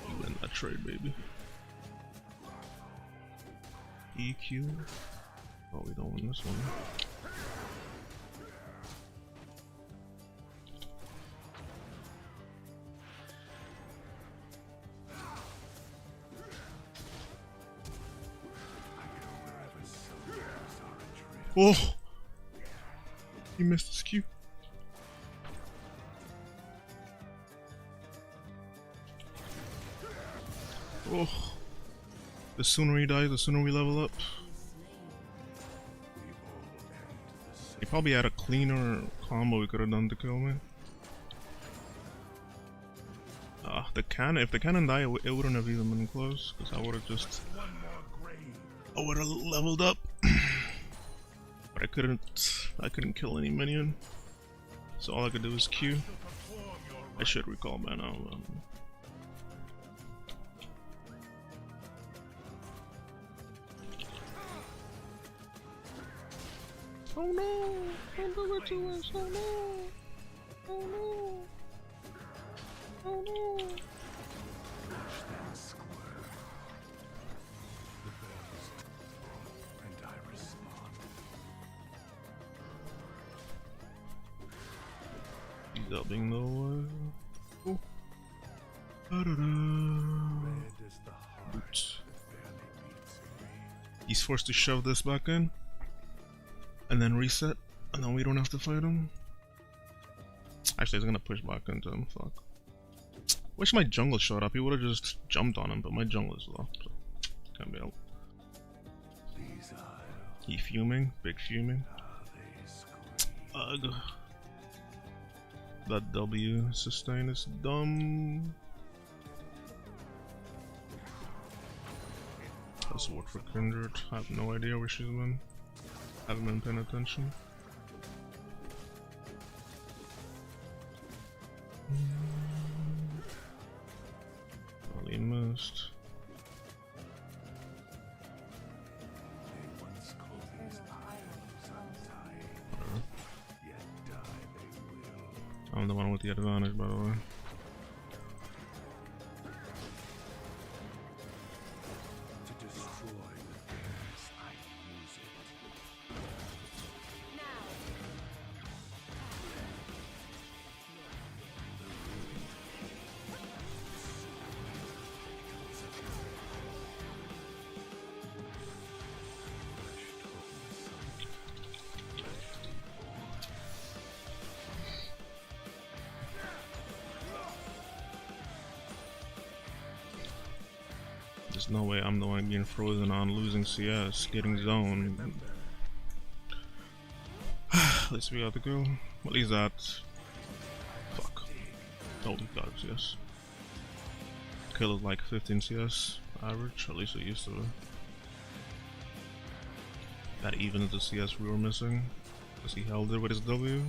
Speaker 1: You win that trade, baby. EQ. Oh, we don't win this one. Oh! He missed his Q. Oh! The sooner he dies, the sooner we level up. He probably had a cleaner combo we could have done to kill me. The cannon. If the cannon died, it wouldn't have even been close, because I would have just. I would have leveled up. But I couldn't kill any minion. So all I could do was Q. I should recall by now. Oh no! Don't do it to us! Oh no! Oh no! Oh no!
Speaker 2: And I respond.
Speaker 1: He's up being low. Oh. Da-da-da.
Speaker 2: Red is the heart
Speaker 1: Boots.
Speaker 2: that barely beats in me.
Speaker 1: He's forced to shove this back in. And then reset. And then we don't have to fight him. Actually, he's gonna push back into him. Fuck. Wish my jungle showed up. He would have just jumped on him, but my jungle is low. So can't be helped.
Speaker 2: These isles,
Speaker 1: He fuming. Big fuming.
Speaker 2: how they squeeze.
Speaker 1: Ugh. That W sustain is dumb. That's what for Kindred. I have no idea where she's been. Haven't been paying attention. Probably missed.
Speaker 2: They once called these isles undying, yet die they will.
Speaker 1: I'm the one with the advantage, by the way.
Speaker 2: To destroy the things I use it.
Speaker 1: There's no way I'm the one getting frozen on losing CS, getting zoned. At least we got the kill. At least that. Fuck. Oh, we got it, CS. Kill is like 15 CS average, at least it used to be. That evens the CS we were missing, because he held it with his W.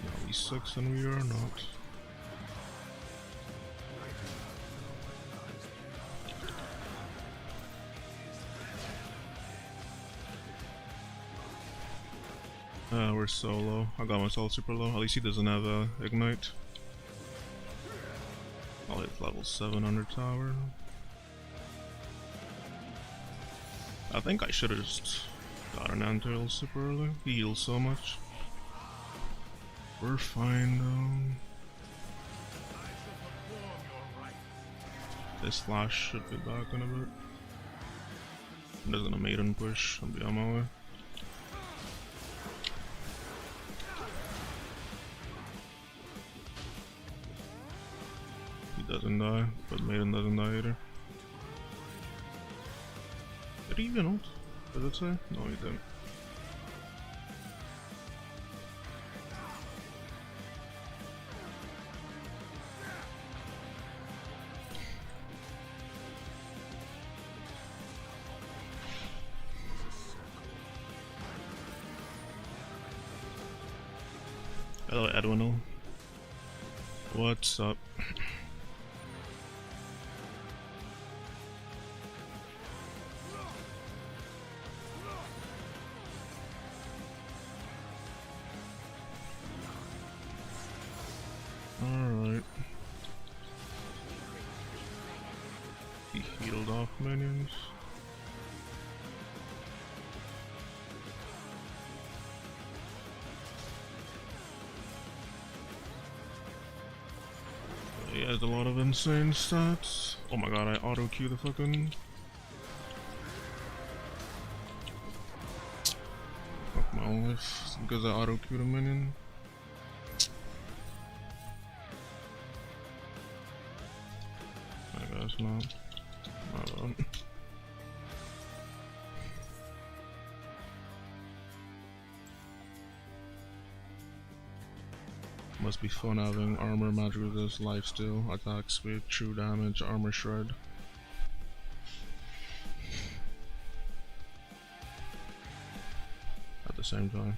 Speaker 1: Are we 6 and we are not. We're so low. I got myself super low. At least he doesn't have ignite. Oh, it's level 700 tower. I think I should have just got an anti super early. He heals so much. We're fine though. This flash should be back in a bit. I'm just gonna maiden push and be on my way. He doesn't die, but maiden doesn't die either. Did he even ult? Did it say? No, he didn't. Hello, Edwinal. What's up? Alright. He healed off minions. He has a lot of insane stats. Oh my god, I auto queue the fucking. Fuck my life. Because I auto queued a minion. I guess not. I don't. Must be fun having armor, magic resist, lifesteal, attack speed, true damage, armor shred. At the same time.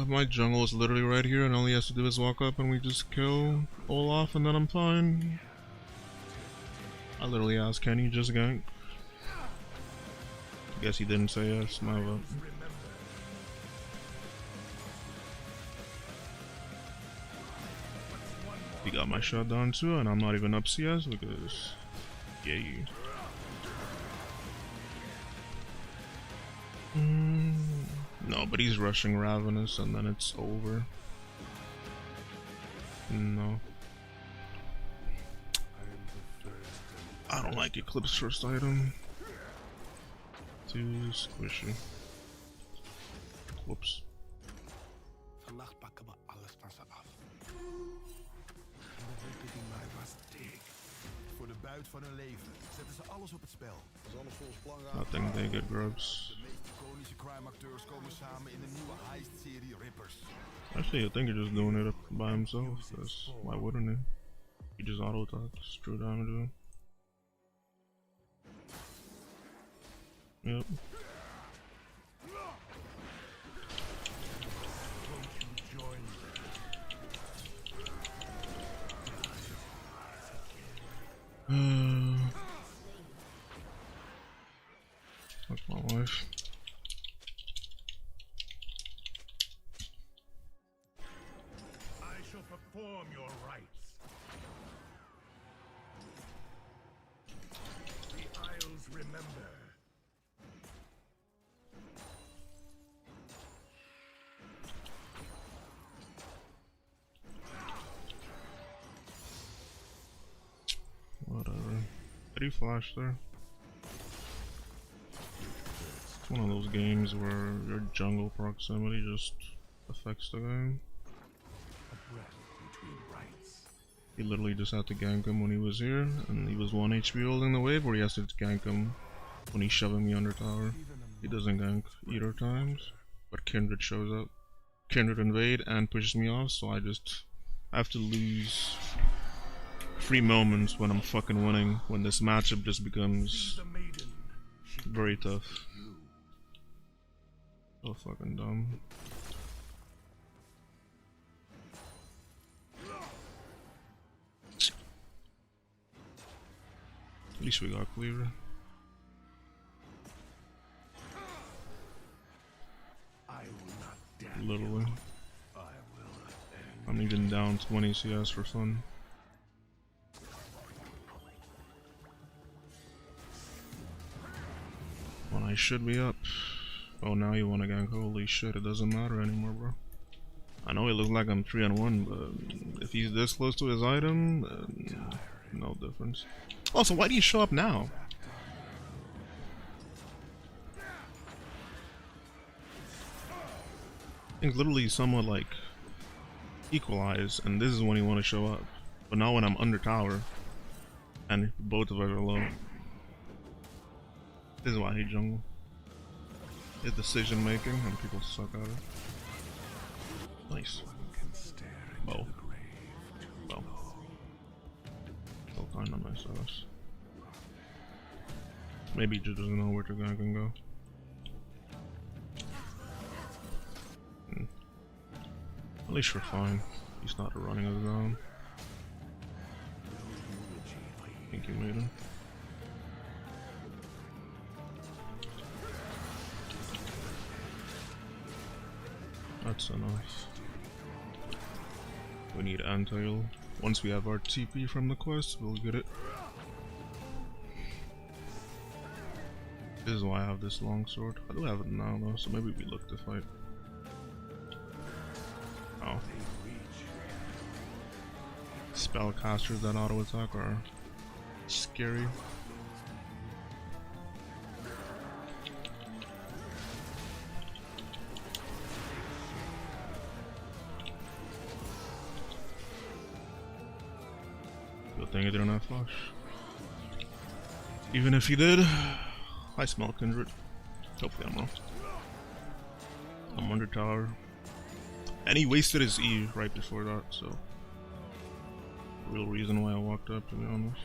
Speaker 1: My jungle is literally right here and all he has to do is walk up and we just kill Olaf and then I'm fine. I literally asked, can you just gank? Guess he didn't say yes, my vote. He got my shot down too, and I'm not even up CS because, yeah. No, but he's rushing Ravenous, and then it's over. No. I don't like Eclipse first item. Too squishy. Whoops.
Speaker 2: Vannacht pakken we alles van ze af. Voor de buit van hun leven zetten ze alles op het spel.
Speaker 1: I think they get grubs.
Speaker 2: De meest iconische crime acteurs komen samen in de nieuwe heist-serie Rippers.
Speaker 1: Actually, I think he's just doing it by himself. Because why wouldn't he? He just auto attacks, true damage. Yep.
Speaker 2: perform your rites. The Isles remember.
Speaker 1: Whatever. Did he flash there? It's one of those games where your jungle proximity just affects the game.
Speaker 2: A breath between rites.
Speaker 1: He literally just had to gank him when he was here, and he was 1 HP holding the wave, or he has to gank him when he's shoving me under tower. He doesn't gank either times, but Kindred shows up. Kindred invade and pushes me off, so I have to lose 3 moments when I'm fucking winning, when this matchup just becomes
Speaker 2: The maiden. She
Speaker 1: very tough.
Speaker 2: you.
Speaker 1: So fucking dumb. At least we got Cleaver.
Speaker 2: I will not damn
Speaker 1: Literally.
Speaker 2: you. I will end.
Speaker 1: I'm even down 20 CS for fun. When I should be up. Oh, now you wanna gank? Holy shit, it doesn't matter anymore, bro. I know it looks like I'm 3-1, but if he's this close to his item, no difference. Also, why do you show up now? Things literally somewhat like equalize, and this is when you want to show up. But now when I'm under tower, and both of us are low, this is why I hate jungle. His decision making, and people suck at it. Nice.
Speaker 2: Can stare into
Speaker 1: Bow.
Speaker 2: the grave.
Speaker 1: Well, still kinda nice of us. Maybe he just doesn't know where to go. At least we're fine. He's not running us down. Thank you, maiden. That's enough. We need Antail. Once we have our TP from the quest, we'll get it. This is why I have this long sword. I do have it now though, so maybe we look to fight. Oh. Spellcasters that auto attack are scary. Good thing he didn't have flash. Even if he did, I smell Kindred. Hopefully I'm wrong. I'm under tower. And he wasted his E right before that, so real reason why I walked up, to be honest.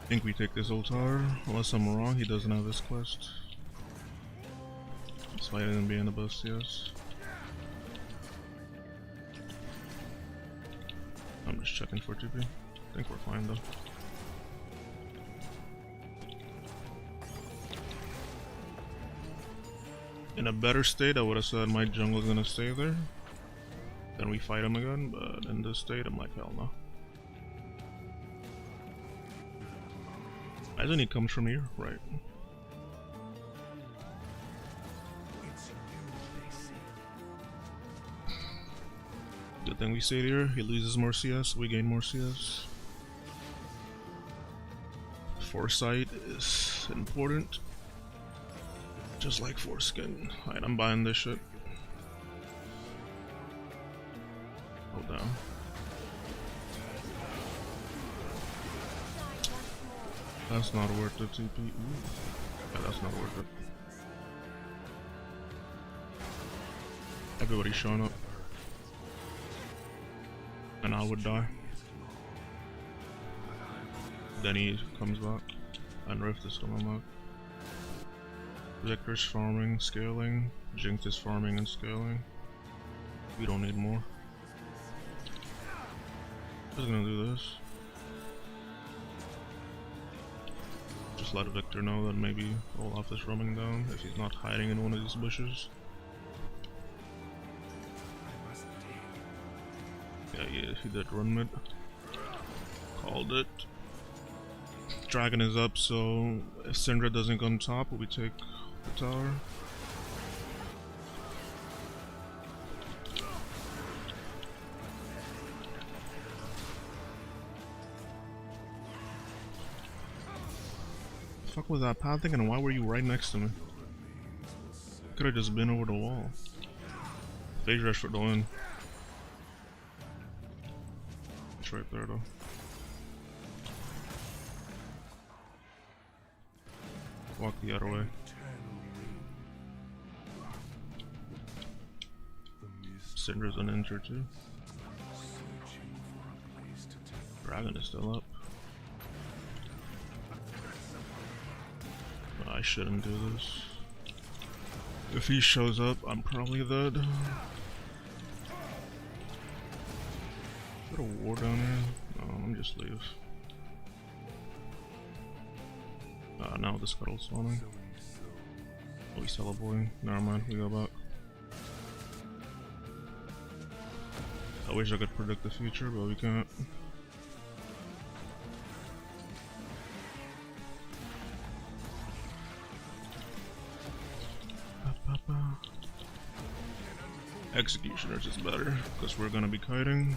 Speaker 1: I think we take this old tower, unless I'm wrong, he doesn't have this quest. That's why I didn't be in the bus, yes. I'm just checking for TP. I think we're fine though. In a better state, I would have said my jungle's gonna stay there. Then we fight him again, but in this state, I'm like, hell no. Imagine he comes from here, right?
Speaker 2: It's you they see.
Speaker 1: Good thing we stayed here. He loses more CS, we gain more CS. Foresight is important. Just like foreskin. Alright, I'm buying this shit. Hold down. That's not worth it, TP. Ooh. Yeah, that's not worth it. Everybody's showing up. And I would die. Then he comes back. And Rift is coming back. Victor's farming, scaling. Jinx is farming and scaling. We don't need more. Just gonna do this. Just let Victor know that maybe Olaf is roaming down if he's not hiding in one of these bushes. Yeah, he did run mid. Called it. Dragon is up, so if Syndra doesn't go on top, we take the tower. Fuck was that pathing, and why were you right next to me? Could have just been over the wall. Phase rush for the win. It's right there though. Walk the other way. Syndra's an injured too. Dragon is still up. I shouldn't do this. If he shows up, I'm probably dead. Is there a war down here? No, I'm just leave. Now the scuttle's spawning. Oh, he's teleporting. Never mind, we go back. I wish I could predict the future, but we can't. Executioners is better, because we're gonna be kiting.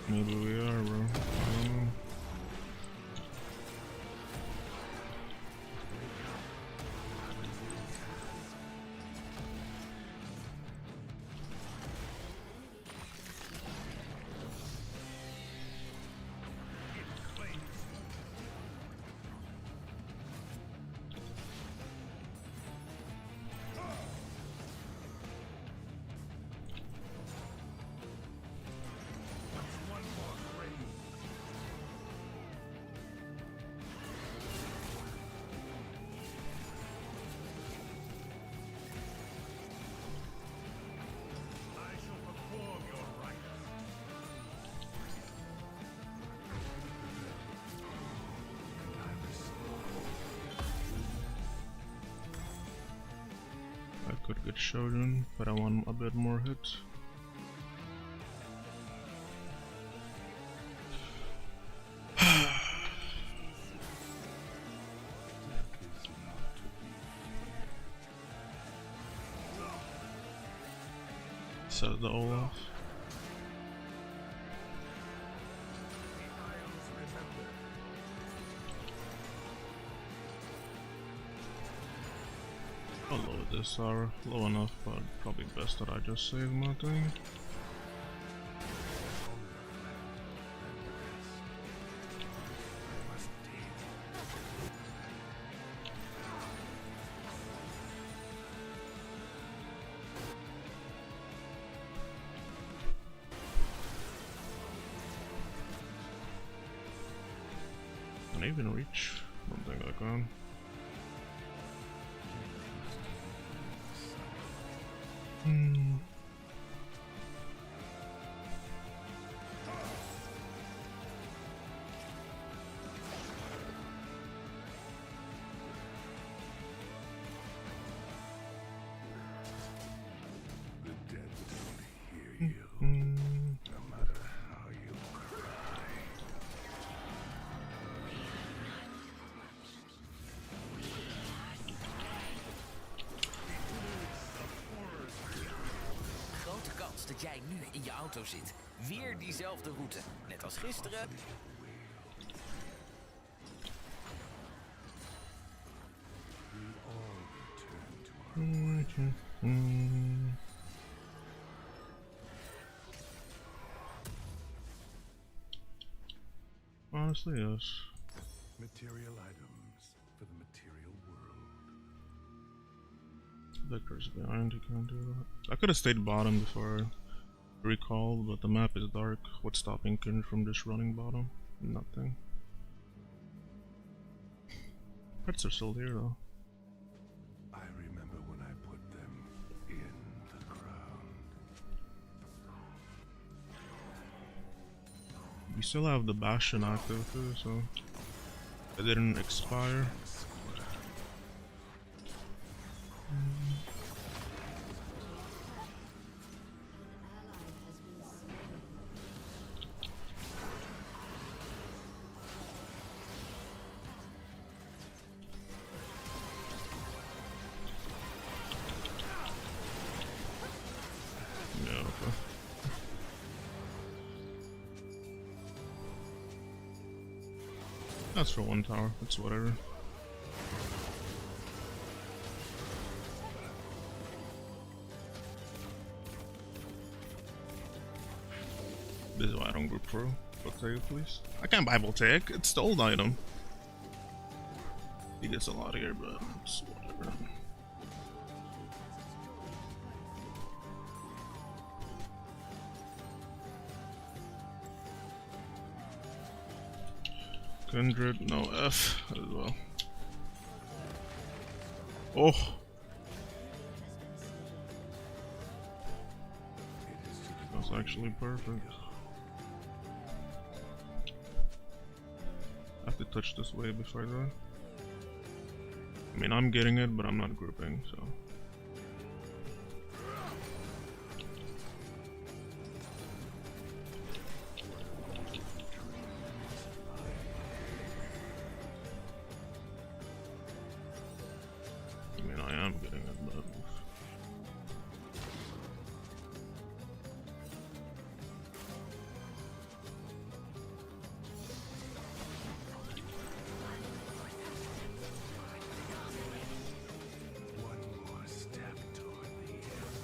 Speaker 1: Maybe we are, bro. I don't know. Could get Shogun, but I want a bit more hits. Says the Olaf. I'll lower this Sarah. Low enough, but probably best that I just save my thing. Can I even reach? Don't think I can.
Speaker 3: Dat jij nu in je auto zit. Weer diezelfde route. Net als gisteren.
Speaker 1: Honestly, yes.
Speaker 2: Material items for the material world.
Speaker 1: Victor's behind, you can't do that. I could have stayed bottom before I recalled, but the map is dark. What's stopping Kin from just running bottom? Nothing. Pets are still here though.
Speaker 2: I remember when I put them in the ground.
Speaker 1: We still have the Bastion active too, so it didn't expire. Yeah, okay. That's for one tower, it's whatever. This is why I don't group pro. Voltaic, please. I can't buy Voltaic, it's the old item. He gets a lot here, but it's whatever. Kindred, no F as well. Oh! That's actually perfect. I have to touch this wave before that. I mean, I'm getting it, but I'm not grouping, so. I mean, I am getting it, but.
Speaker 2: One more step toward the end.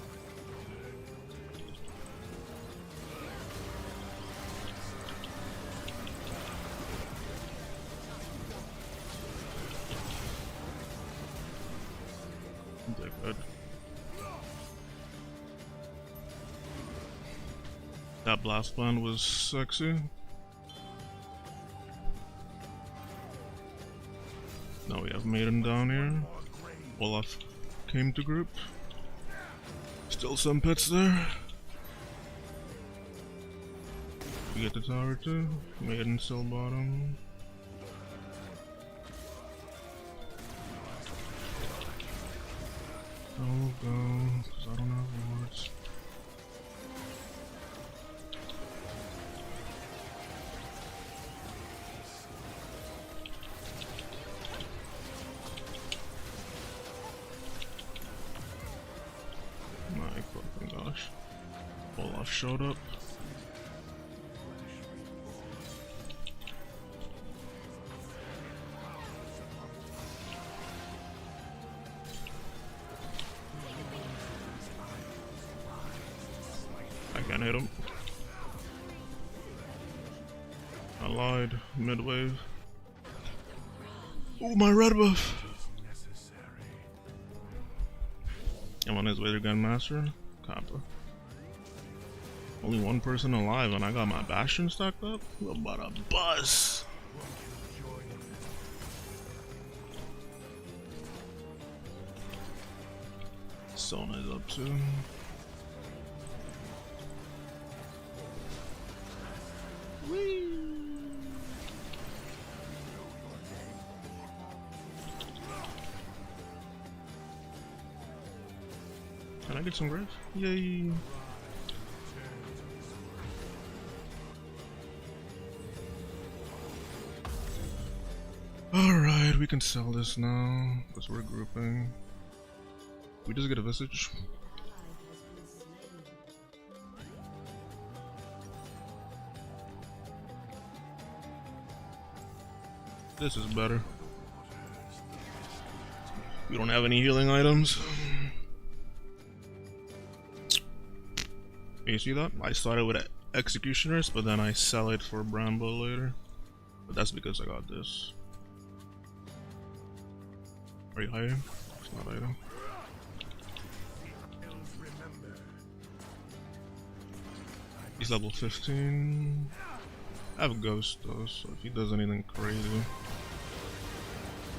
Speaker 1: They're good. That blast band was sexy. Now we have Maiden down here. Olaf came to group. Still some pets there. We get the tower too. Maiden still bottom. Oh go, cause I don't have wards. My fucking gosh. Olaf showed up. I can't hit him. I lied. Mid-wave. Oh, my red buff! I'm on his way to Gunmaster. Kappa. Only one person alive and I got my Bastion stacked up? What about a buzz? Sona is up too. Can I get some grave? Yay! Alright, we can sell this now, because we're grouping. We just get a visage. This is better. We don't have any healing items. You see that? I started with Executioners, but then I sell it for Bramble later. But that's because I got this. Are you hiding? It's not hiding. He's level 15. I have a Ghost though, so if he does anything crazy.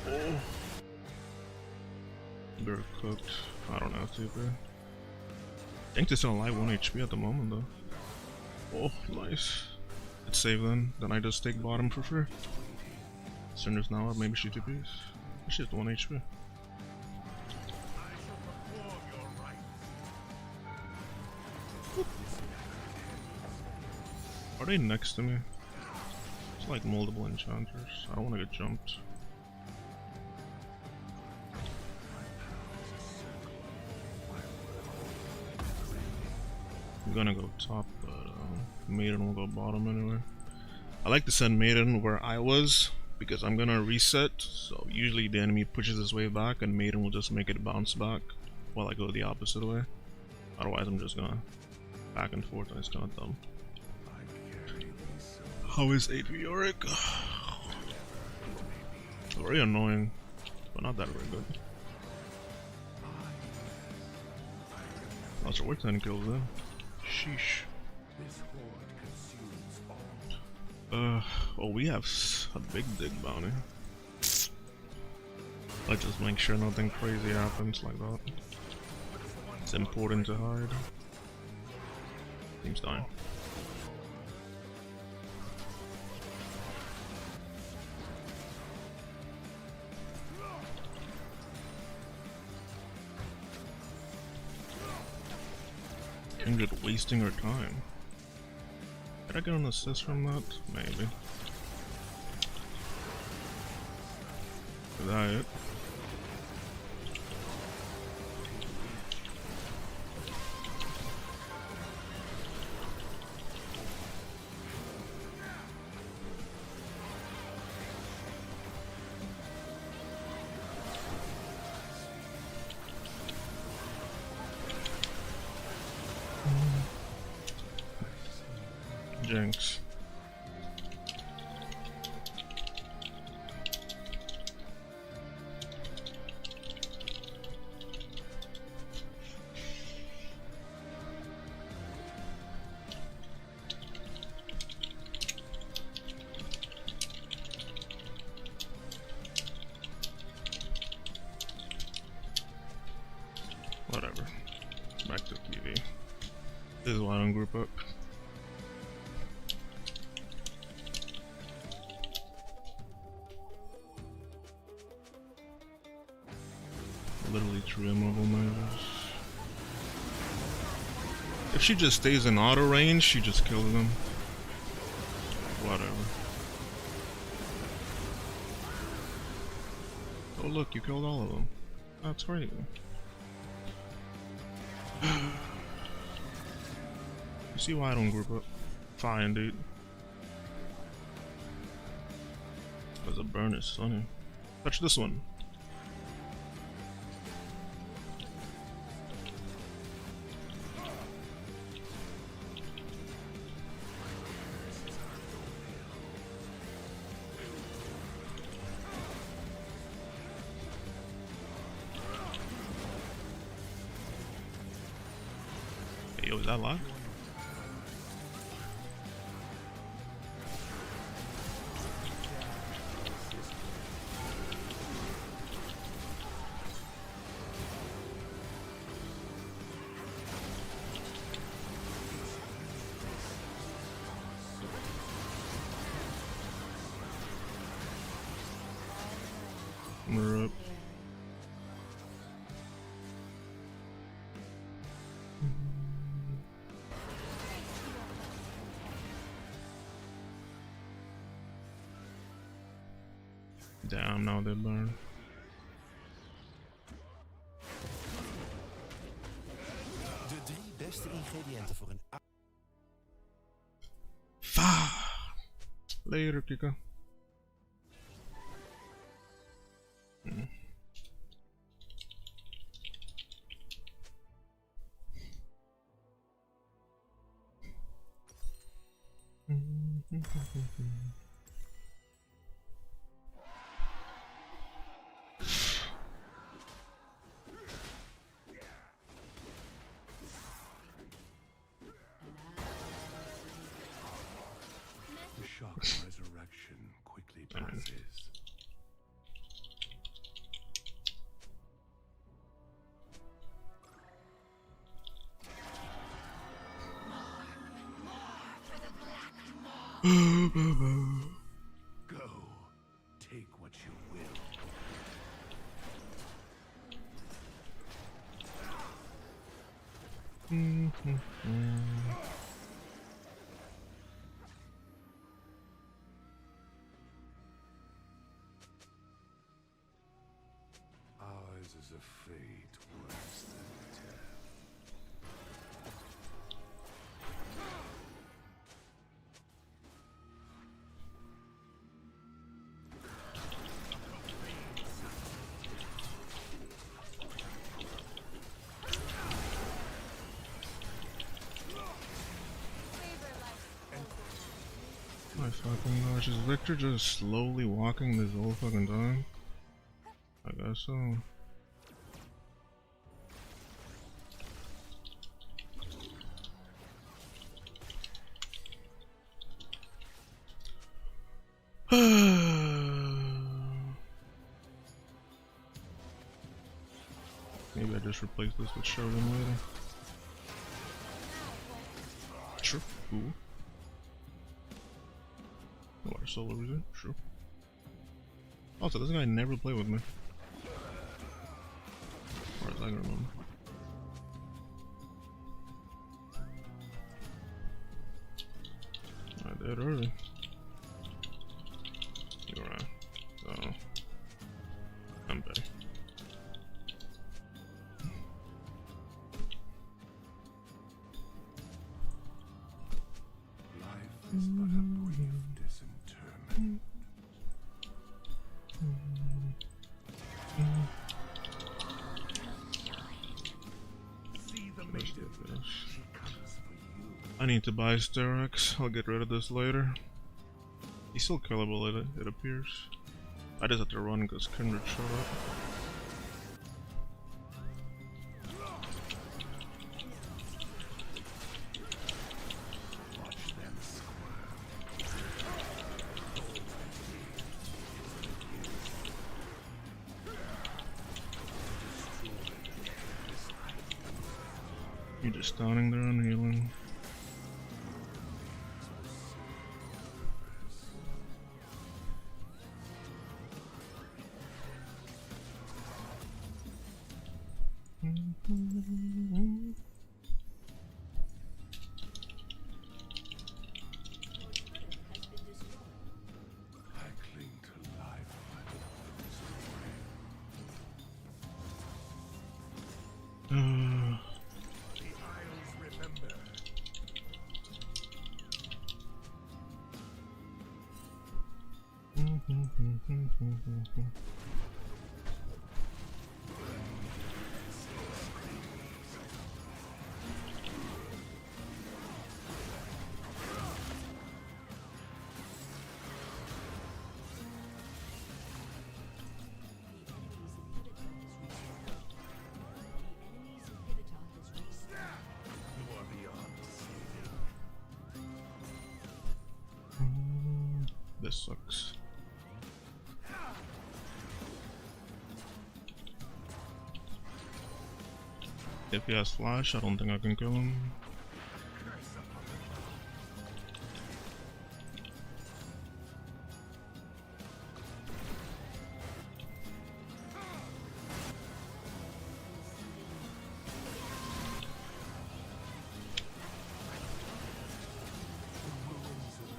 Speaker 1: Oh. They're cooked. I don't know, super. I think they're still alive 1 HP at the moment though. Oh, nice. It's safe then. Then I just take bottom for free. Cinder's now up, maybe she TPs. She's 1 HP. Are they next to me? It's like multiple enchanters. I don't want to get jumped. I'm gonna go top, but Maiden will go bottom anyway. I like to send Maiden where I was because I'm gonna reset. So usually the enemy pushes his way back, and Maiden will just make it bounce back while I go the opposite way. Otherwise, I'm just gonna back and forth, and it's kind of dumb. How is AP Yorick? Very annoying, but not that very good. That's worth 10 kills then. Sheesh. Oh, we have a big dig bounty. Let's just make sure nothing crazy happens like that. It's important to hide. Team's dying. I'm just wasting our time. Did I get an assist from that? Maybe. Is that it? Jinx. Whatever. Back to PBE. This is why I don't group up. Literally 3 immobile knives. If she just stays in auto range, she just kills them. Whatever. Oh look, you killed all of them. That's crazy. You see why I don't group up? Fine, dude. Because a burn is sunny. Touch this one. Hey, yo, is that live? We're up. Damn, now they burn.
Speaker 5: De 3 beste ingrediënten voor een
Speaker 1: Later, Kika.
Speaker 2: The shock of resurrection quickly passes. Go, take what you will. Ours is a fate worse than death.
Speaker 1: My fucking gosh, is Victor just slowly walking this whole fucking time? I guess so. Maybe I just replace this with Shogun later. Sure. Cool. Water solar wizard, sure. Also, this guy never played with me. As far as I can remember. I did early. You're right. So, I'm better.
Speaker 2: Life is but a brief disinterment. See the maiden. She comes for you.
Speaker 1: I need to buy Sterex. I'll get rid of this later. He's still killable, it appears. I just have to run because Kindred showed up.
Speaker 2: Watch them squirm.
Speaker 1: You're just standing there and healing.
Speaker 2: I cling to life by the The Isles remember. You are beyond saving.
Speaker 1: This sucks. If he has flash, I don't think I can kill him.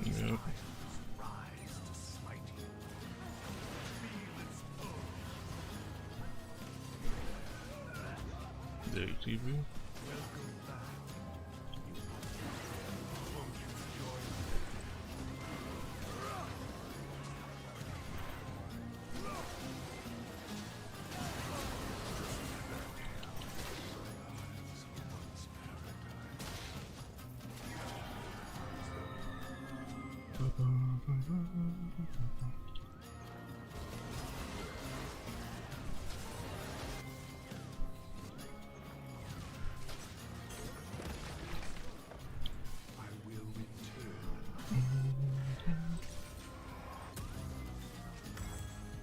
Speaker 1: Yep.
Speaker 2: Rise to smite you. Feel its pull.
Speaker 1: The ATV.
Speaker 2: Welcome back. Won't you join me? I will return.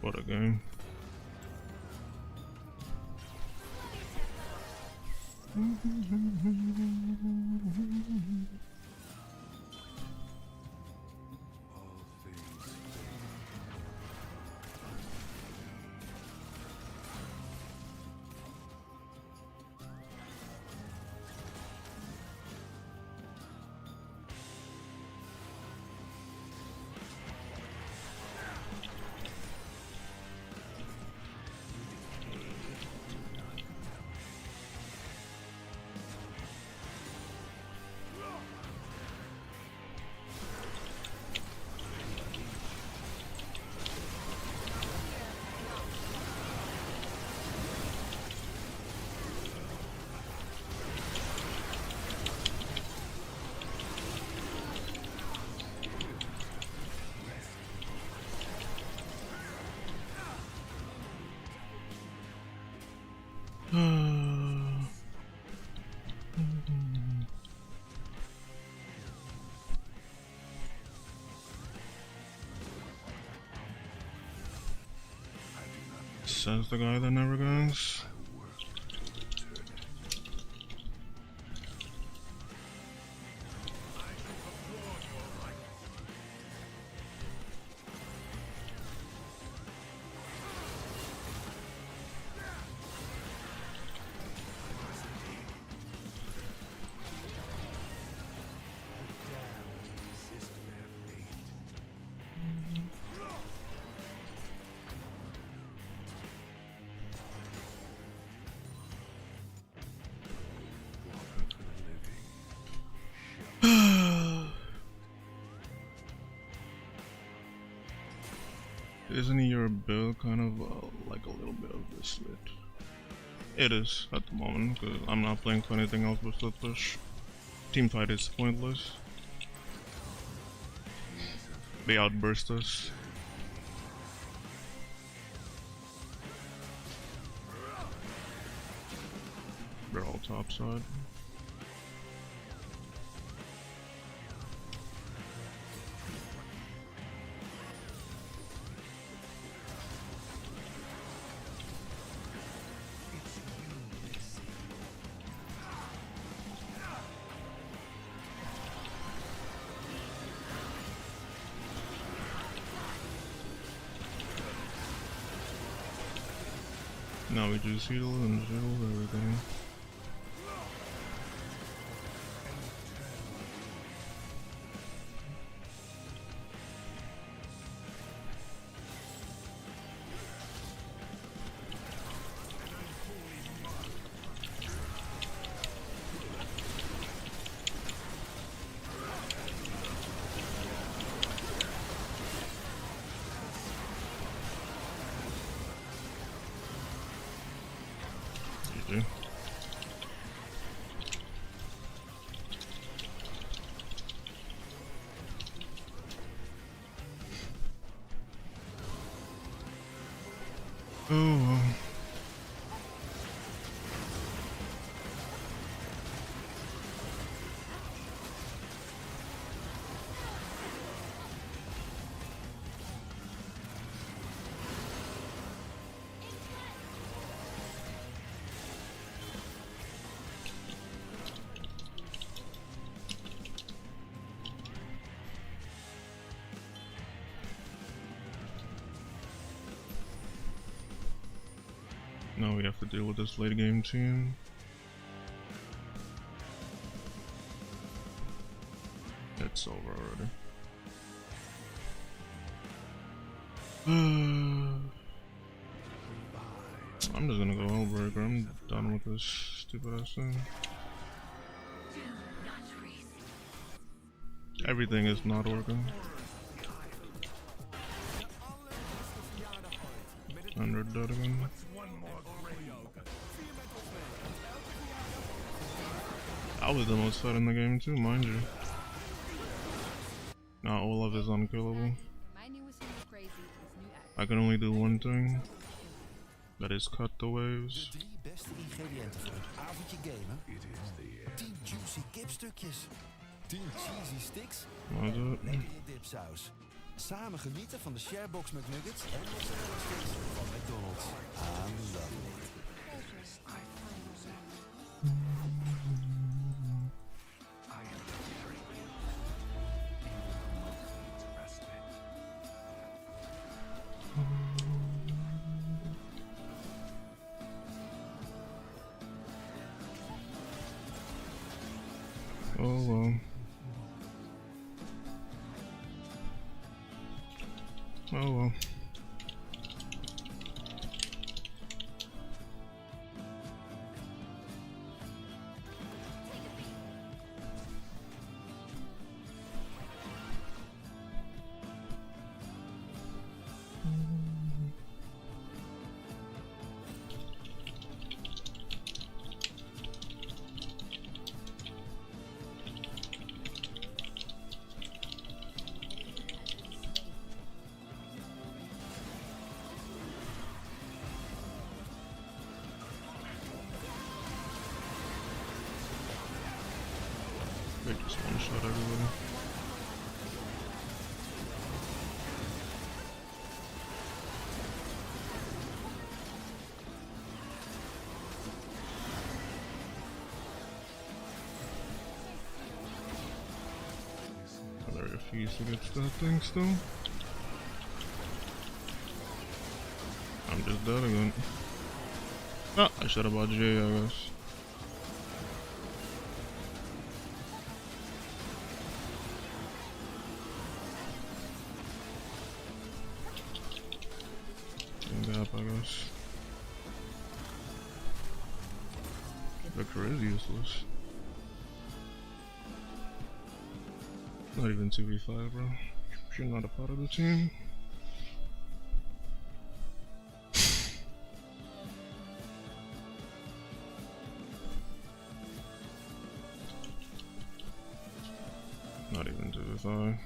Speaker 1: What a game. Says the guy that never goes. Isn't your build kind of like a little bit of this split? It is at the moment, because I'm not playing for anything else but split push. Teamfight is pointless. They outburst us. They're all topside. Now we do shield and shield everything. GG. Oh. Now we have to deal with this late game team. It's over already. I'm just gonna go Hellbreaker. I'm done with this stupid ass thing. Everything is not working. 100 dead again. That was the most fun in the game too, mind you. Now Olaf is unkillable. I can only do one thing. Dat is cut the waves.
Speaker 5: De 3 beste ingrediënten voor een avondje gamen. 10 juicy kipstukjes. 10 cheesy sticks.
Speaker 1: Wat is het?
Speaker 5: Lekkere dipsaus. Samen genieten van de Sharebox McNuggets en mozzarella sticks van McDonald's. Aan de dag.
Speaker 1: Oh well. Oh well. Yorick just one shot everybody. I refuse to get that thing still. I'm just dead again. Ah, I should have bought J, I guess. Gap, I guess. Vector is useless. Not even 2v5, bro. You're not a part of the team. Not even 2v5.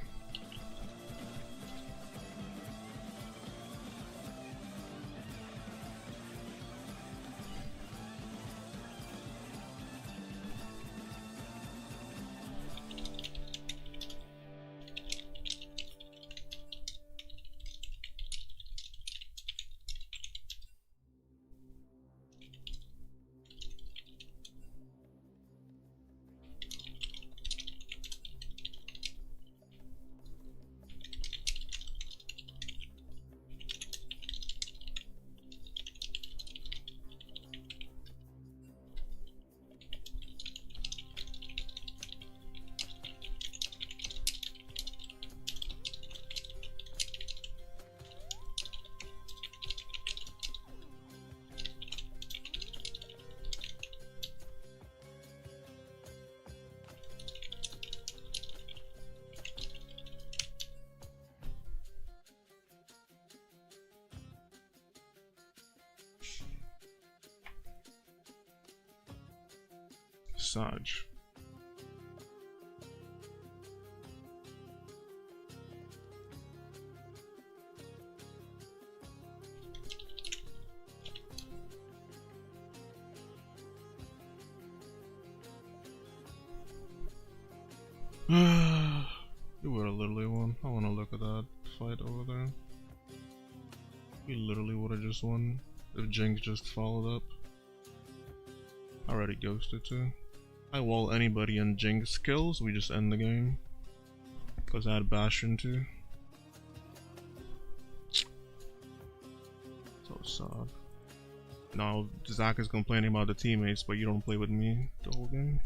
Speaker 1: Saj. You would have literally won. I want to look at that fight over there. We literally would have just won if Jinx just followed up. I already ghosted too. I wall anybody and Jinx kills, we just end the game. Cause I had Bastion too. So sad. Now Zach is complaining about the teammates, but you don't play with me the whole game.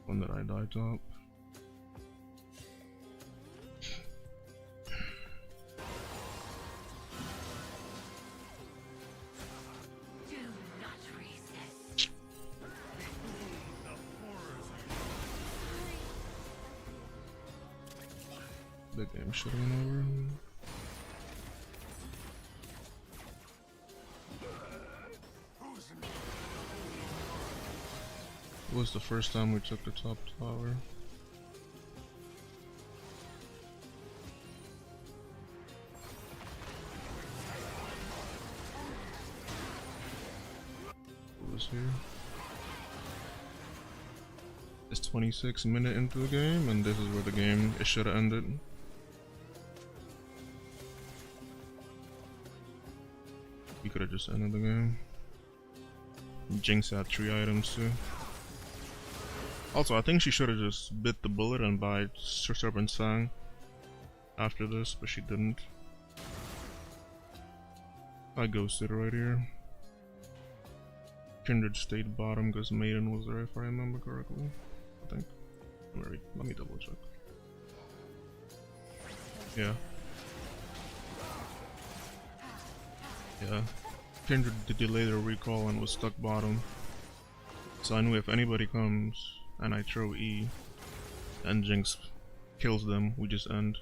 Speaker 1: When did I die top? The game should have been over. It was the first time we took the top tower. Who was here? It's 26 minutes into the game, and this is where the game should have ended. We could have just ended the game. Jinx had 3 items too. Also, I think she should have just bit the bullet and buy Serpent Sang after this, but she didn't. I ghosted right here. Kindred stayed bottom because Maiden was there, if I remember correctly. I think. Let me double check. Yeah. Yeah. Kindred did delay their recall and was stuck bottom. So I knew if anybody comes and I throw E and Jinx kills them, we just end.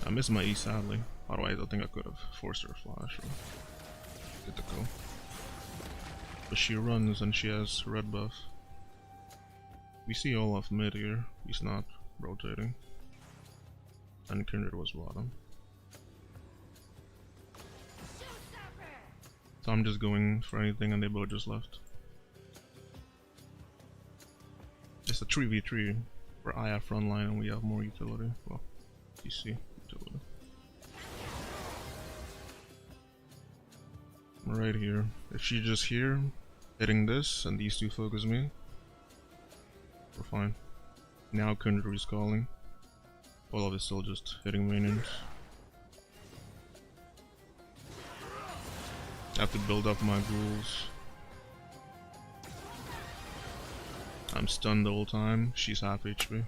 Speaker 1: I missed my E sadly. Otherwise I think I could have forced her flash or get the kill. But she runs and she has red buff. We see Olaf mid here. He's not rotating. And Kindred was bottom. So I'm just going for anything and they both just left. It's a 3v3 where I have frontline and we have more utility. Well, DC utility. I'm right here. If she's just here, hitting this, and these two focus me, we're fine. Now Kundry's calling. All of it's still just hitting minions. I have to build up my ghouls. I'm stunned the whole time. She's half HP.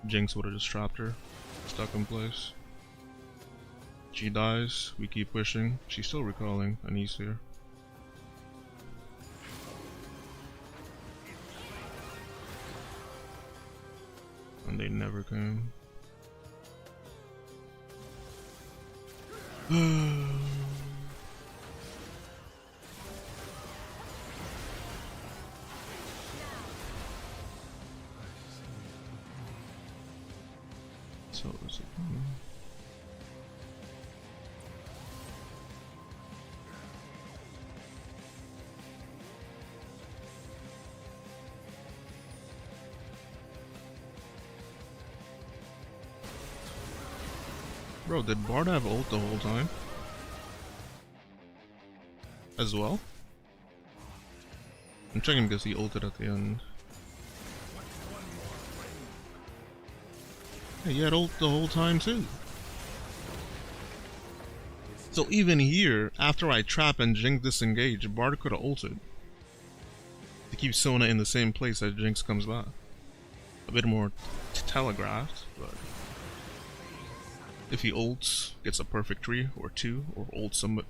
Speaker 1: Jinx would have just trapped her. Stuck in place. She dies. We keep pushing. She's still recalling, and he's here. And they never came. So is it? Bro, did Bard have ult the whole time? As well? I'm checking because he ulted at the end. Yeah, he had ult the whole time too. So even here, after I trap and Jinx disengage, Bard could have ulted. To keep Sona in the same place as Jinx comes back. A bit more telegraphed, but... if he ults, gets a perfect 3 or 2, or ults somebody.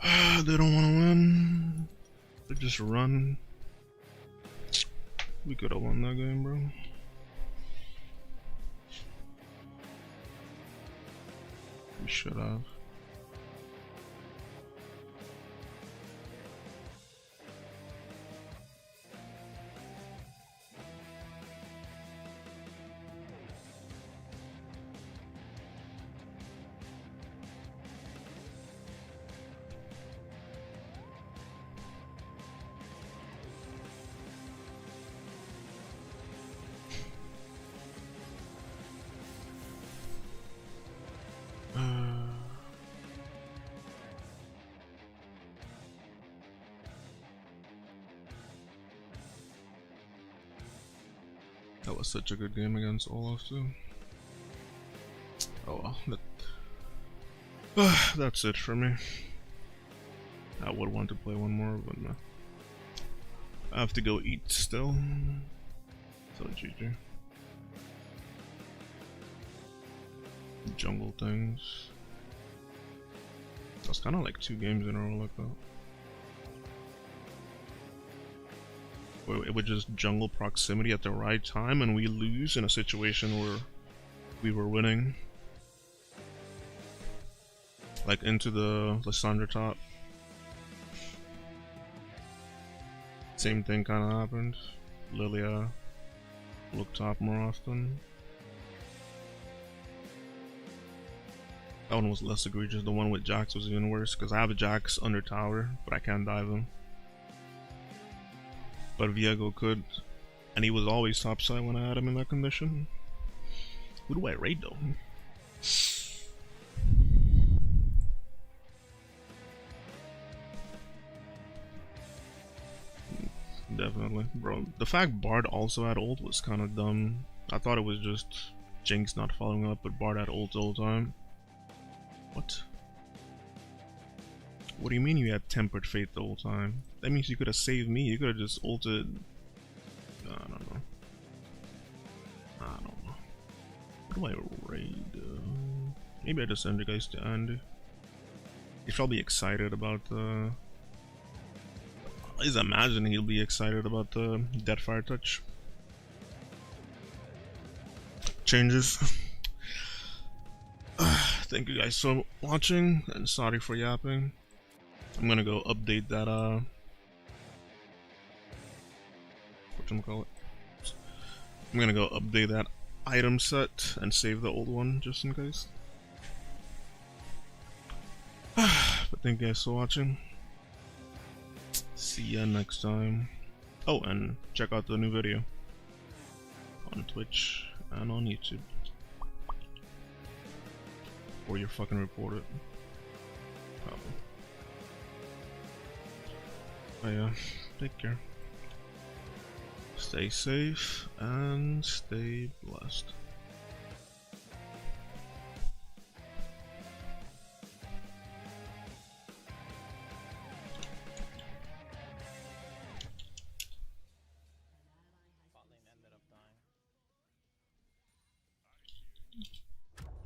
Speaker 1: They don't want to win. They just run. We could have won that game, bro. We should have. That was such a good game against Olaf too. Oh well, that's it for me. I would want to play one more, but no. I have to go eat still. So GG. Jungle things. That's kind of like 2 games in a row like that. Where it would just jungle proximity at the right time and we lose in a situation where we were winning. Like into the Lysandra top. Same thing kind of happened. Lilia looked top more often. That one was less egregious. The one with Jax was even worse because I have a Jax under tower, but I can't dive him. But Viego could, and he was always topside when I had him in that condition. Who do I raid though? Definitely, bro. The fact Bard also had ult was kind of dumb. I thought it was just Jinx not following up, but Bard had ult the whole time. What? What do you mean you had Tempered Fate the whole time? That means you could have saved me. You could have just ulted. I don't know. I don't know. What do I raid? Maybe I just send you guys to Andy. He's probably excited about the. At least imagine he'll be excited about the Deathfire touch changes. Thank you guys for watching, and sorry for yapping. I'm gonna go update that whatchamacallit. I'm gonna go update that item set and save the old one just in case. But But thank you guys for watching. See ya next time. Oh, and check out the new video on Twitch and on YouTube. Or you're fucking reported. Probably. But yeah, take care. Stay safe and stay blessed.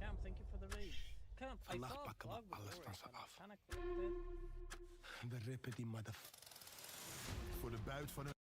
Speaker 8: Camp, thank you for the raid. Camp, I
Speaker 5: Vannacht
Speaker 8: saw a
Speaker 5: pakken we
Speaker 8: vlog
Speaker 5: alles
Speaker 8: before,
Speaker 5: van
Speaker 8: if
Speaker 5: ze
Speaker 8: I'm
Speaker 5: af.
Speaker 8: kinda corrupted.
Speaker 5: We rippen die mother... Voor de buit van hun...